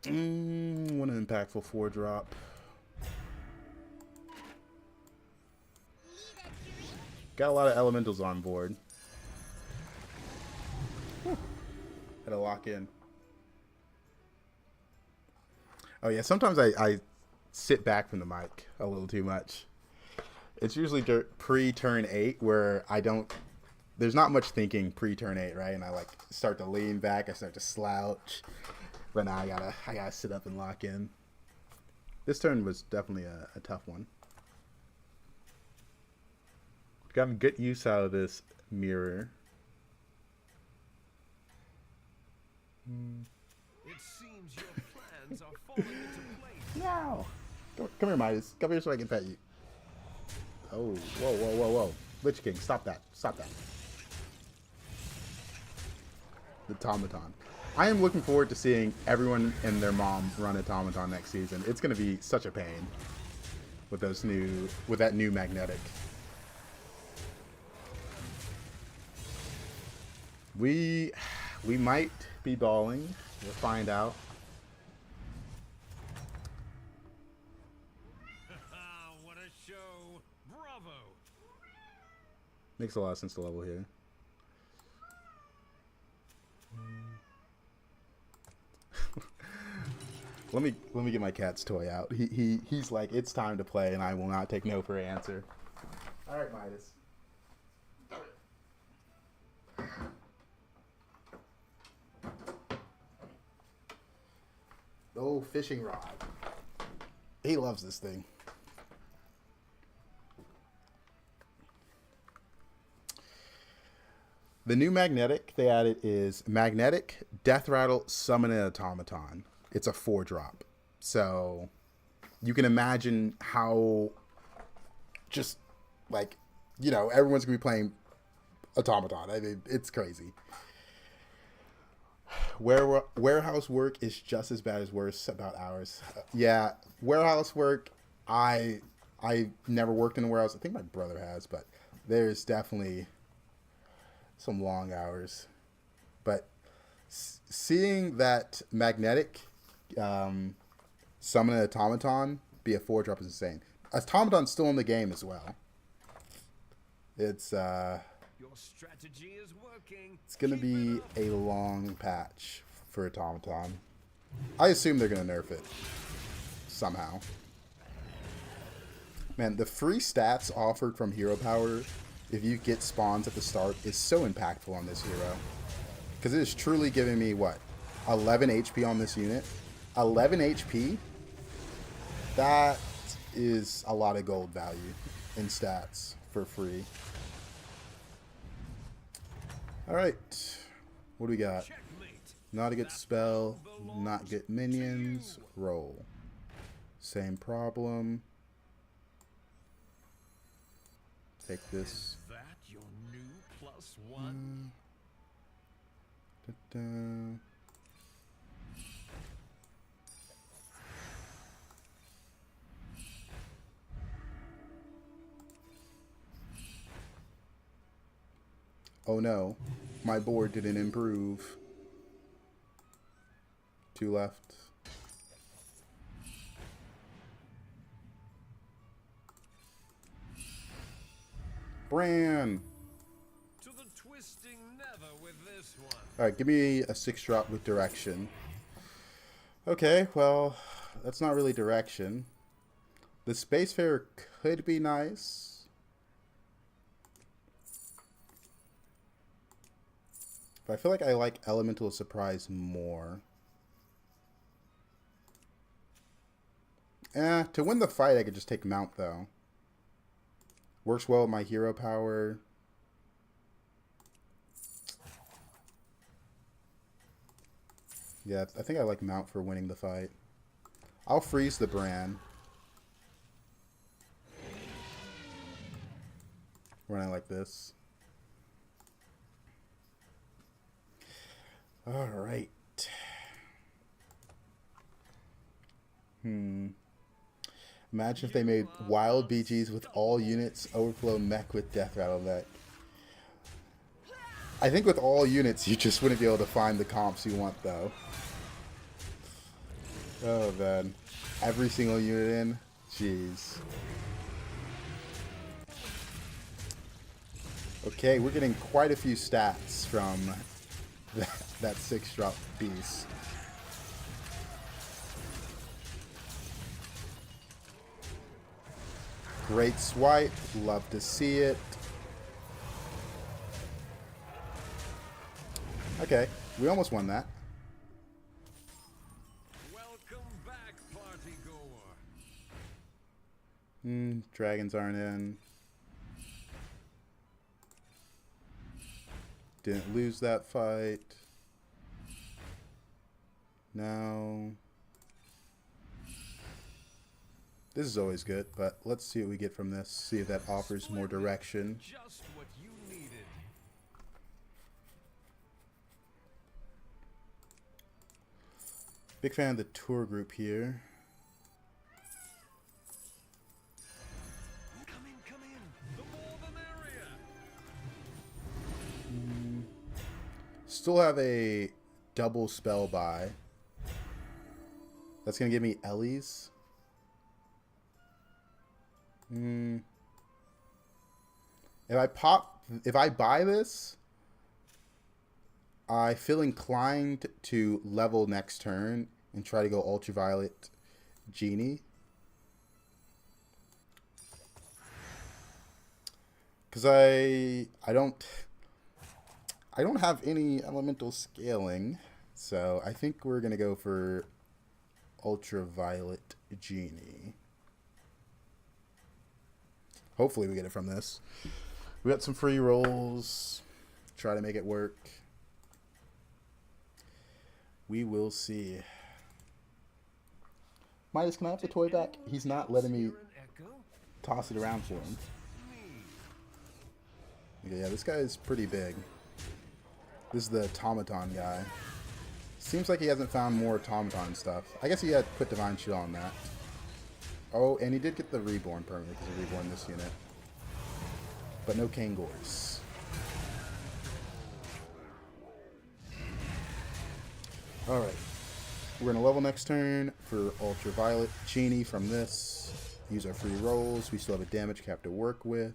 One impactful 4-drop. Got a lot of elementals on board. Whew. Had to lock in. Oh yeah, sometimes I sit back from the mic a little too much. It's usually pre-turn 8 where there's not much thinking pre-turn 8, right? And I like start to lean back, I start to slouch. But now I gotta sit up and lock in. This turn was definitely a tough one. Gotten good use out of this mirror. It seems your plans are falling into place. No! Come here, Midas. Come here so I can pet you. Oh, whoa. Lich King, stop that. The Automaton. I am looking forward to seeing everyone and their mom run Automaton next season. It's going to be such a pain with that new magnetic. We might be balling. We'll find out. What a show! Bravo! Makes a lot of sense to level here. Let me get my cat's toy out. He's like, it's time to play, and I will not take no for an answer. All right, Midas. Oh, fishing rod. He loves this thing. The new magnetic they added is Magnetic, Death Rattle, Summon an Automaton. It's a 4-drop. So you can imagine how just like, you know, everyone's going to be playing Automaton. I mean, it's crazy. Warehouse work is just as bad as worse about hours. Yeah, warehouse work, I never worked in a warehouse. I think my brother has, but there's definitely some long hours. But seeing that magnetic summon an automaton be a 4-drop is insane. Automaton's still in the game as well. It's Your strategy is working. it's gonna be a long patch for automaton. I assume they're gonna nerf it somehow. Man, the free stats offered from hero power if you get spawns at the start is so impactful on this hero, because it is truly giving me what, 11 HP on this unit. 11 HP, that is a lot of gold value in stats for free. Alright, what do we got? Checkmate. Not a good spell, not good minions, roll. Same problem. Take this. Is that your new +1? Da-da. Oh no, my board didn't improve. 2 left. Bran! To the twisting never with this one. Alright, give me a 6-drop with direction. Okay, well, that's not really direction. The Spacefarer could be nice. But I feel like I like Elemental Surprise more. To win the fight, I could just take Mount, though. Works well with my hero power. Yeah, I think I like Mount for winning the fight. I'll freeze the Bran. When I like this. Alright. Imagine if they made wild BGs with all units, overflow mech with Death Rattle deck. I think with all units, you just wouldn't be able to find the comps you want, though. Oh, man. Every single unit in? Jeez. Okay, we're getting quite a few stats from that 6-drop beast. Great swipe. Love to see it. Okay, we almost won that. Welcome back, party goer. Dragons aren't in. Didn't lose that fight. Now, this is always good, but let's see what we get from this. See if that offers more direction. Just what you needed. Big fan of the tour group here. Come in, come in. The more the merrier. Still have a double spell buy. That's gonna give me Ellie's. If I buy this, I feel inclined to level next turn and try to go Ultraviolet Genie. Because I don't have any elemental scaling, so I think we're gonna go for Ultraviolet Genie. Hopefully we get it from this. We got some free rolls. Try to make it work. We will see. Midas, can I have the toy back? He's not letting me toss it around for him. Yeah, this guy is pretty big. This is the automaton guy. Seems like he hasn't found more automaton stuff. I guess he had put Divine Shield on that. Oh, and he did get the Reborn permanently because he reborn this unit. But no Kangors. Alright. We're going to level next turn for Ultraviolet Genie from this. Use our free rolls. We still have a damage cap to work with.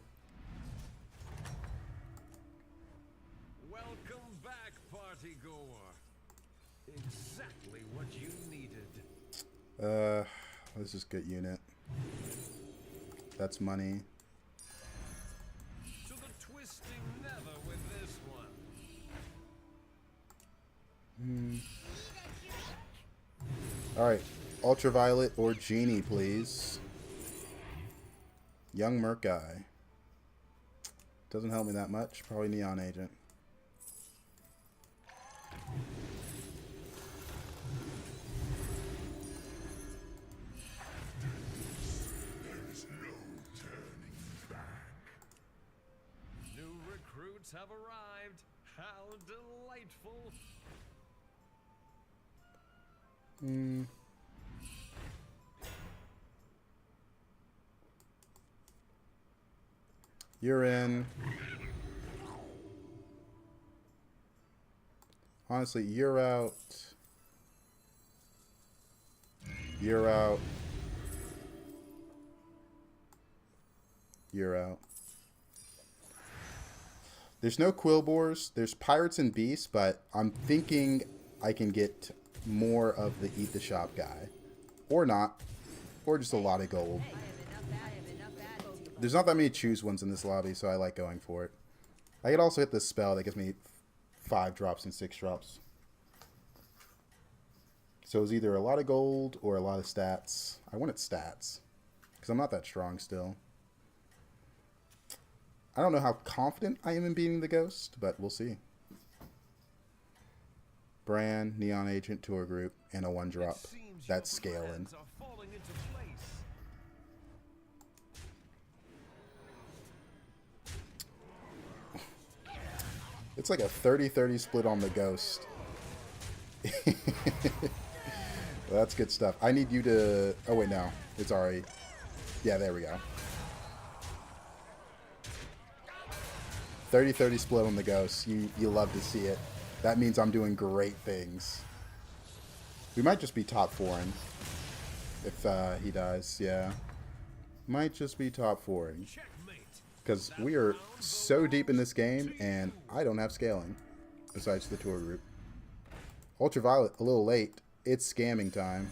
Welcome back, party goer. Exactly what you needed. This is a good unit. That's money. To the twisting nether with this one. Alright. Ultraviolet or Genie, please. Young Merc guy. Doesn't help me that much. Probably Neon Agent. New recruits have arrived. How delightful. You're in. Honestly, you're out. You're out. You're out. There's no Quillbores. There's Pirates and Beasts, but I'm thinking I can get more of the Eat the Shop guy. Or not. Or just a lot of gold. There's not that many choose ones in this lobby, so I like going for it. I could also hit this spell that gives me 5 drops and 6 drops. So it's either a lot of gold or a lot of stats. I wanted stats, because I'm not that strong still. I don't know how confident I am in beating the Ghost, but we'll see. Brand, Neon Agent, Tour Group, and a 1-drop. That's scaling. It's like a 30-30 split on the Ghost. Well, that's good stuff. I need you to... Oh, wait, no. It's already... Yeah, there we go. 30-30 split on the Ghost. You love to see it. That means I'm doing great things. We might just be top 4-ing if he dies. Yeah. Might just be top 4-ing. Because we are so deep in this game, and I don't have scaling, besides the tour group. Ultraviolet, a little late. It's scamming time.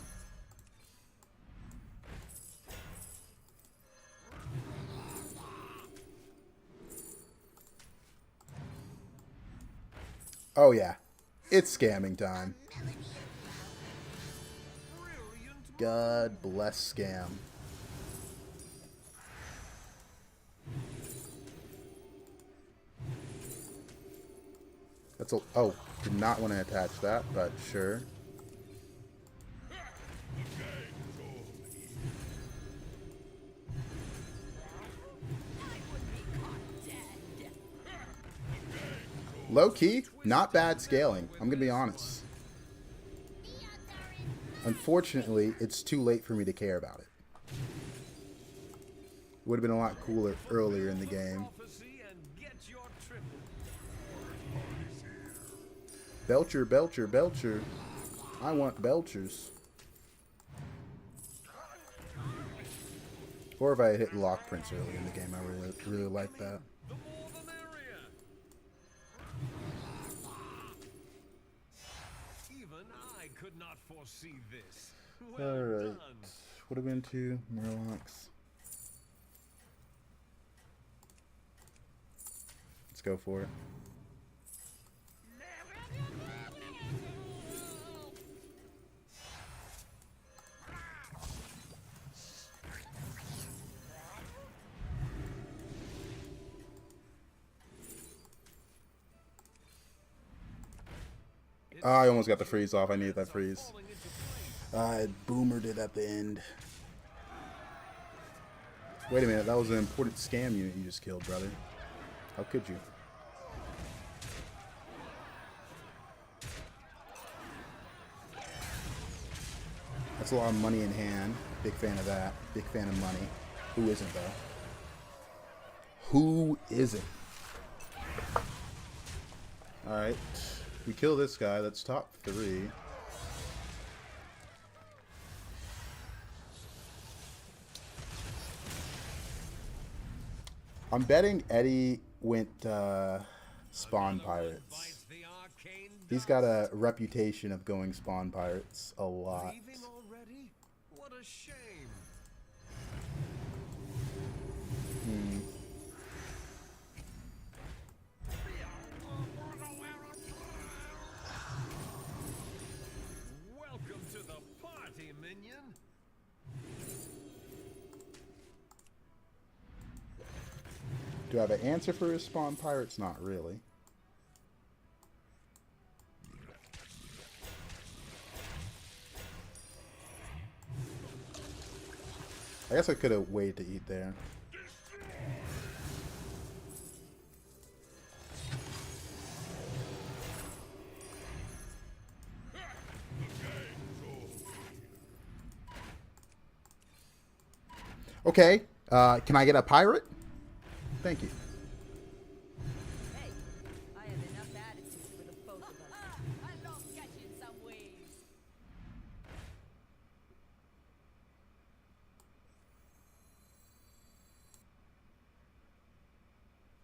Oh yeah, it's scamming time. God bless scam. That's a... Oh, did not want to attach that, but sure. Low key, not bad scaling. I'm gonna be honest. Unfortunately, it's too late for me to care about it. Would have been a lot cooler earlier in the game. Belcher, Belcher, Belcher. I want Belchers. Or if I had hit Lock Prince early in the game, I really like that. Even I could not foresee this. Alright. What are we into? Murlocs. Let's go for it. I almost got the freeze off. I needed that freeze. I boomered it at the end. Wait a minute. That was an important scam unit you just killed, brother. How could you? That's a lot of money in hand. Big fan of that. Big fan of money. Who isn't, though? Who isn't? Alright. We kill this guy. That's top 3. I'm betting Eddie went spawn pirates. He's got a reputation of going spawn pirates a lot. What a shame. Welcome to the party, minion. Do I have an answer for his spawn pirates? Not really. I guess I could have waited to eat there. Okay, can I get a pirate? Thank you. Hey, I have enough attitude for the both of us. I love catching some waves.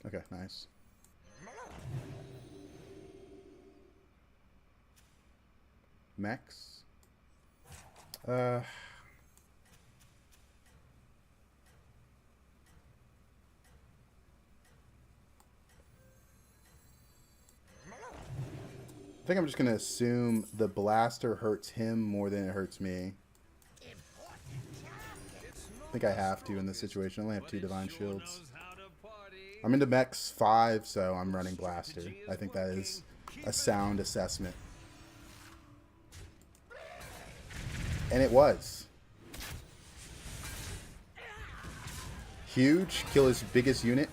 Okay, nice. Mechs. I think I'm just gonna assume the blaster hurts him more than it hurts me. I think I have to in this situation. I only have 2 divine shields. I'm into mechs 5, so I'm running blaster. I think that is a sound assessment. And it was. Huge. Kill his biggest unit.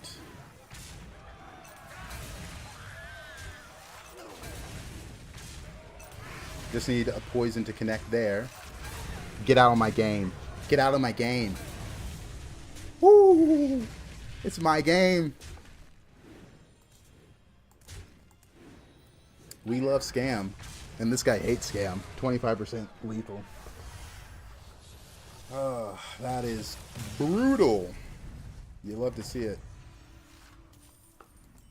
Just need a poison to connect there. Get out of my game. Get out of my game. Woo! It's my game. We love scam. And this guy hates scam. 25% lethal. Oh, that is brutal. You love to see it.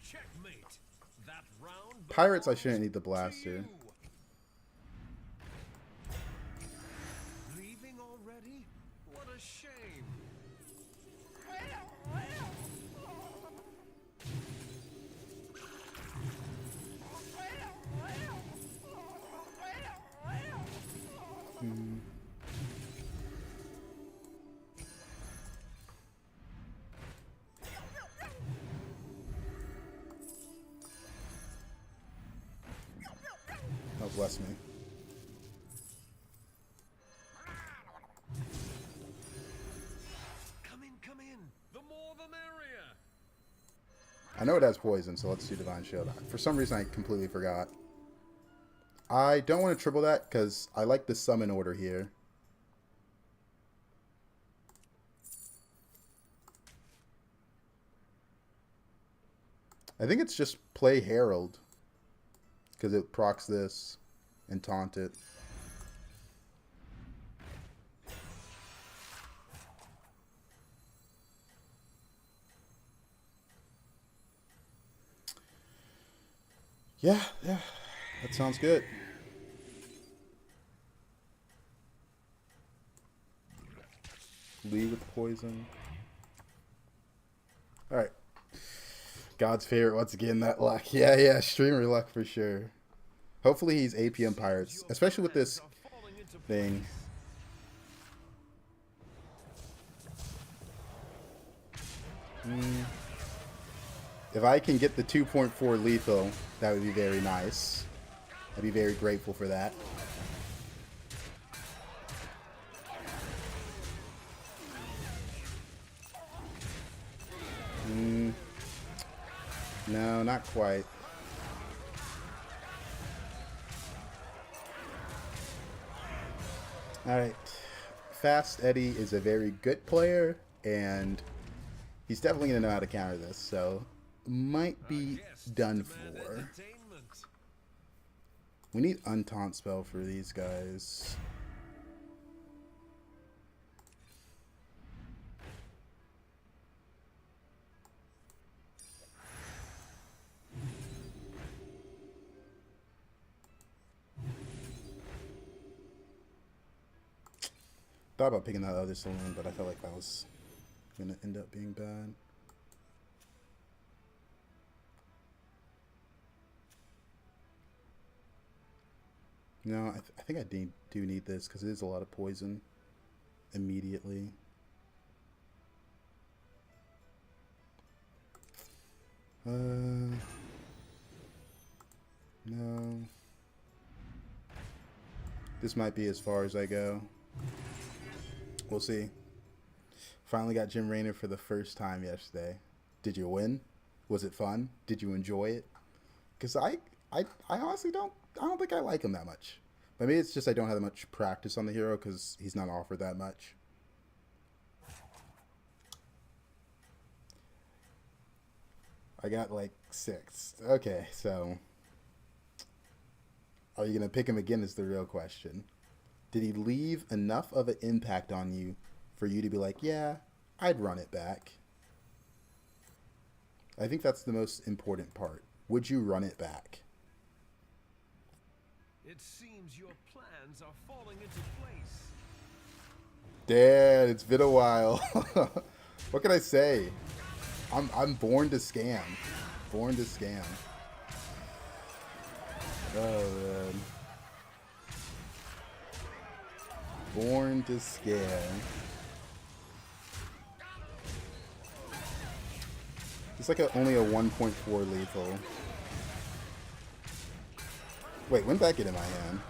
Checkmate. That round Pirates, I shouldn't need the blaster. leaving already? What a shame. Oh, bless me. Come in. The more the merrier. I know it has poison, so let's do Divine Shield. For some reason, I completely forgot. I don't want to triple that because I like the summon order here. I think it's just play Herald because it procs this and taunt it. Yeah, that sounds good. Lead with poison. Alright. God's favorite, once again, that luck. Yeah, streamer luck for sure. Hopefully he's APM Pirates, especially with this thing. If I can get the 2.4 lethal, that would be very nice. I'd be very grateful for that. No, not quite. Alright. Fast Eddie is a very good player, and he's definitely going to know how to counter this, so might be done for. We need Untaunt spell for these guys. Thought about picking that other Solem, but I felt like that was going to end up being bad. No, I think I do need this because it is a lot of poison immediately. No. This might be as far as I go. We'll see. Finally got Jim Raynor for the first time yesterday. Did you win? Was it fun? Did you enjoy it? Because I honestly I don't think I like him that much. Maybe it's just I don't have that much practice on the hero because he's not offered that much. I got like 6. Okay, so are you going to pick him again is the real question. Did he leave enough of an impact on you for you to be like, yeah, I'd run it back? I think that's the most important part. Would you run it back? It seems your plans are falling into place. Dad, it's been a while. What can I say? I'm born to scam. Born to scam. Oh man. Born to scam. It's like only a 1.4 lethal. Wait, when did that get in my hand?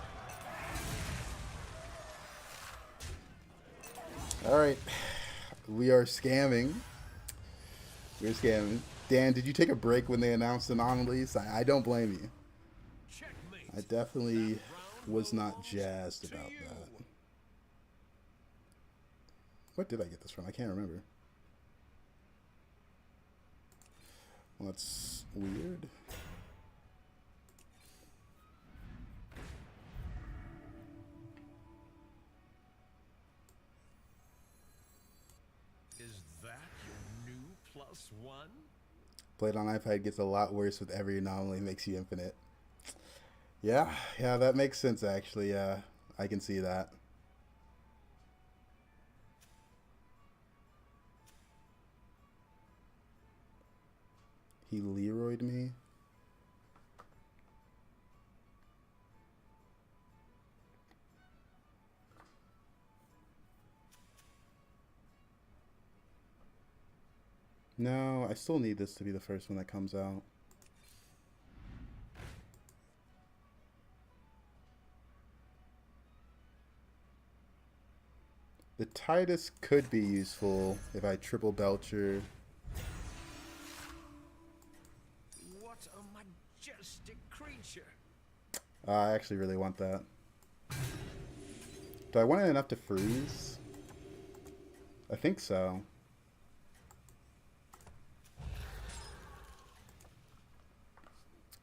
Alright. We are scamming. We're scamming. Dan, did you take a break when they announced anomalies? I don't blame you. Checkmate. I definitely was not jazzed about that. What did I get this from? I can't remember. Well, that's weird. Is that your new +1? Played on iPad gets a lot worse with every anomaly, makes you infinite. Yeah, that makes sense actually. Yeah, I can see that. He Leroyed me. No, I still need this to be the first one that comes out. The Titus could be useful if I triple Belcher. What a majestic creature. I actually really want that. Do I want it enough to freeze? I think so.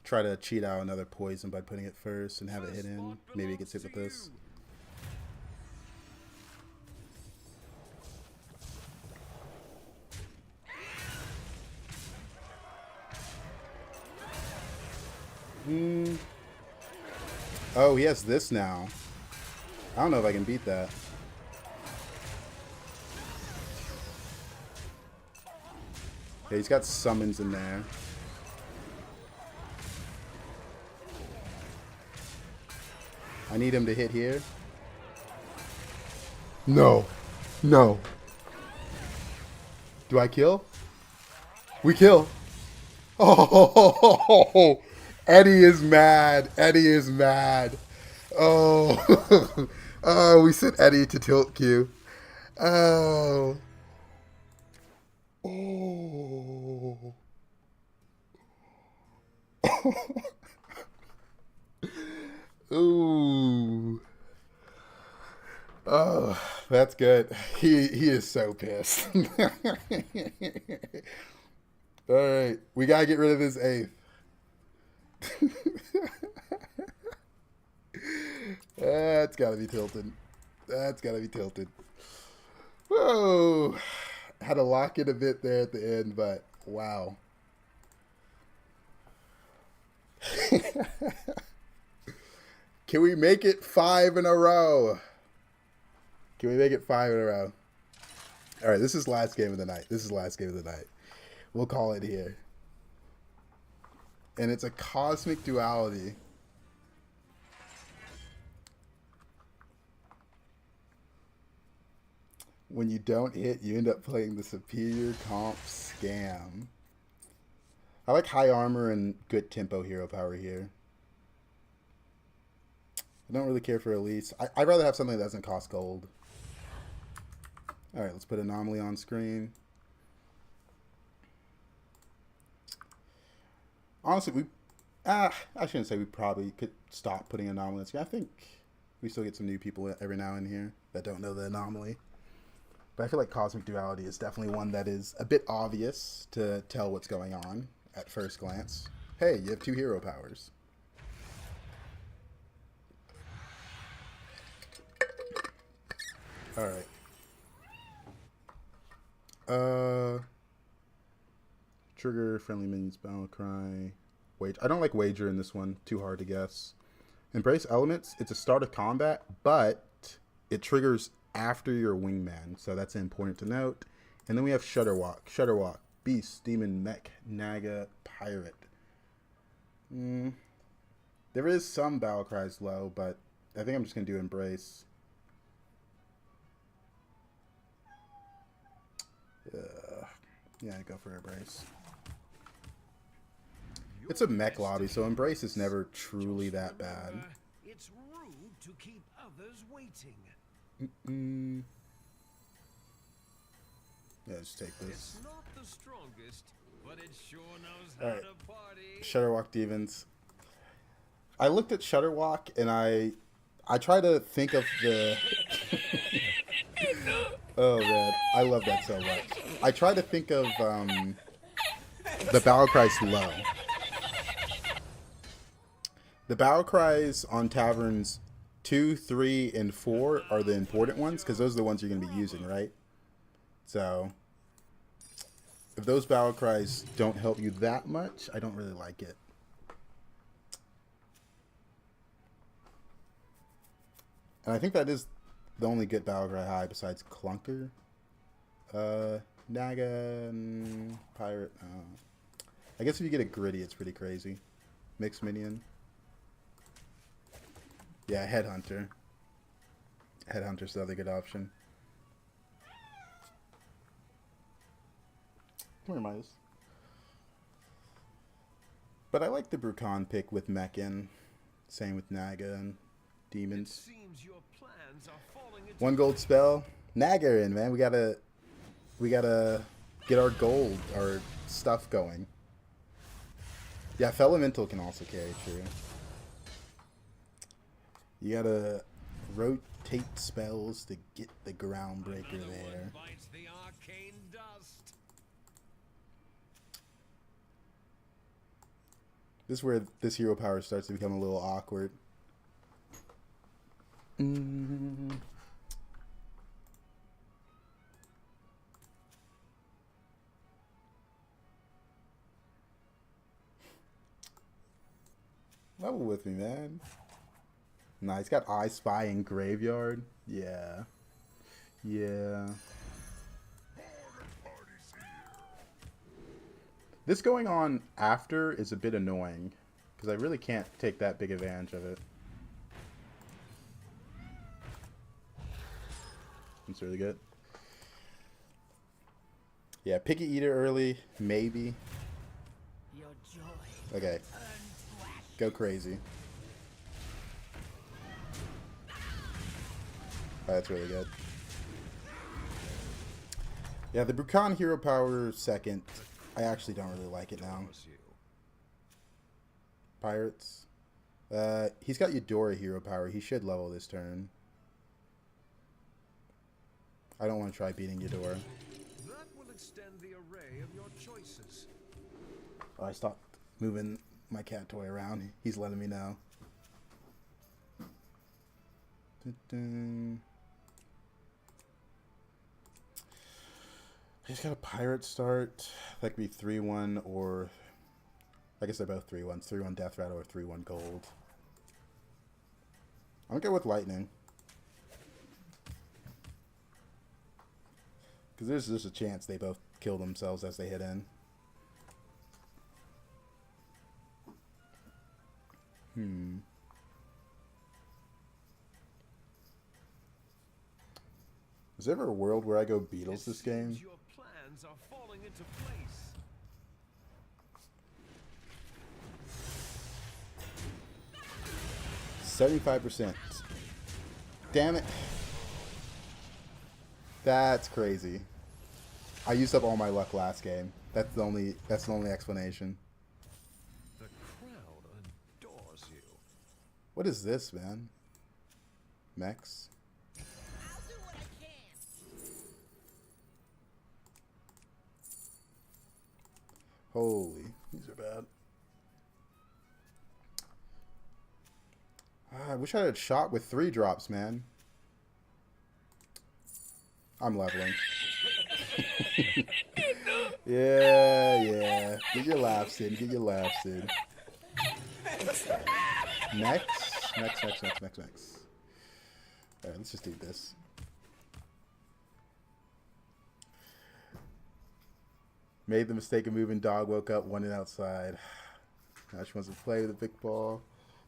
Try to cheat out another poison by putting it first and have it hit in. Maybe it gets hit with this. Oh, he has this now. I don't know if I can beat that. Yeah, he's got summons in there. I need him to hit here. No. No. Do I kill? We kill. Oh, Eddie is mad. Eddie is mad. Oh, oh, we sent Eddie to tilt Q. Oh. Oh. Ooh. Oh, that's good. He is so pissed. All right, we gotta get rid of his 8th. That's gotta be tilted. That's gotta be tilted. Whoa. Had to lock it a bit there at the end, but wow. Can we make it 5 in a row? Can we make it 5 in a row? All right, this is last game of the night. This is last game of the night. We'll call it here. And it's a cosmic duality. When you don't hit, you end up playing the superior comp scam. I like high armor and good tempo hero power here. I don't really care for Elise. I'd rather have something that doesn't cost gold. Alright, let's put Anomaly on screen. Honestly, I shouldn't say we probably could stop putting Anomaly on screen. I think we still get some new people every now and here that don't know the Anomaly. But I feel like Cosmic Duality is definitely one that is a bit obvious to tell what's going on at first glance. Hey, you have 2 hero powers. Alright. Trigger, friendly minions, battle cry. Wage. I don't like wager in this one. Too hard to guess. Embrace elements. It's a start of combat, but it triggers after your wingman, so that's important to note. And then we have Shudderwalk. Shudderwalk. Beast, Demon, Mech, Naga, Pirate. There is some battle cries low, but I think I'm just going to do Embrace. Yeah, go for Embrace. It's a mech lobby, so Embrace is never truly that bad. It's rude to keep others waiting. Yeah, just take this. It's not the strongest, but it sure knows how to party. Shudderwalk Demons. I looked at Shudderwalk and I try to think of the oh man, I love that so much. I try to think of the battle cries low. The battle cries on taverns 2, 3, and 4 are the important ones because those are the ones you're going to be using, right? So if those battle cries don't help you that much, I don't really like it. And I think that is the only good battle cry high besides Clunker. Naga and Pirate. I guess if you get a Gritty, it's pretty crazy. Mixed Minion. Yeah, Headhunter. Headhunter's the other good option. Where am I? But I like the Brucon pick with Mech in. Same with Naga and Demons. One gold spell. Naga in, man. We gotta get our gold, our stuff going. Yeah, Elemental can also carry, true. You gotta rotate spells to get the ground breaker Another there. one bites the arcane dust. This is where this hero power starts to become a little awkward. Level with me, man. Nah, he's got I Spy and Graveyard. Yeah. Yeah. This going on after is a bit annoying, because I really can't take that big advantage of it. It's really good. Yeah, Picky Eater early, maybe. Your joy. Okay. Go crazy. Oh, that's really good. Yeah, the Brukan hero power second. I actually don't really like it now. Pirates. He's got Eudora hero power. He should level this turn. I don't want to try beating Eudora. That will extend the array of your choices. Oh, I stopped moving my cat toy around. He's letting me know. He's got a pirate start. That could be 3-1 or... I guess they're both 3-1s. 3-1 Death Rattle or 3-1 Gold. I'm going to go with Lightning. Because there's just a chance they both kill themselves as they hit in. Is there ever a world where I go Beatles this game? Your plans are falling into place. 75%. Damn it. That's crazy. I used up all my luck last game. That's the only explanation. The crowd adores you. What is this, man? Mex? I'll do what I can. Holy, these are bad. I wish I had shot with 3 drops, man. I'm leveling. Yeah. Get your laughs in. Get your laughs in. Next. Alright, let's just do this. Made the mistake of moving dog, woke up, wanted outside. Now she wants to play with a big ball.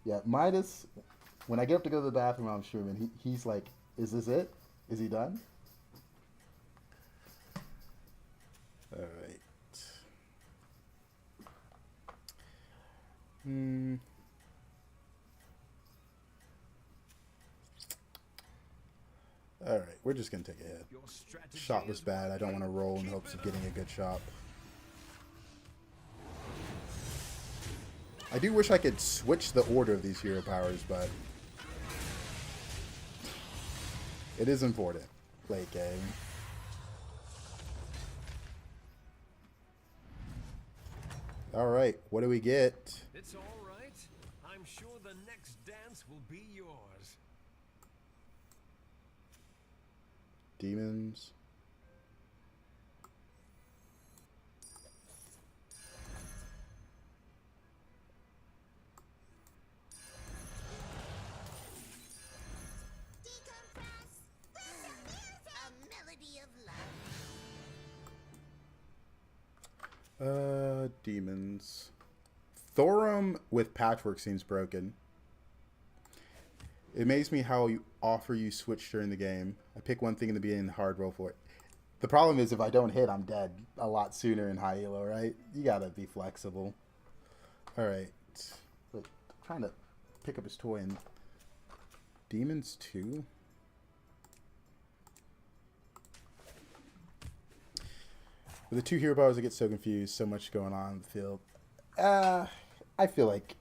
Yeah, Midas, when I get up to go to the bathroom while I'm streaming, he's like, is this it? Is he done? Alright. Alright, we're just going to take a hit. Your strategy Shot was is bad. I don't want to working. roll in Keep hopes of it getting a up. good shot. I do wish I could switch the order of these hero powers, but it is important. Late game. Alright, what do we get? It's all right. I'm sure the next dance will be yours. Demons. Decompress. A melody of love. Demons. Thorum with Patchwork seems broken. It amazes me how you offer you switch during the game. I pick one thing in the beginning, hard roll for it. The problem is if I don't hit, I'm dead a lot sooner in high elo, right? You gotta be flexible. Alright. I'm trying to pick up his toy and... Demons 2? With the 2 hero powers, I get so confused. So much going on in the field. I feel like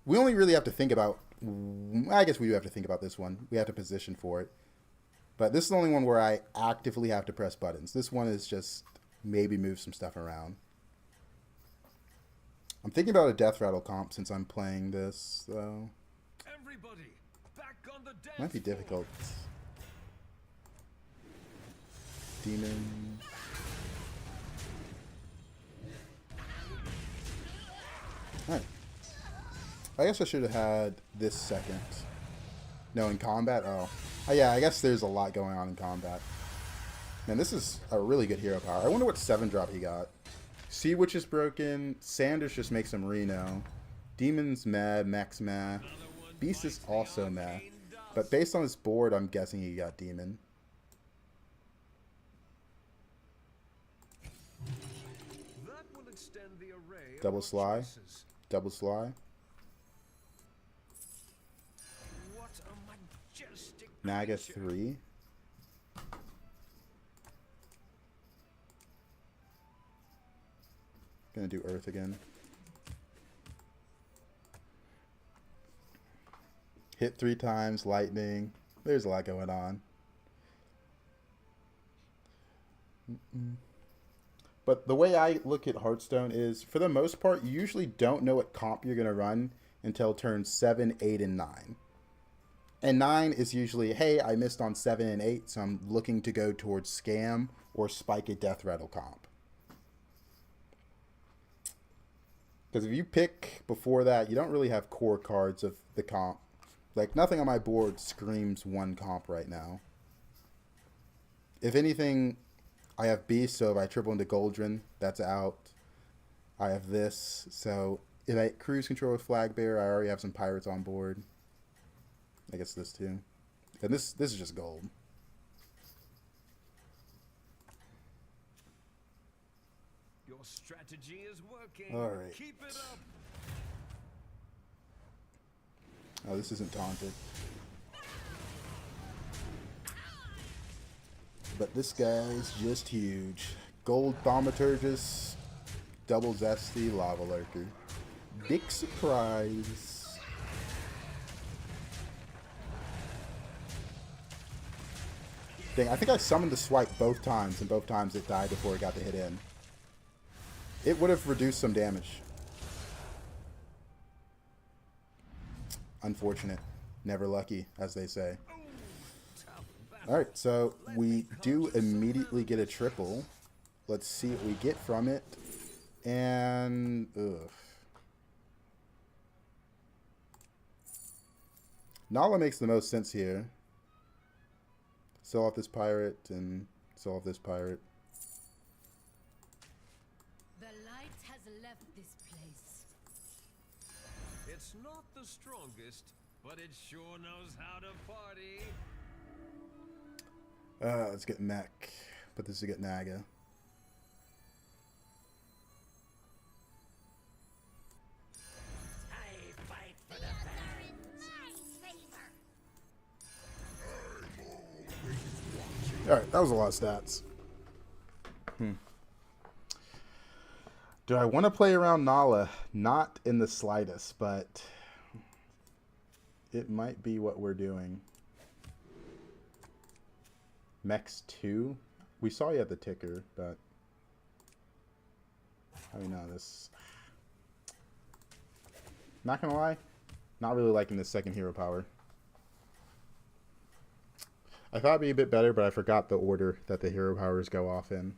we only really have to think about I guess we do have to think about this one. We have to position for it. But this is the only one where I actively have to press buttons. This one is just maybe move some stuff around. I'm thinking about a Death Rattle comp since I'm playing this, though. Everybody, back on the dance Might be difficult. Demon. Alright. I guess I should have had this second. No, in combat? Oh. Oh, yeah, I guess there's a lot going on in combat. Man, this is a really good hero power. I wonder what 7-drop he got. Sea Witch is broken. Sanders just makes him Reno. Demon's mad. Max mad. Beast is also mad. But based on his board, I'm guessing he got Demon. That will extend the array of Double our Sly. choices. Double Sly. What a majestic Naga creature. 3. Gonna do Earth again. Hit 3 times, lightning. There's a lot going on. But the way I look at Hearthstone is, for the most part, you usually don't know what comp you're going to run until turns 7, 8, and 9. And 9 is usually, hey, I missed on 7 and 8, so I'm looking to go towards Scam or Spike a Death Rattle comp. Because if you pick before that, you don't really have core cards of the comp. Like, nothing on my board screams one comp right now. If anything, I have Beast, so if I triple into Goldrin, that's out. I have this, so if I cruise control with Flag Bearer, I already have some Pirates on board. I guess this too. And this is just gold. Your strategy is working. All right. Keep it up. Oh, this isn't taunted. But this guy's just huge. Gold Thaumaturgus, double Zesty, Lava Lurker. Big surprise. Dang, I think I summoned the swipe both times, and both times it died before it got the hit in. It would have reduced some damage. Unfortunate. Never lucky, as they say. Alright, so we do immediately get a triple. Let's see what we get from it. And... ugh. Nala makes the most sense here. Sell off this pirate and sell off this pirate. The light has left this place. It's not the strongest, but it sure knows how to party. Let's get Mech. But this is to get Naga. I fight for the Alright, that was a lot of stats. Do I want to play around Nala? Not in the slightest, but it might be what we're doing. Mechs 2? We saw you at the ticker, but I mean, no, this... Not gonna lie, not really liking this second hero power. I thought it'd be a bit better, but I forgot the order that the hero powers go off in.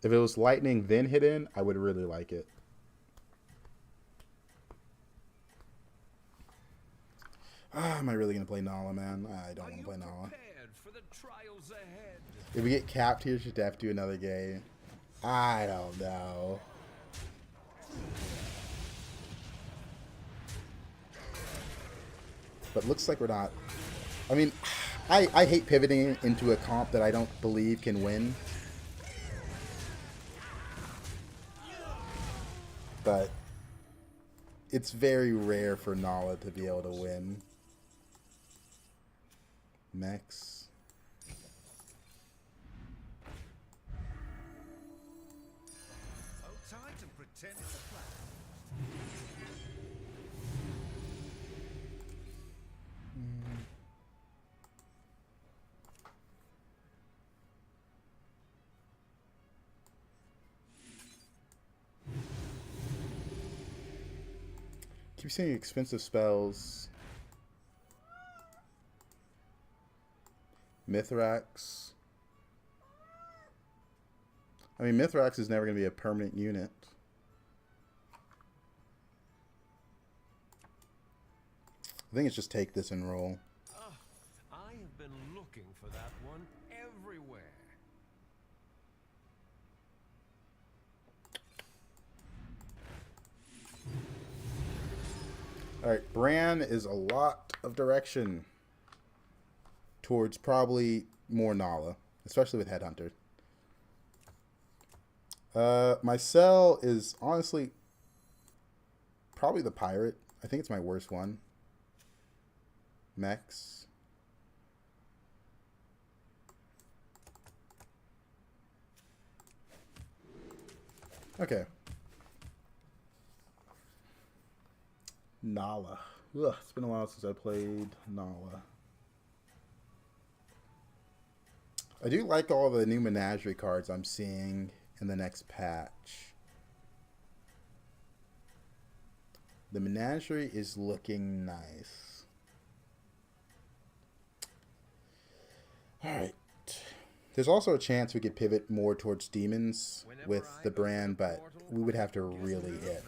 If it was lightning then hit in, I would really like it. Am I really going to play Nala, man? I don't want to play Nala. For the trials ahead? If we get capped here, should have to do another game. I don't know. But looks like we're not. I mean, I hate pivoting into a comp that I don't believe can win. But it's very rare for Nala to be able to win. Mechs. Hold tight and pretend it's a plan. Keep seeing expensive spells. Mithrax. I mean, Mithrax is never going to be a permanent unit. I think it's just take this and roll. I have been looking for that one everywhere. Alright, Bran is a lot of direction towards probably more Nala, especially with Headhunter. My sell is honestly probably the Pirate. I think it's my worst one. Mechs. Okay. Nala. Ugh, it's been a while since I played Nala. I do like all the new Menagerie cards I'm seeing in the next patch. The Menagerie is looking nice. Alright. There's also a chance we could pivot more towards demons with the brand, but we would have to really hit.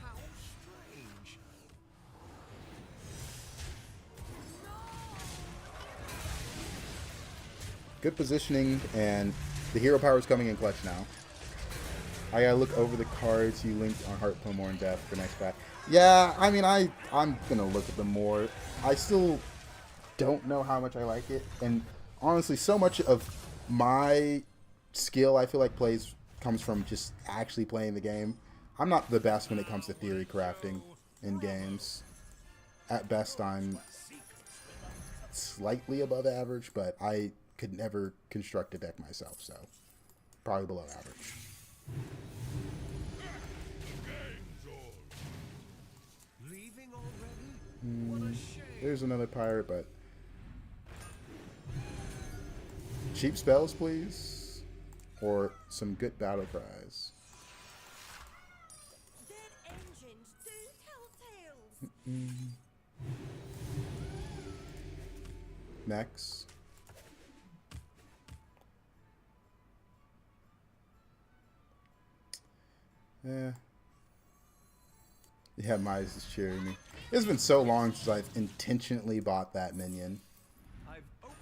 How strange. Good positioning, and the hero power is coming in clutch now. I gotta look over the cards you linked on Hearthstone more in depth for next patch. Yeah, I mean, I'm gonna look at them more. I still don't know how much I like it, and honestly, so much of my skill I feel like comes from just actually playing the game. I'm not the best when it comes to theory crafting in games. At best, I'm slightly above average, but I could never construct a deck myself, so probably below average. Leaving already? What a shame. There's another pirate, but cheap spells, please, or some good battle cries. Dead engines do tell tales. Next. Yeah, Mize is cheering me. It's been so long since I've intentionally bought that minion.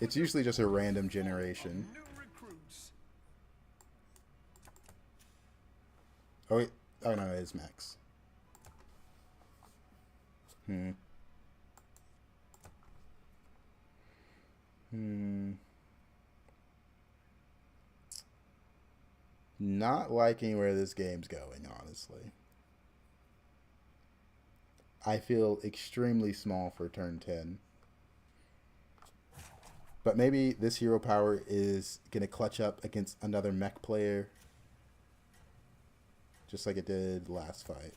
It's usually just a random generation. New recruits. Oh wait, oh no, it is Max. Not liking where this game's going, honestly. I feel extremely small for turn 10. But maybe this hero power is going to clutch up against another mech player. Just like it did last fight.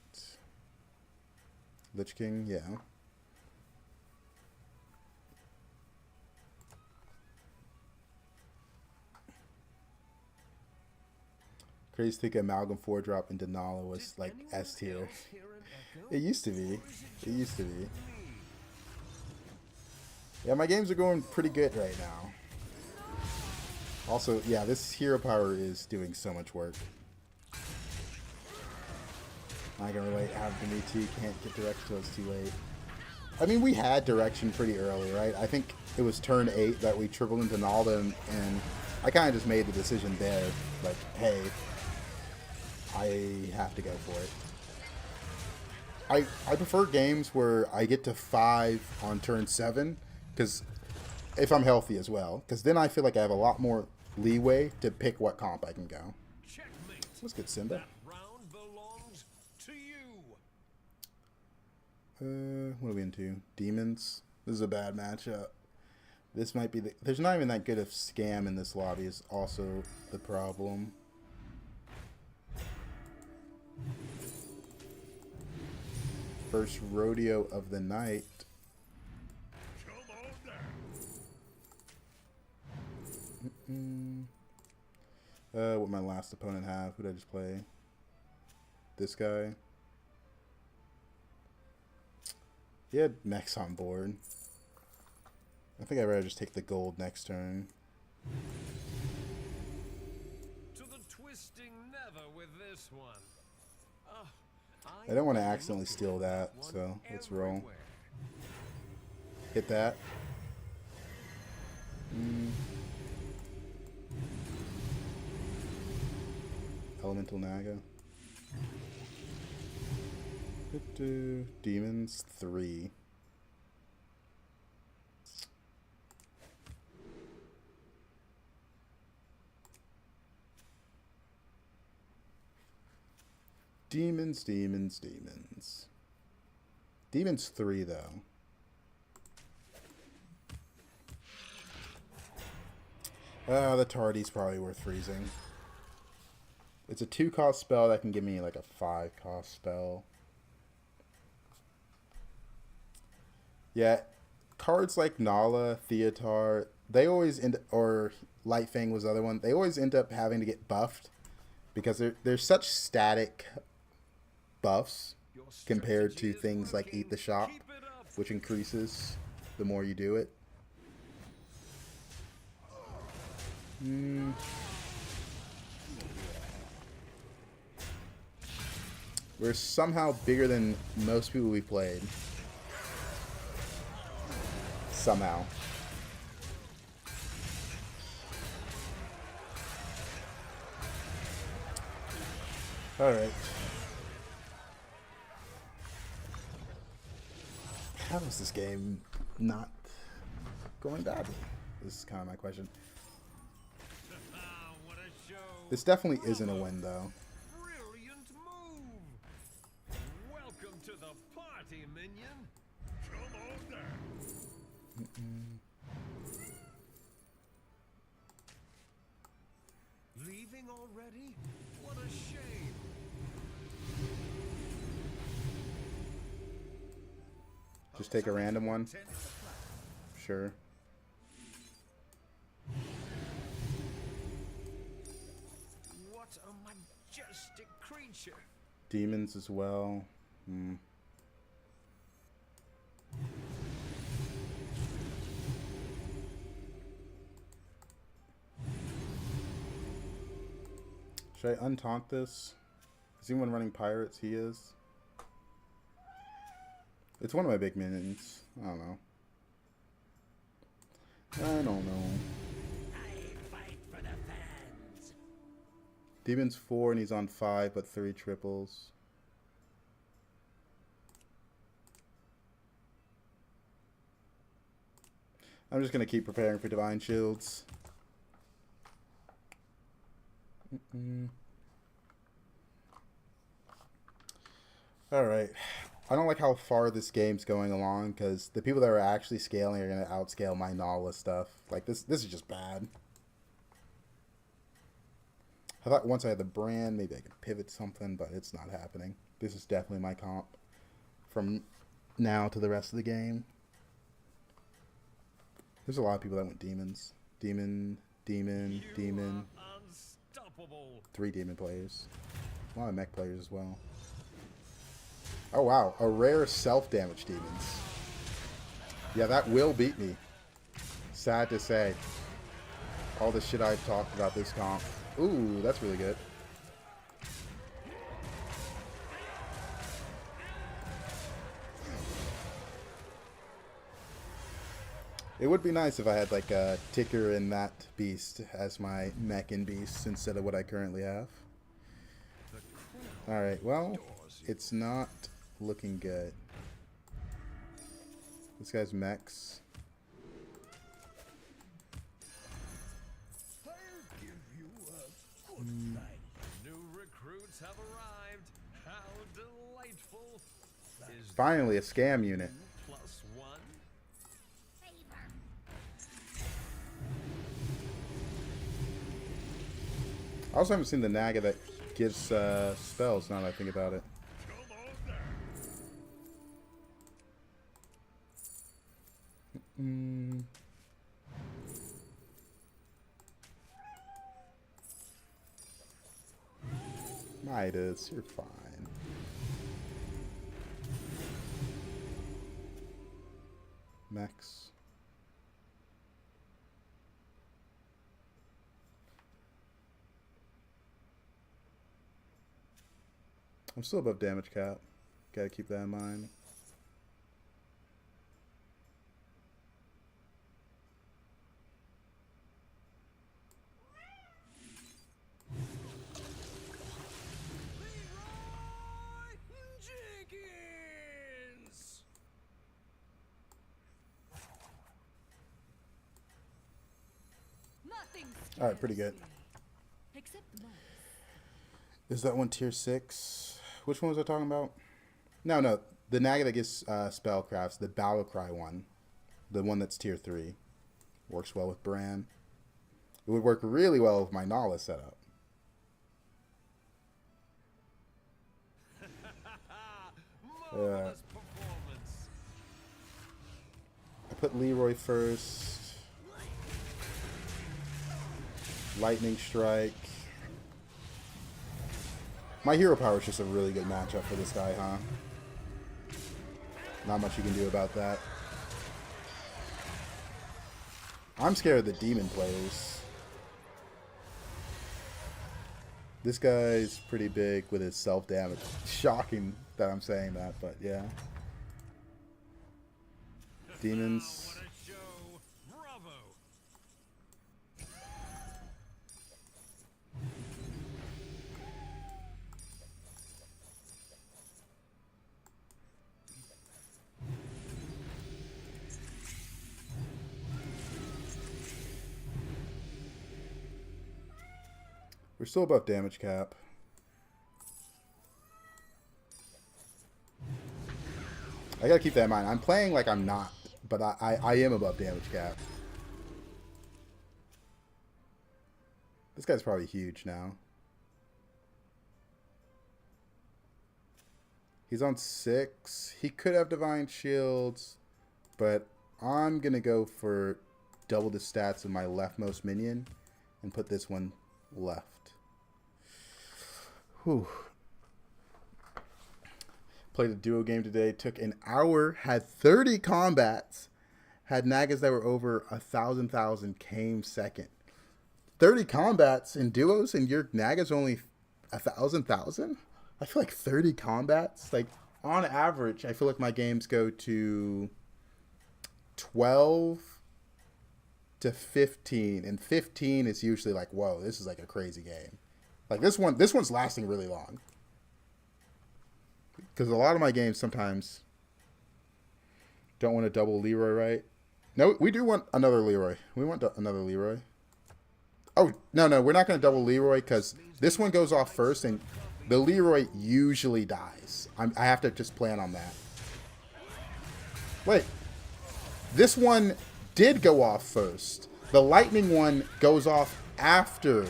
Lich King, yeah. Crazy to think Amalgam 4-drop into Nala was like S tier. It used to be. It used to be. Yeah, my games are going pretty good right now. Also, yeah, this hero power is doing so much work. I can relate. Having me too. Can't get direction till it's too late. I mean, we had direction pretty early, right? I think it was turn 8 that we tripled into Nalda, and I kind of just made the decision there, like, hey, I have to go for it. I prefer games where I get to 5 on turn 7, because if I'm healthy as well, because then I feel like I have a lot more leeway to pick what comp I can go. Checkmate. Let's get Simba. That round belongs to you. What are we into? Demons. This is a bad matchup. This might be the... There's not even that good of scam in this lobby is also the problem. First rodeo of the night. What my last opponent have? Who did I just play? This guy. He had mechs on board. I think I'd rather just take the gold next turn. To the twisting never with this one. I don't want to accidentally steal that, so let's roll. Hit that. Elemental Naga. Demons 3. Demons. Demons 3 though. The Tardy's probably worth freezing. It's a 2-cost spell that can give me like a 5-cost spell. Yeah, cards like Nala, Theotar, they always end, or Lightfang was the other one. They always end up having to get buffed because they're such static buffs compared to things like Eat the Shop, which increases the more you do it. We're somehow bigger than most people we played. Somehow. Alright. How is this game not going badly? This is kind of my question. What a show. This definitely isn't a win, though. Brilliant move. Welcome to the party, minion. Come on down. Leaving already? What a shame. Just take a random one. Sure. What a majestic creature. Demons as well. Should I untaunt this? Is anyone running pirates? He is. It's one of my big minions. I don't know. I don't know. I fight for the fans. Demon's 4 and he's on 5, but 3 triples. I'm just going to keep preparing for Divine Shields. Alright. I don't like how far this game's going along, because the people that are actually scaling are going to outscale my Nala stuff. Like, this is just bad. I thought once I had the brand, maybe I could pivot something, but it's not happening. This is definitely my comp from now to the rest of the game. There's a lot of people that went demons. Demon. Unstoppable. 3 demon players. A lot of mech players as well. Oh wow, a rare self-damage demons. Yeah, that will beat me. Sad to say. All the shit I've talked about this comp. Ooh, that's really good. It would be nice if I had like a ticker in that beast as my mech in beast instead of what I currently have. Alright, well, it's not looking good. This guy's mechs. I'll give you a good night. New recruits have arrived. How delightful. Is Finally, a scam unit. +1? I also haven't seen the Naga that gives spells now that I think about it. Come on down. Midas, you're fine. Max. I'm still above damage cap. Gotta keep that in mind. All right, pretty good. Except the mice. Is that one tier 6? Which one was I talking about? No. The Naga that gets spellcrafts, the Battle Cry one. The one that's tier 3. Works well with Bran. It would work really well with my Nala setup. Marvelous performance. I put Leroy first. Lightning Strike. My hero power is just a really good matchup for this guy, huh? Not much you can do about that. I'm scared of the demon players. This guy's pretty big with his self-damage. Shocking that I'm saying that, but yeah. Demons. What a show. Bravo. We're still above damage cap. I gotta keep that in mind. I'm playing like I'm not, but I am above damage cap. This guy's probably huge now. He's on 6. He could have Divine Shields, but I'm gonna go for double the stats of my leftmost minion and put this one left. Whew. Played a duo game today. Took an hour. Had 30 combats. Had Nagas that were over 1,000 came second. 30 combats in duos and your Naga's only 1,000. I feel like 30 combats. Like on average, I feel like my games go to 12 to 15, and 15 is usually like, whoa, this is like a crazy game. Like this one's lasting really long. Because a lot of my games sometimes don't want to double Leroy, right? No, we do want another Leroy. We want another Leroy. Oh, no, we're not going to double Leroy because this one goes off first, and the Leroy usually dies. I have to just plan on that. Wait. This one did go off first. The lightning one goes off after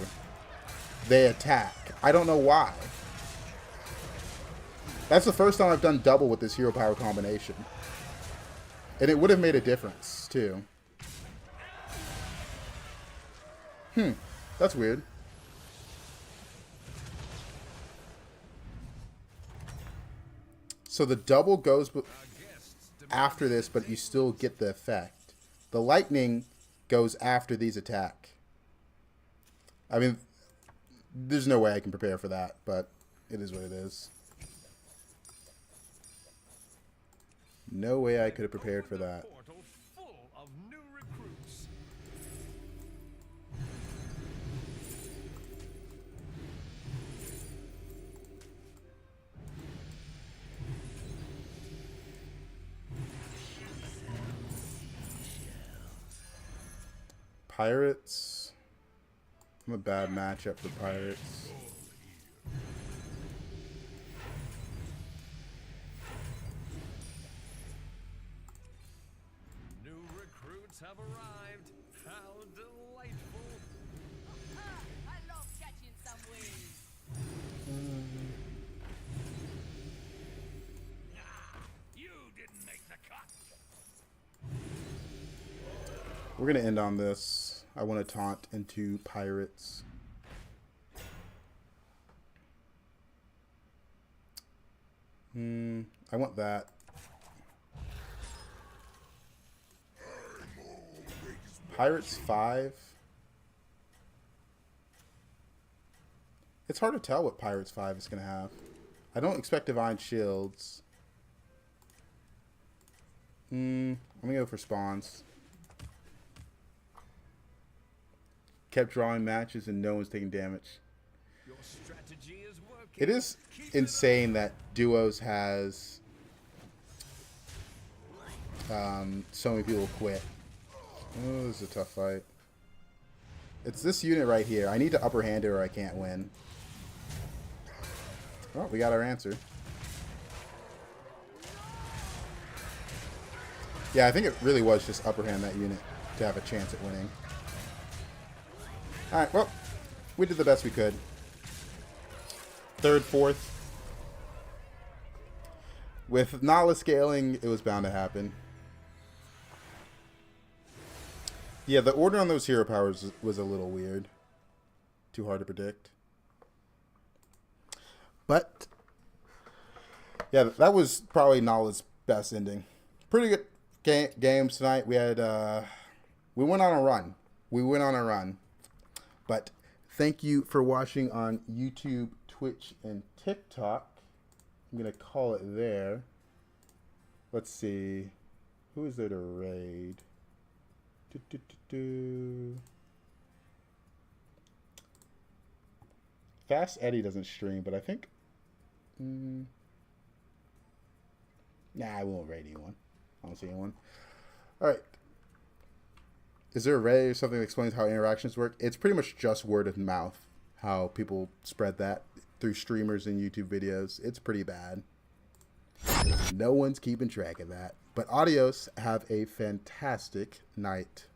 they attack. I don't know why. That's the first time I've done double with this hero power combination. And it would have made a difference, too. That's weird. So the double goes after this, but you still get the effect. The lightning goes after these attack. I mean, there's no way I can prepare for that, but it is what it is. No way I could have prepared for that. Portal full of new recruits. Pirates. I'm a bad matchup for Pirates. New recruits have arrived. How delightful. I love catching some waves. You didn't make the cut. We're going to end on this. I want to taunt into Pirates. I want that. Pirates 5. It's hard to tell what Pirates 5 is going to have. I don't expect Divine Shields. I'm going to go for spawns. Kept drawing matches and no one's taking damage. Your strategy is working. It is insane that Duos has so many people quit. Oh, this is a tough fight. It's this unit right here. I need to upper hand it or I can't win. Oh, we got our answer. Yeah, I think it really was just upper hand that unit to have a chance at winning. Alright, well, we did the best we could. Third, fourth. With Nala scaling, it was bound to happen. Yeah, the order on those hero powers was a little weird. Too hard to predict. But, yeah, that was probably Nala's best ending. Pretty good games tonight. We had, we went on a run. But thank you for watching on YouTube, Twitch, and TikTok. I'm going to call it there. Let's see. Who is there to raid? Fast Eddie doesn't stream, but I think... Nah, I won't raid anyone. I don't see anyone. Alright. Is there a Reddit or something that explains how interactions work? It's pretty much just word of mouth. How people spread that through streamers and YouTube videos. It's pretty bad. No one's keeping track of that. But adios. Have a fantastic night.